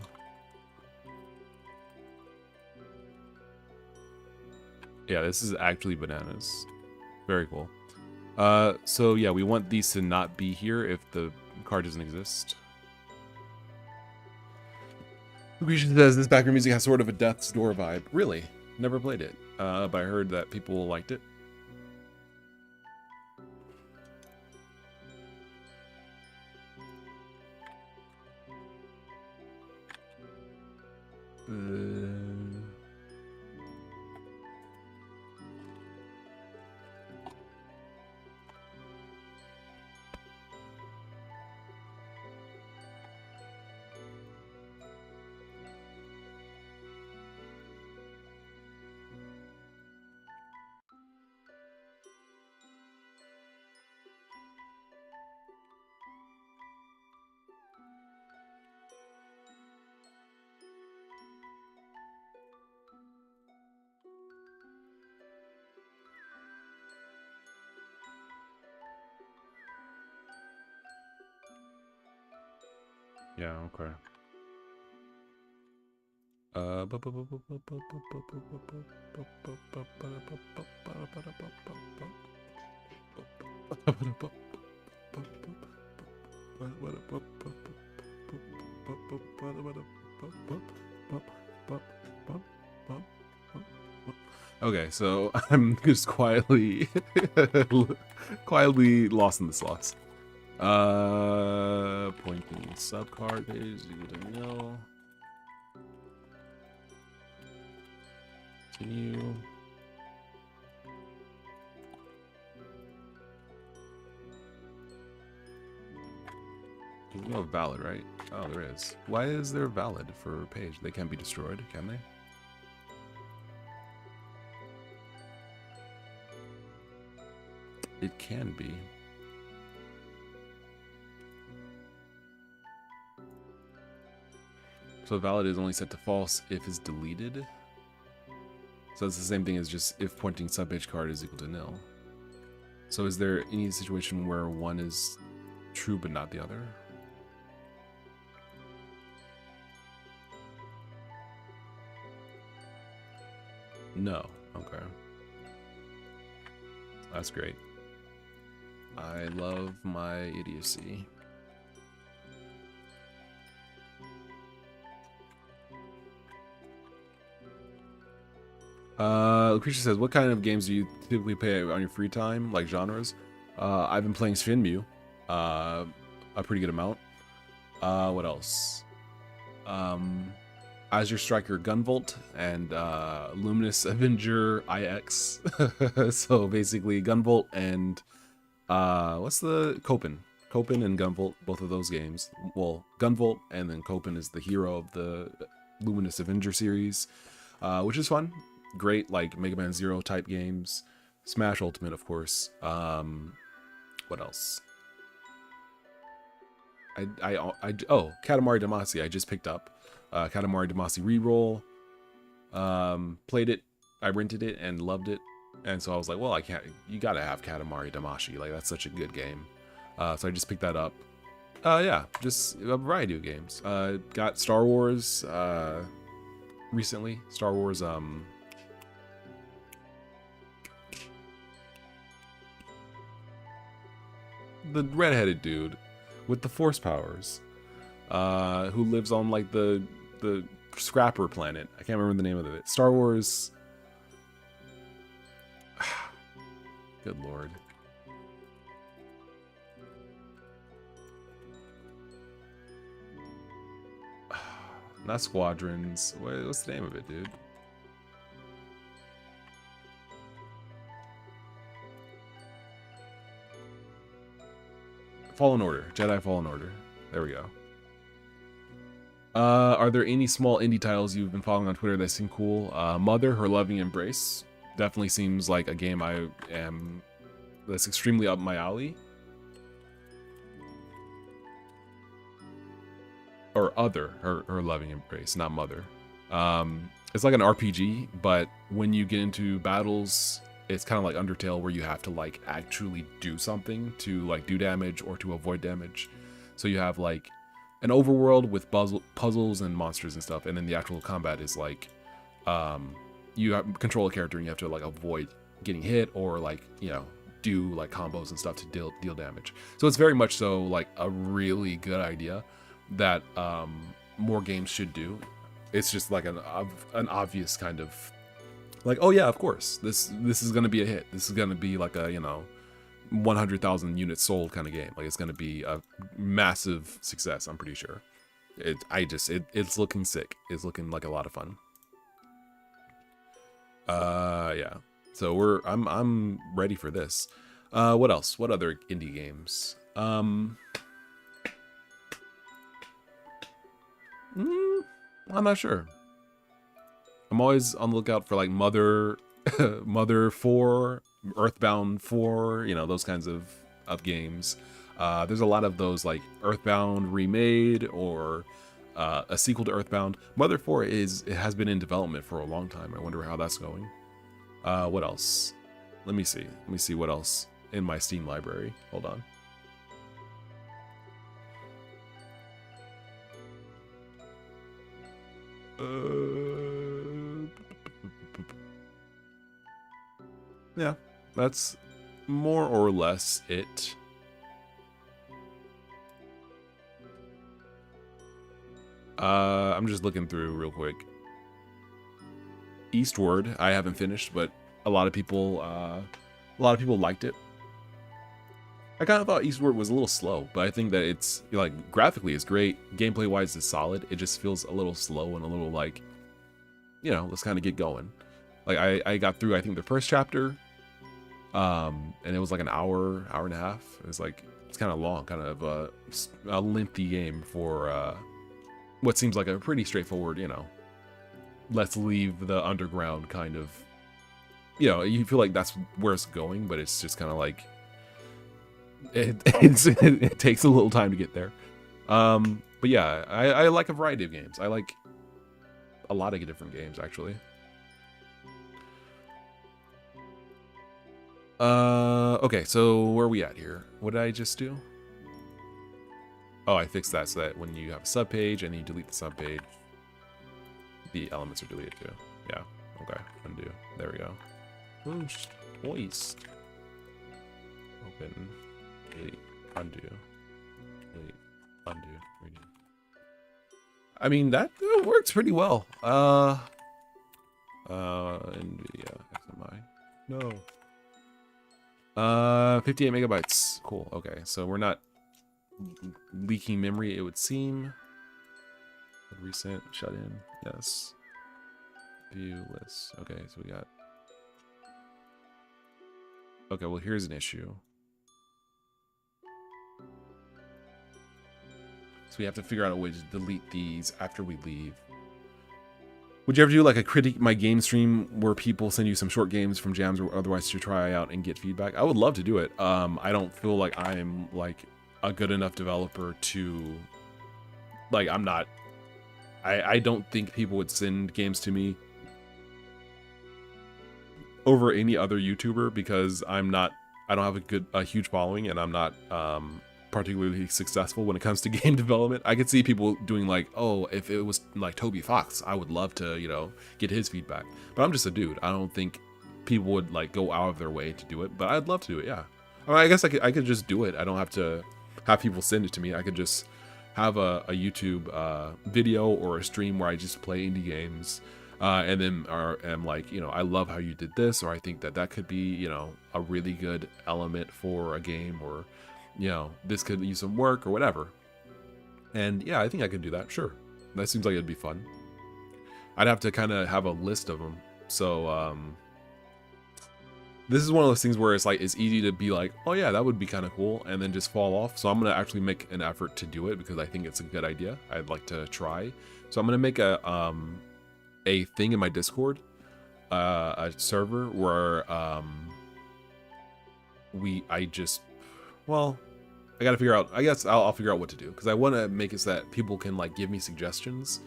A: Yeah, this is actually bananas. Very cool. So yeah, we want these to not be here if the card doesn't exist. Lucretia says this background music has sort of a Death's Door vibe. Really? Never played it. But I heard that people liked it. Yeah, okay. Okay, so I'm just quietly lost in the sauce. Pointing sub card page, you don't know. Continue. There's no valid, right? Oh, there is. Why is there valid for a page? They can't be destroyed, can they? It can be. So valid is only set to false if it's deleted. So it's the same thing as just if pointing subpage card is equal to nil. So is there any situation where one is true but not the other? No. Okay. That's great. I love my idiocy. Lucretia says, what kind of games do you typically play on your free time, like genres? I've been playing Shenmue, a pretty good amount. What else? Azure Striker Gunvolt and Luminous Avenger IX. So basically Gunvolt and what's the Copen? Copen and Gunvolt, both of those games. Well, Gunvolt and then Copen is the hero of the Luminous Avenger series, which is fun. Great, like Mega Man Zero type games. Smash Ultimate, of course. What else? Oh, Katamari Damacy I just picked up. Katamari Damacy reroll. Played it, I rented it and loved it, and so I was like, well, you gotta have Katamari Damacy, like that's such a good game. So I just picked that up. Yeah, just a variety of games. Got Star Wars recently. Star Wars the redheaded dude with the force powers, who lives on like the Scrapper planet. I can't remember the name of it. Star Wars. Good lord. Not Squadrons. What's the name of it, dude? Fallen Order. Jedi Fallen Order. There we go. Are there any small indie titles you've been following on Twitter that seem cool? Mother, Her Loving Embrace. Definitely seems like a game that's extremely up my alley. Or Other, Her Loving Embrace, not Mother. It's like an RPG, but when you get into battles, it's kind of like Undertale, where you have to like actually do something to like do damage or to avoid damage. So you have like an overworld with puzzles and monsters and stuff, and then the actual combat is like you control a character and you have to like avoid getting hit or like, you know, do like combos and stuff to deal damage. So it's very much so like a really good idea that more games should do. It's just like an obvious kind of like, oh yeah, of course, this is gonna be a hit. This is gonna be like a, you know, 100,000 units sold kind of game. Like it's gonna be a massive success, I'm pretty sure. It's looking sick. It's looking like a lot of fun. Yeah. So I'm ready for this. What else? What other indie games? I'm not sure. I'm always on the lookout for like Mother 4, Earthbound 4, you know, those kinds of games. There's a lot of those like Earthbound remade or a sequel to Earthbound. Mother 4 has been in development for a long time. I wonder how that's going. What else? Let me see. Let me see what else in my Steam library. Hold on. Yeah, that's more or less it. I'm just looking through real quick. Eastward, I haven't finished, but a lot of people liked it. I kind of thought Eastward was a little slow, but I think that it's like graphically is great, gameplay wise is solid. It just feels a little slow and a little like, you know, let's kind of get going. Like I got through I think the first chapter, and it was like an hour and a half. It was like it's kind of long, kind of a lengthy game for what seems like a pretty straightforward, you know, let's leave the underground kind of, you know, you feel like that's where it's going, but it's just kind of like it takes a little time to get there. But yeah, I like a variety of games. I like a lot of different games actually. Okay, so where are we at here? What did I just do? Oh, I fixed that so that when you have a subpage and you delete the subpage, the elements are deleted too. Yeah, okay, undo. There we go. Boost, voice. Open, delete, undo, delete, undo, redo. I mean, that works pretty well. NVIDIA XMI. No. 58 megabytes. Cool. Okay, so we're not leaking memory, it would seem. Recent, shut in. Yes. View list. Okay, so we got. Okay, well, here's an issue. So we have to figure out a way to delete these after we leave. Would you ever do like a critique my game stream where people send you some short games from jams or otherwise to try out and get feedback? I would love to do it. I don't feel like I'm like a good enough developer to, like, I'm not, I don't think people would send games to me over any other YouTuber because I don't have a huge following and I'm not particularly successful when it comes to game development. I could see people doing like, oh, if it was like Toby Fox, I would love to, you know, get his feedback. But I'm just a dude. I don't think people would like go out of their way to do it, but I'd love to do it. Yeah. I mean, I guess I could just do it. I don't have to have people send it to me. I could just have a YouTube video or a stream where I just play indie games. And then am like, you know, I love how you did this, or I think that could be, you know, a really good element for a game, or, you know, this could use some work or whatever. And yeah, I think I could do that. Sure. That seems like it'd be fun. I'd have to kind of have a list of them. So, this is one of those things where it's like, it's easy to be like, oh yeah, that would be kind of cool, and then just fall off. So I'm going to actually make an effort to do it because I think it's a good idea. I'd like to try. So I'm going to make a thing in my Discord, a server where, I gotta figure out, I guess I'll figure out what to do, because I want to make it so that people can like give me suggestions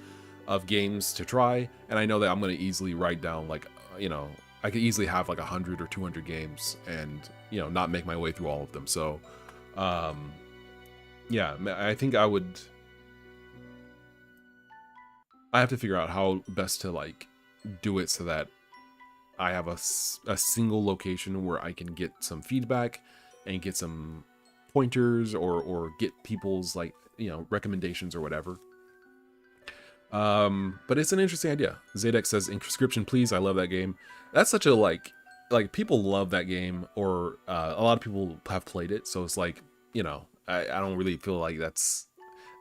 A: of games to try, and I know that I'm going to easily write down like, you know, I could easily have like 100 or 200 games and, you know, not make my way through all of them. So, yeah, I think I have to figure out how best to like do it so that I have a single location where I can get some feedback and get some pointers or get people's like, you know, recommendations or whatever. But it's an interesting idea. Zadex says, Inscription, please. I love that game. That's such a like people love that game, or a lot of people have played it. So it's like, you know, I don't really feel like that's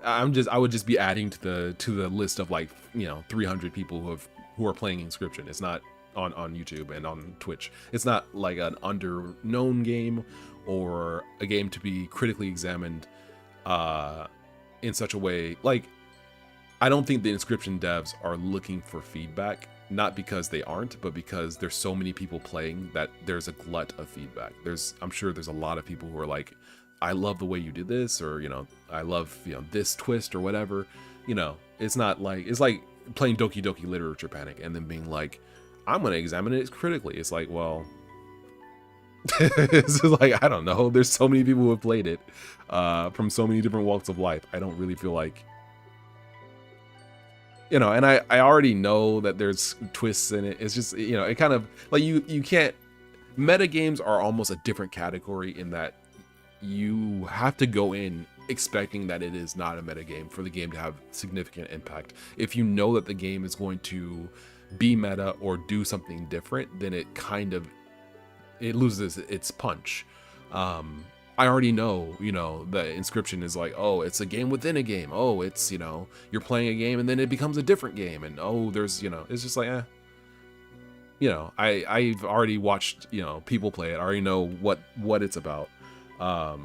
A: I would just be adding to the list of like, 300 people who are playing Inscription. It's not on YouTube and on Twitch. It's not like an under-known game or a game to be critically examined in such a way. Like, I don't think the Inscription devs are looking for feedback, not because they aren't, but because there's so many people playing that there's a glut of feedback. I'm sure there's a lot of people who are like, I love the way you did this, or, I love, this twist or whatever. It's not like, it's like playing Doki Doki Literature Panic and then being like, I'm going to examine it critically. It's like, well, it's just like, I don't know. There's so many people who have played it from so many different walks of life. I don't really feel like, and I already know that there's twists in it. It's just, it kind of like you can't, meta games are almost a different category in that you have to go in expecting that it is not a meta game for the game to have significant impact. If you know that the game is going to be meta or do something different, then it loses its punch. I already know, the Inscription is like, oh, it's a game within a game. Oh, it's, you're playing a game and then it becomes a different game. And oh, there's, it's just like, I've already watched, people play it. I already know what it's about. I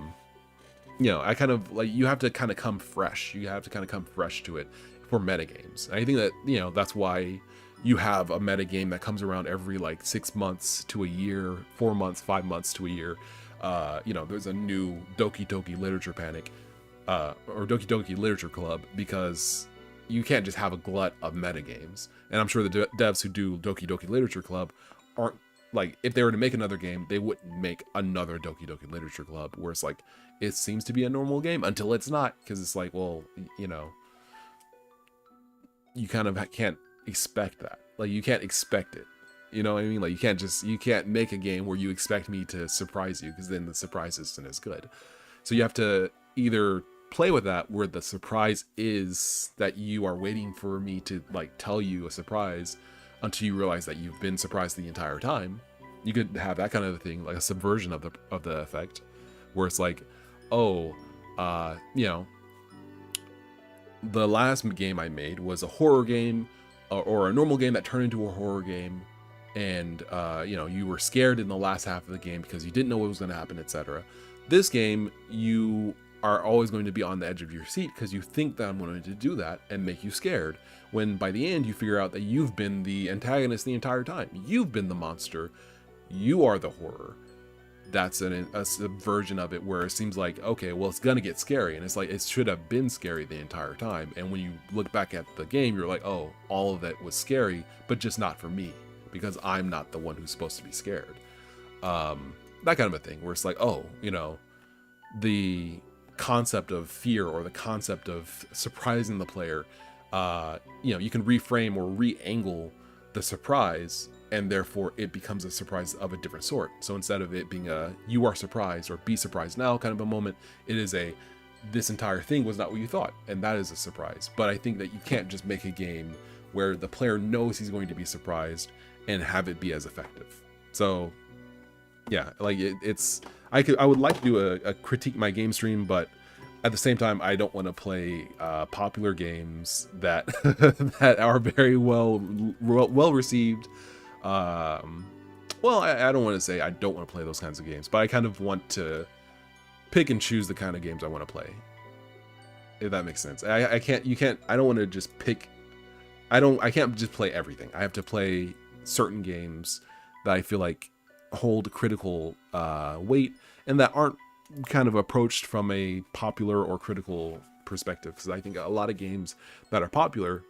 A: kind of like, you have to kind of come fresh. You have to kind of come fresh to it for meta games. And I think that, that's why you have a meta game that comes around every like 6 months to a year, 4 months, 5 months to a year. There's a new Doki Doki Literature Panic, or Doki Doki Literature Club, because you can't just have a glut of meta games. And I'm sure the devs who do Doki Doki Literature Club aren't like, if they were to make another game, they wouldn't make another Doki Doki Literature Club where it's like, it seems to be a normal game until it's not, because it's like, well, you kind of can't expect that. Like, you can't expect it. You know what I mean? Like, you can't make a game where you expect me to surprise you, because then the surprise isn't as good. So you have to either play with that where the surprise is that you are waiting for me to like tell you a surprise until you realize that you've been surprised the entire time. You could have that kind of a thing, like a subversion of the effect, where it's like, oh, the last game I made was a horror game, or a normal game that turned into a horror game, and you were scared in the last half of the game because you didn't know what was going to happen, etc. This game, you are always going to be on the edge of your seat because you think that I'm going to do that and make you scared, when by the end you figure out that you've been the antagonist the entire time. You've been the monster. You are the horror. That's a subversion of it where it seems like, okay, well, it's gonna get scary, and it's like, it should have been scary the entire time. And when you look back at the game, you're like, oh, all of that was scary, but just not for me, because I'm not the one who's supposed to be scared. That kind of a thing where it's like, oh, the concept of fear, or the concept of surprising the player, you can reframe or re-angle the surprise, and therefore it becomes a surprise of a different sort. So instead of it being a you are surprised or be surprised now kind of a moment, it is a this entire thing was not what you thought, and that is a surprise. But I think that you can't just make a game where the player knows he's going to be surprised and have it be as effective. So yeah, like I would like to do a critique my game stream, but at the same time, I don't want to play popular games that that are very well received. Well, I don't want to say I don't want to play those kinds of games, but I kind of want to pick and choose the kind of games I want to play, if that makes sense. I don't want to just pick. I can't just play everything. I have to play certain games that I feel like hold critical weight, and that aren't kind of approached from a popular or critical perspective, because I think a lot of games that are popular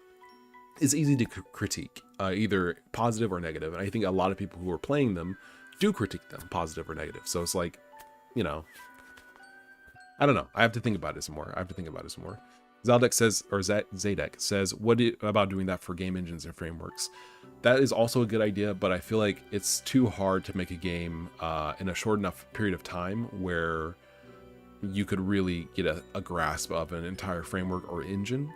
A: is easy to critique, either positive or negative, and I think a lot of people who are playing them do critique them positive or negative. So it's like, I don't know. I have to think about it some more. Zaldek says, or Zadek says, about doing that for game engines and frameworks? That is also a good idea, but I feel like it's too hard to make a game in a short enough period of time where you could really get a grasp of an entire framework or engine,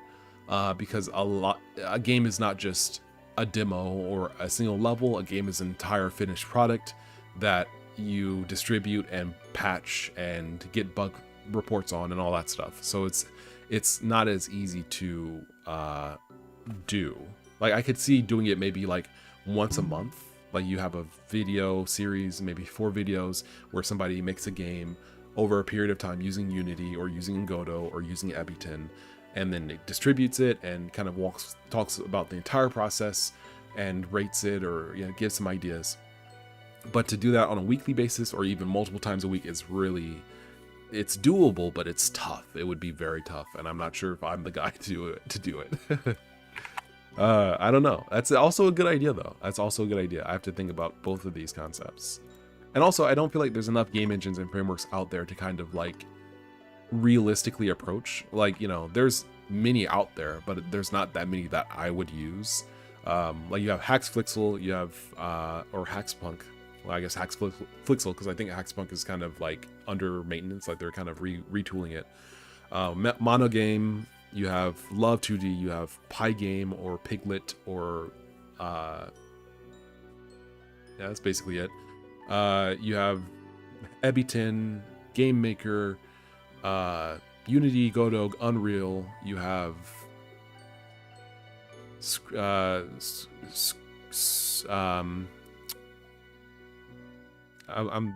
A: because a game is not just a demo or a single level. A game is an entire finished product that you distribute and patch and get bug reports on and all that stuff. So it's not as easy to do. Like I could see doing it maybe like once a month. Like you have a video series, maybe 4 videos where somebody makes a game over a period of time using Unity or using Godot or using Ableton, and then it distributes it and kind of talks about the entire process and rates it, or gives some ideas. But to do that on a weekly basis or even multiple times a week is really, it's doable, but it's tough. It would be very tough, and I'm not sure if I'm the guy to do it. I don't know. That's also a good idea, though. That's also a good idea. I have to think about both of these concepts. And also, I don't feel like there's enough game engines and frameworks out there to kind of like realistically approach. Like, there's many out there, but there's not that many that I would use. Like you have Haxflixel, you have or Haxpunk. Well, I guess Haxflixel, because I think Haxpunk is kind of like under maintenance, like they're kind of retooling it. Monogame, you have Love 2D, you have Pygame or Piglet, or yeah, that's basically it. You have Ableton, Game Maker, Unity, Godot, Unreal. You have I'm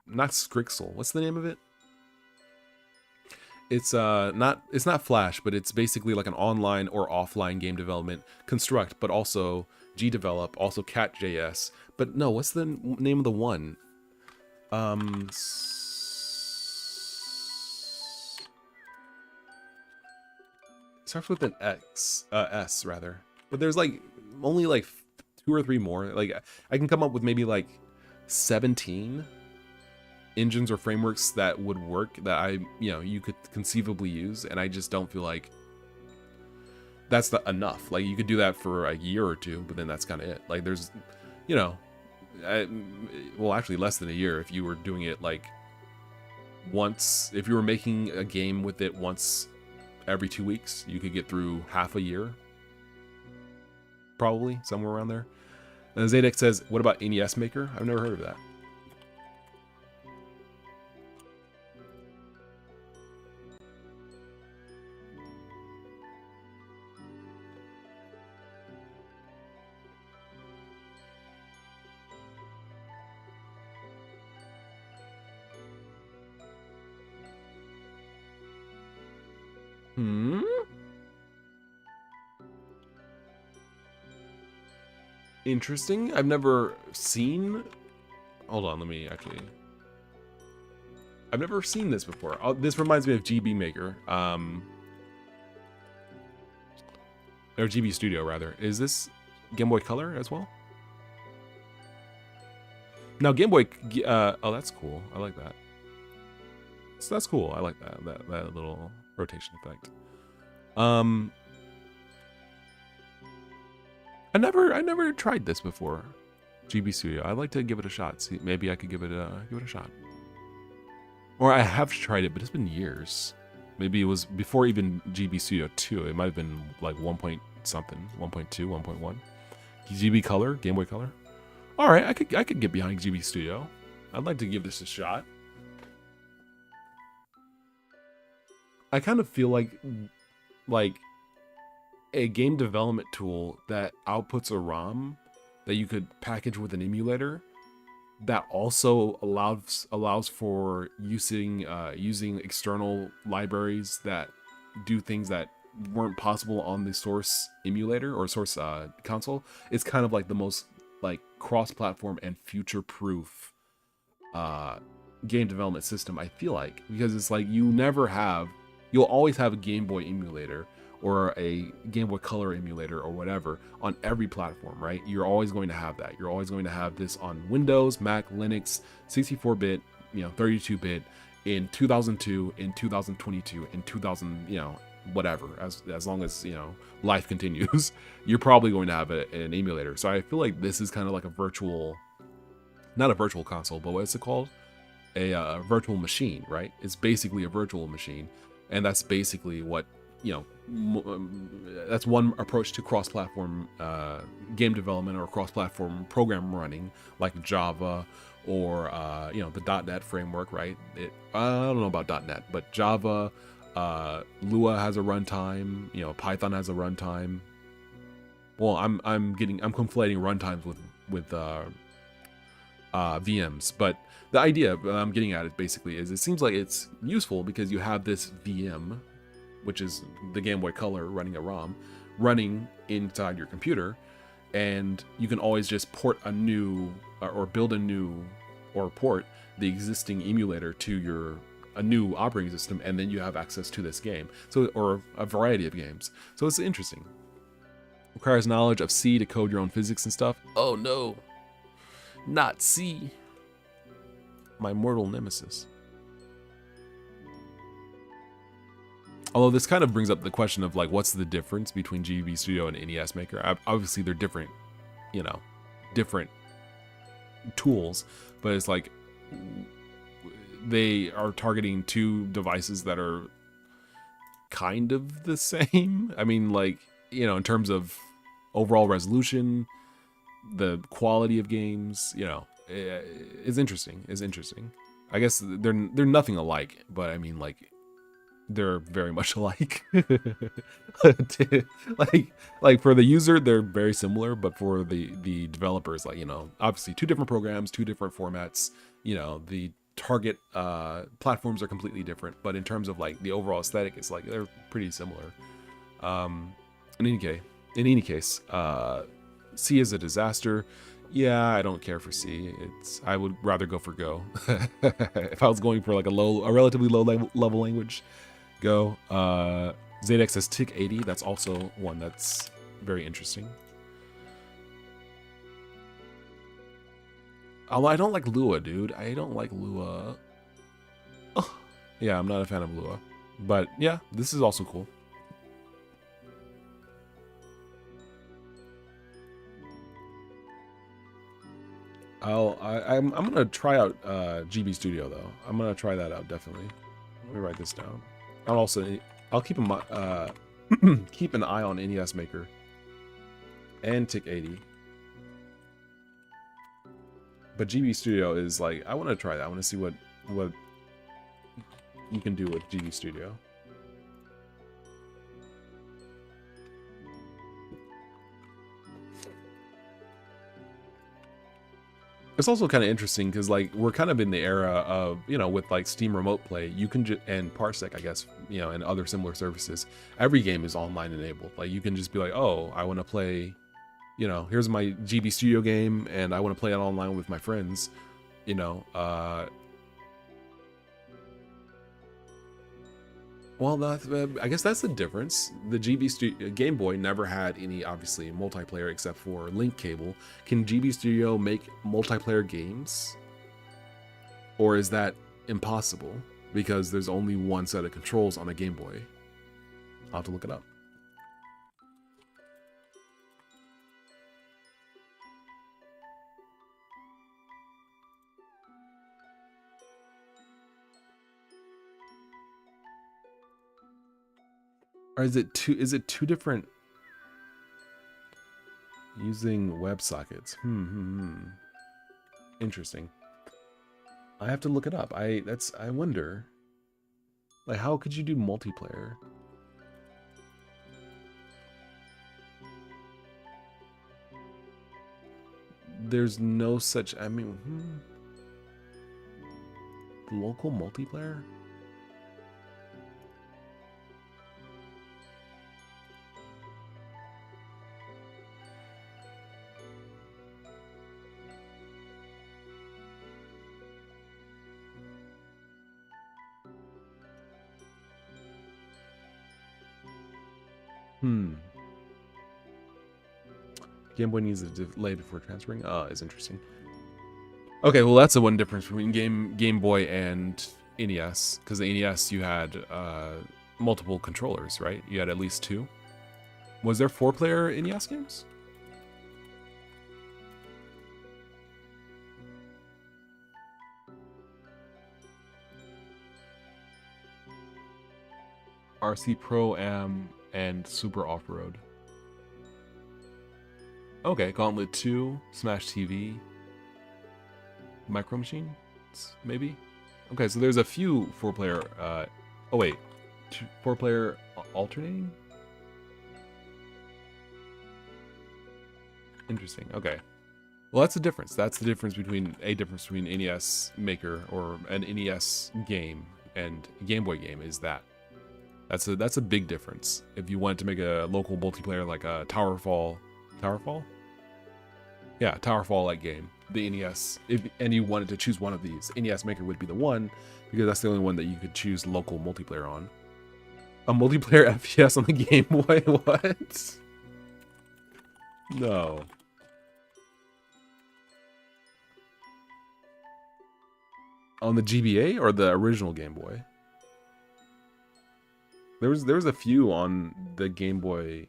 A: not Skrixel. What's the name of it? It's not Flash, but it's basically like an online or offline game development construct, but also GDevelop, also Cat.js. But no, what's the name of the one? Starts with an S rather. But there's like only like 2 or 3 more. Like I can come up with maybe like 17 engines or frameworks that would work, that you could conceivably use, and I just don't feel like that's enough. Like you could do that for a year or 2, but then that's kind of it. Like there's, well, actually less than a year if you were doing it like once. If you were making a game with it once every 2 weeks, you could get through half a year, probably somewhere around there. And Zadek says, what about NES Maker? I've never heard of that. Interesting. I've never seen... Hold on, let me actually... I've never seen this before. This reminds me of GB Maker. Or GB Studio, rather. Is this Game Boy Color as well? Now, Game Boy... oh, that's cool. I like that. So that's cool. I like that little rotation effect. I never tried this before. GB Studio. I'd like to give it a shot. See, maybe I could give it a shot. Or I have tried it, but it's been years. Maybe it was before even GB Studio 2. It might have been like 1 point something, 1.2, 1.1. GB Color, Game Boy Color. All right, I could get behind GB Studio. I'd like to give this a shot. I kind of feel like a game development tool that outputs a ROM that you could package with an emulator that also allows for using external libraries that do things that weren't possible on the source emulator or source console. It's kind of like the most like cross-platform and future-proof game development system, I feel like, because it's like you'll always have a Game Boy emulator or a Game Boy Color emulator or whatever on every platform, right? You're always going to have that. You're always going to have this on Windows, Mac, Linux, 64-bit, 32-bit, in 2002, in 2022, in 2000, whatever. As long as, life continues, you're probably going to have an emulator. So I feel like this is kind of like a virtual, not a virtual console, but what's it called? A virtual machine, right? It's basically a virtual machine. And that's basically what, that's one approach to cross-platform game development or cross-platform program running, like Java or the .NET framework, right? I don't know about .NET, but Java, Lua has a runtime. You know, Python has a runtime. Well, I'm conflating runtimes with VMs, but the idea I'm getting at it basically is it seems like it's useful because you have this VM, which is the Game Boy Color running a ROM, running inside your computer, and you can always just port a new or build a new or port the existing emulator to a new operating system, and then you have access to this game. So, or a variety of games. So it's interesting. Requires knowledge of C to code your own physics and stuff. Oh no, not C. My mortal nemesis. Although this kind of brings up the question of like, what's the difference between GB Studio and NES Maker? Obviously they're different, you know, different tools, but it's like they are targeting two devices that are kind of the same. I mean, like, you know, in terms of overall resolution, the quality of games, you know, is interesting. I guess they're nothing alike, but I mean, like, they're very much alike. like for the user, they're very similar, but for the developers, like, you know, obviously two different programs, two different formats. You know, the target platforms are completely different, but in terms of like the overall aesthetic, it's like they're pretty similar. In any case, C is a disaster. Yeah, I don't care for C. I would rather go for Go. If I was going for like a relatively low level language, Go. ZX says Tick 80. That's also one that's very interesting. Although I don't like Lua, dude. I don't like Lua. Oh, yeah, I'm not a fan of Lua. But yeah, this is also cool. I'm gonna try out GB Studio though. I'm gonna try that out definitely. Let me write this down. I'll keep keep an eye on NES Maker and Tick 80. But GB Studio is like, I want to try that. I want to see what you can do with GB Studio. It's also kind of interesting because like we're kind of in the era of, you know, with like Steam Remote Play, you can and Parsec, I guess, you know, and other similar services, every game is online enabled. Like you can just be like, oh, I want to play, you know, here's my GB Studio game and I want to play it online with my friends, you know. Well, I guess that's the difference. The Game Boy never had any, obviously, multiplayer except for link cable. Can GB Studio make multiplayer games? Or is that impossible? Because there's only one set of controls on a Game Boy. I'll have to look it up. Or is it two different using WebSockets? Interesting. I have to look it up. I wonder. Like, how could you do multiplayer? There's no such, I mean, local multiplayer? Game Boy needs a delay before transferring. Is interesting. Okay, well that's the one difference between Game Boy and NES, because the NES you had multiple controllers, right? You had at least two. Was there 4-player NES games? RC Pro Am and Super Off-Road. Okay, Gauntlet 2, Smash TV, Micro Machines, maybe? Okay, so there's a few 4-player, oh wait, 4-player alternating. Interesting. Okay. Well, that's the difference. That's the difference between NES Maker or an NES game and a Game Boy game. Is that that's a big difference. If you wanted to make a local multiplayer like a Towerfall, yeah, Towerfall like game, the NES, and you wanted to choose one of these, NES Maker would be the one because that's the only one that you could choose local multiplayer on. A multiplayer FPS on the Game Boy? What? No. On the GBA or the original Game Boy? There was a few on the Game Boy.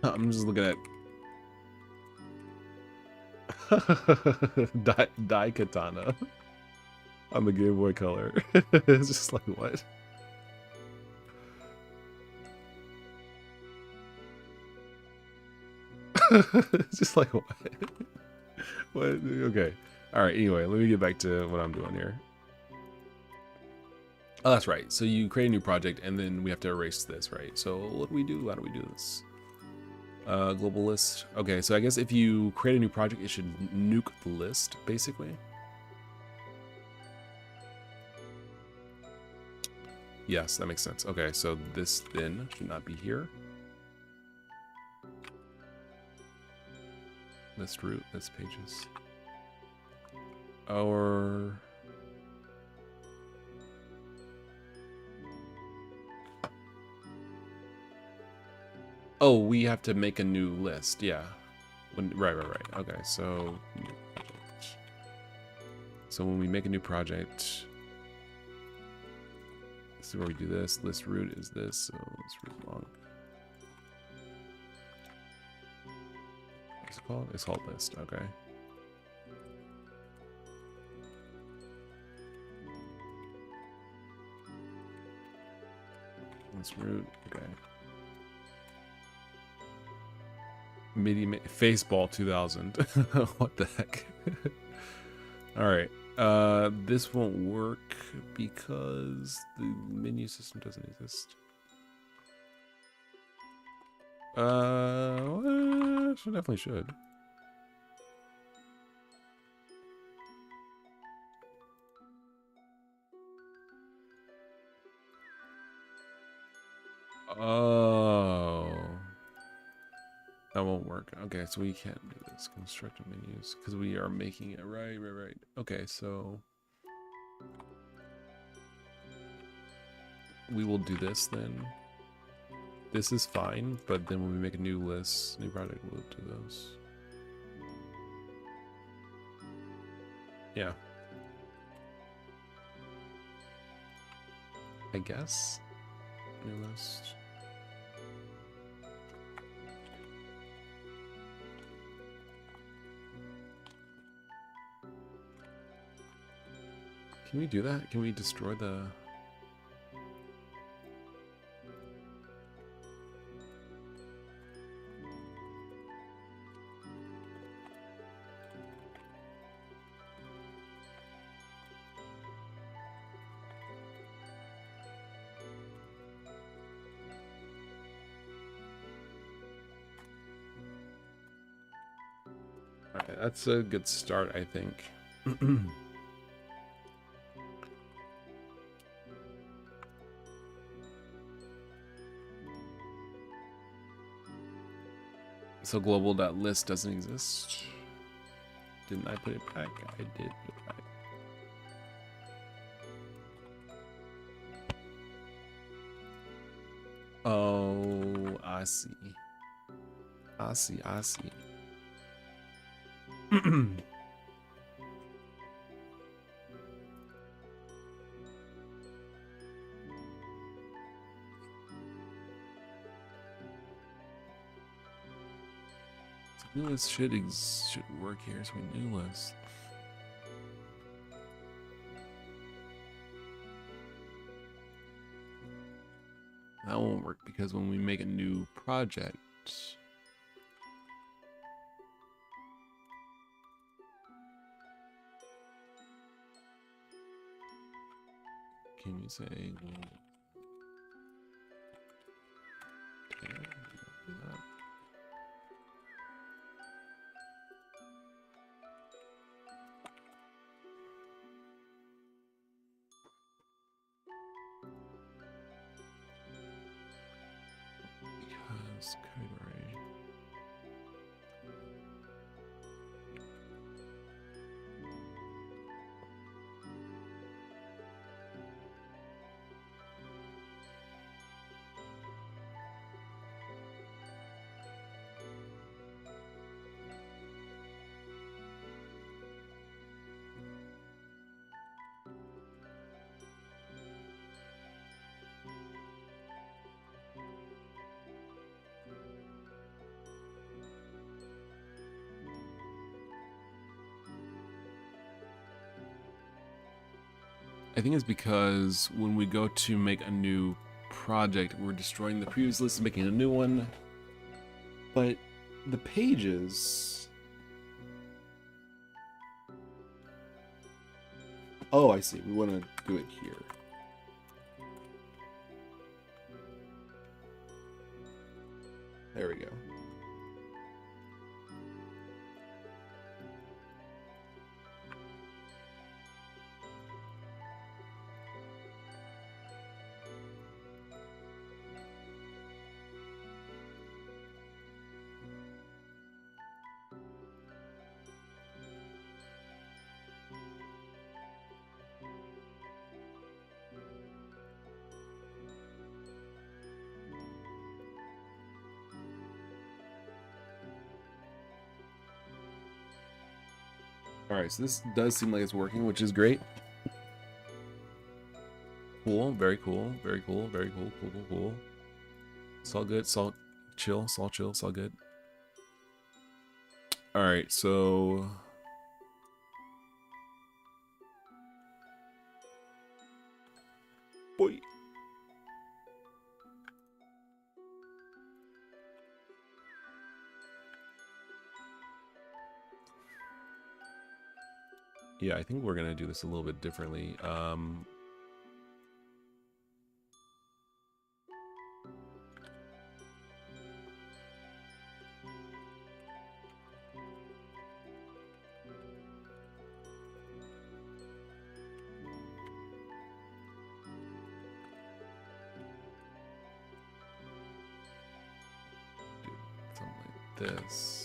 A: I'm just looking at Dai Katana on the Game Boy Color. It's just like, what? It's just like, what? What? Okay. All right. Anyway, let me get back to what I'm doing here. Oh, that's right. So you create a new project, and then we have to erase this, right? So what do we do? How do we do this? Global list. Okay, so I guess if you create a new project, it should nuke the list, basically. Yes, that makes sense. Okay, so this then should not be here. List root, list pages. Or... oh, we have to make a new list. Yeah. Right. Okay, so when we make a new project, this is where we do this. List root is this. So list root long. What's it called? It's called list. Okay. List root. Okay. MIDI Faceball 2000. What the heck? All right. This won't work because the menu system doesn't exist. Well, it definitely should. Oh. That won't work. Okay, so we can't do this. Constructor menus. Because we are making it. Right. Okay, so... we will do this then. This is fine, but then when we make a new list, new project, we'll do those. Yeah. I guess. New list. Can we do that? Can we destroy the... Alright, that's a good start, I think. So global.list doesn't exist. Didn't I put it back? I did put it back. Oh, I see. I see. New list should work here. So we new list. That won't work because when we make a new project, can you say okay, because category. I think it's because when we go to make a new project, we're destroying the previous list and making a new one. But the pages... Oh, I see. We want to do it here. There we go. Alright, so this does seem like it's working, which is great. Cool, very cool, very cool, very cool, cool. It's all good, it's all chill, it's all chill, it's all good. Alright, so... Boy. Yeah, I think we're gonna do this a little bit differently. Do something like this.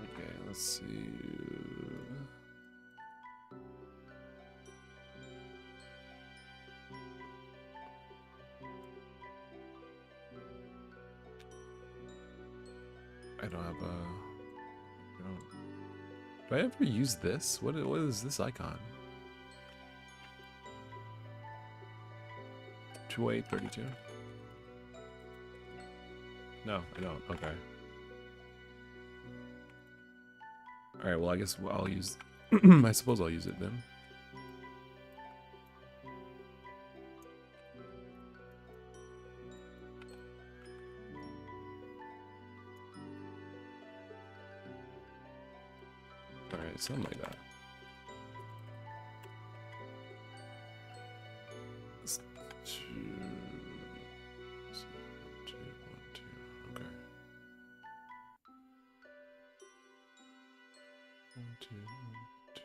A: Okay, let's see. I don't have a... Do I ever use this? What is this icon? 2832? No, I don't. Okay. Alright, well I guess I'll use... I suppose I'll use it then. Alright, something like that. Let's two, okay. 1, 2, 1, 2.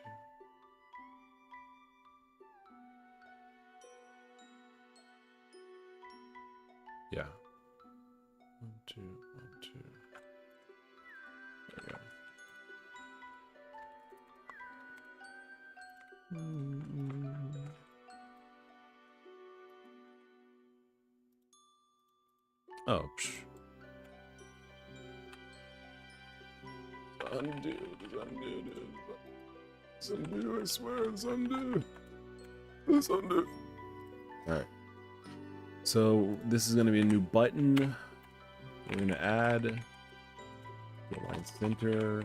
A: Yeah. 1, 2, 1, 2. Oh, psh. Undo, undo, I swear it's undo. It's undo. Alright. So this is gonna be a new button. We're gonna add line center.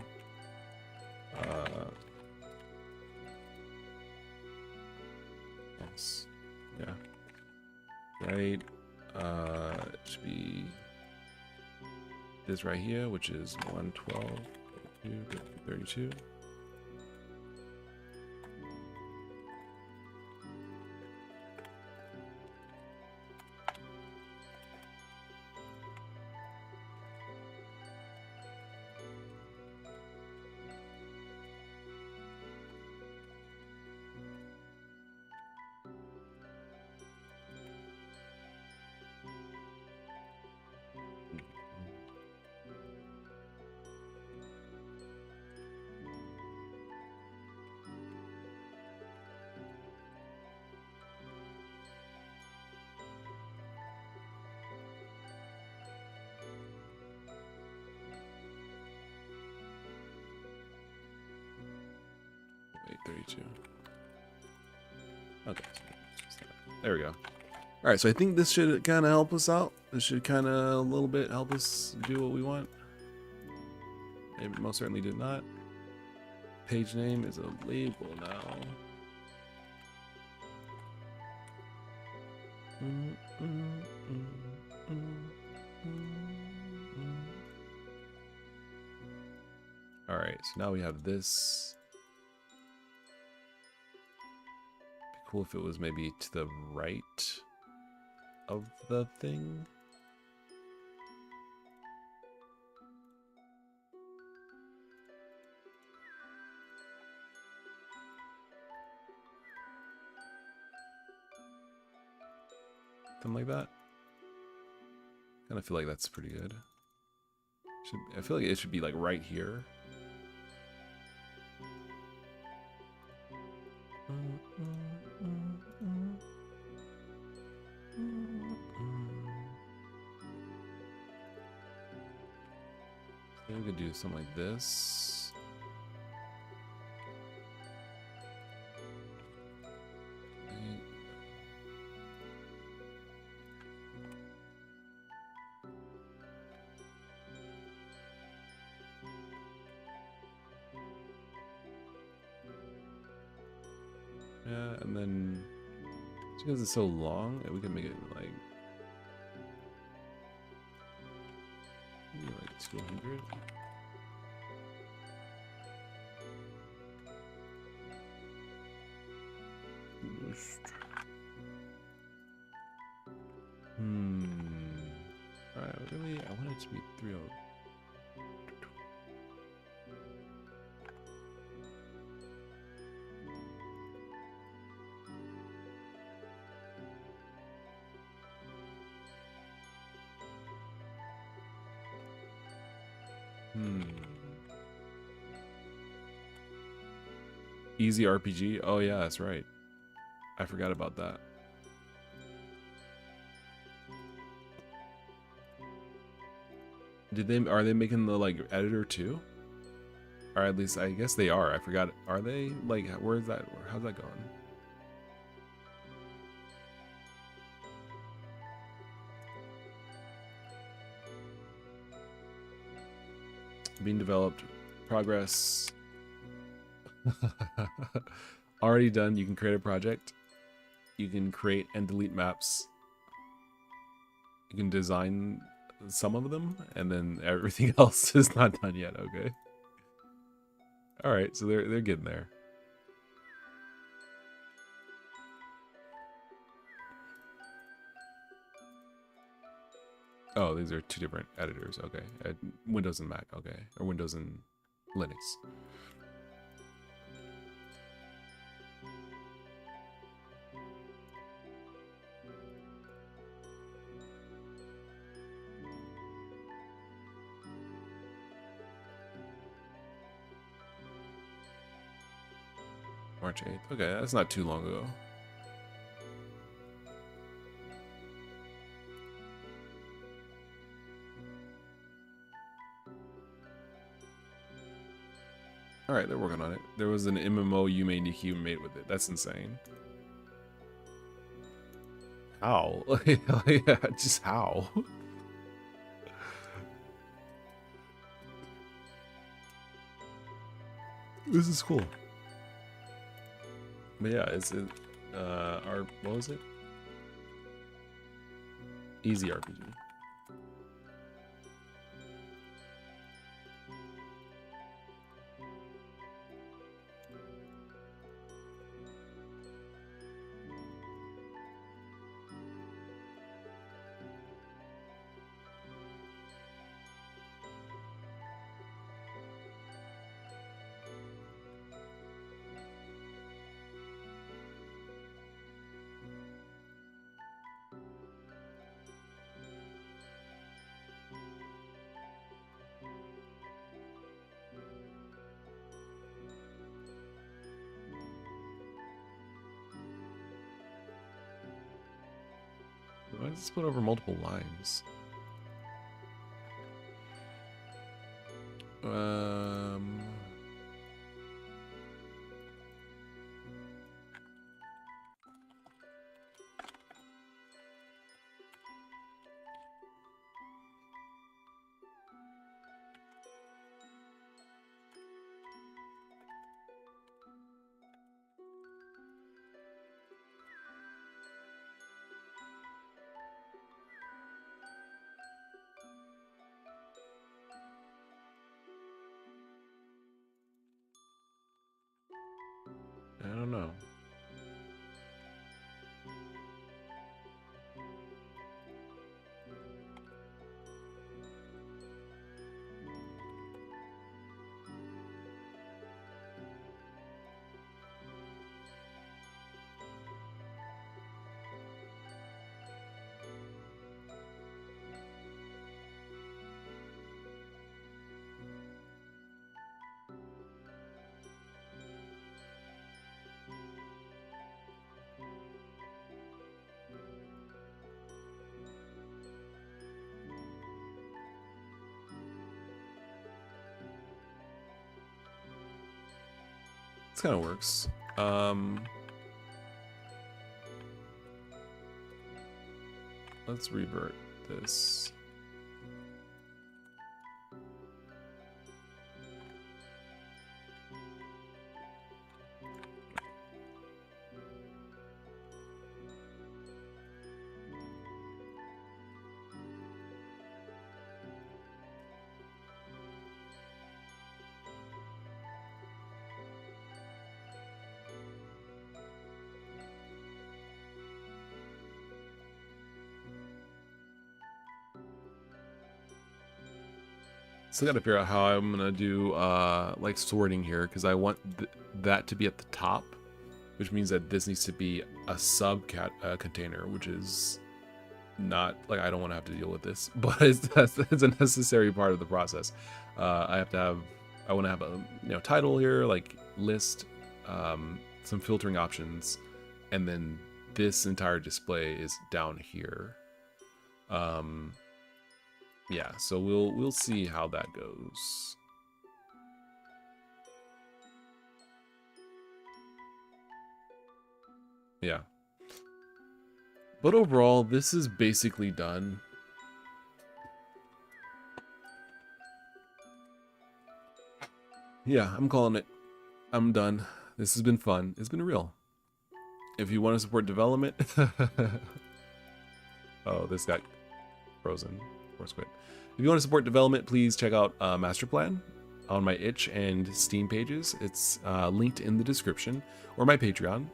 A: Yes. Yeah. Right. It should be this right here, which is 112, 32, 32. Wait, 32. Okay. There we go. All right, so I think this should kind of help us out. This should kind of a little bit help us do what we want. It most certainly did not. Page name is a label now. All right, so now we have this. Be cool if it was maybe to the right of the thing. Something like that. Kind of feel like that's pretty good. I feel like it should be like right here. So we could do something like this. Yeah, and then because it's so long, we can make it like maybe like 200. Alright, really, I want it to be 30. Easy RPG. Oh yeah, that's right. I forgot about that. Are they making the like editor too? Or at least I guess they are. I forgot. Are they like where's that? How's that going? Being developed. Progress. Already done. You can create a project. You can create and delete maps. You can design some of them, and then everything else is not done yet. Okay. All right, so they're getting there. Oh, these are two different editors. Okay, Windows and Mac. Okay, or Windows and Linux. March 8th. Okay, that's not too long ago. Alright, they're working on it. There was an MMO you made a human mate with it. That's insane. How? Yeah, just how? This is cool. But yeah, is it what was it? Easy RPG. Why is it split over multiple lines? I don't know. This kind of works. Let's revert this. Still got to figure out how I'm gonna do like sorting here, because I want that to be at the top, which means that this needs to be a sub container, which is not like I don't want to have to deal with this, but it's a necessary part of the process. I want to have a title here, like list, some filtering options, and then this entire display is down here. Yeah, so we'll see how that goes. Yeah. But overall, this is basically done. Yeah, I'm calling it. I'm done. This has been fun. It's been real. If you want to support development... Oh, this got frozen. Force quit. If you want to support development, please check out Master Plan on my itch and Steam pages. It's linked in the description, or my Patreon.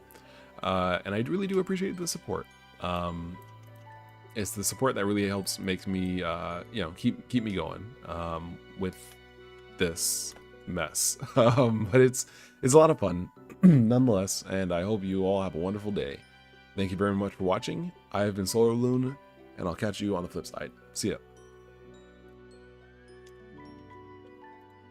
A: And I really do appreciate the support. It's the support that really helps makes me keep me going with this mess. But it's a lot of fun nonetheless, and I hope you all have a wonderful day. Thank you very much for watching. I have been SolarLune, and I'll catch you on the flip side. See ya.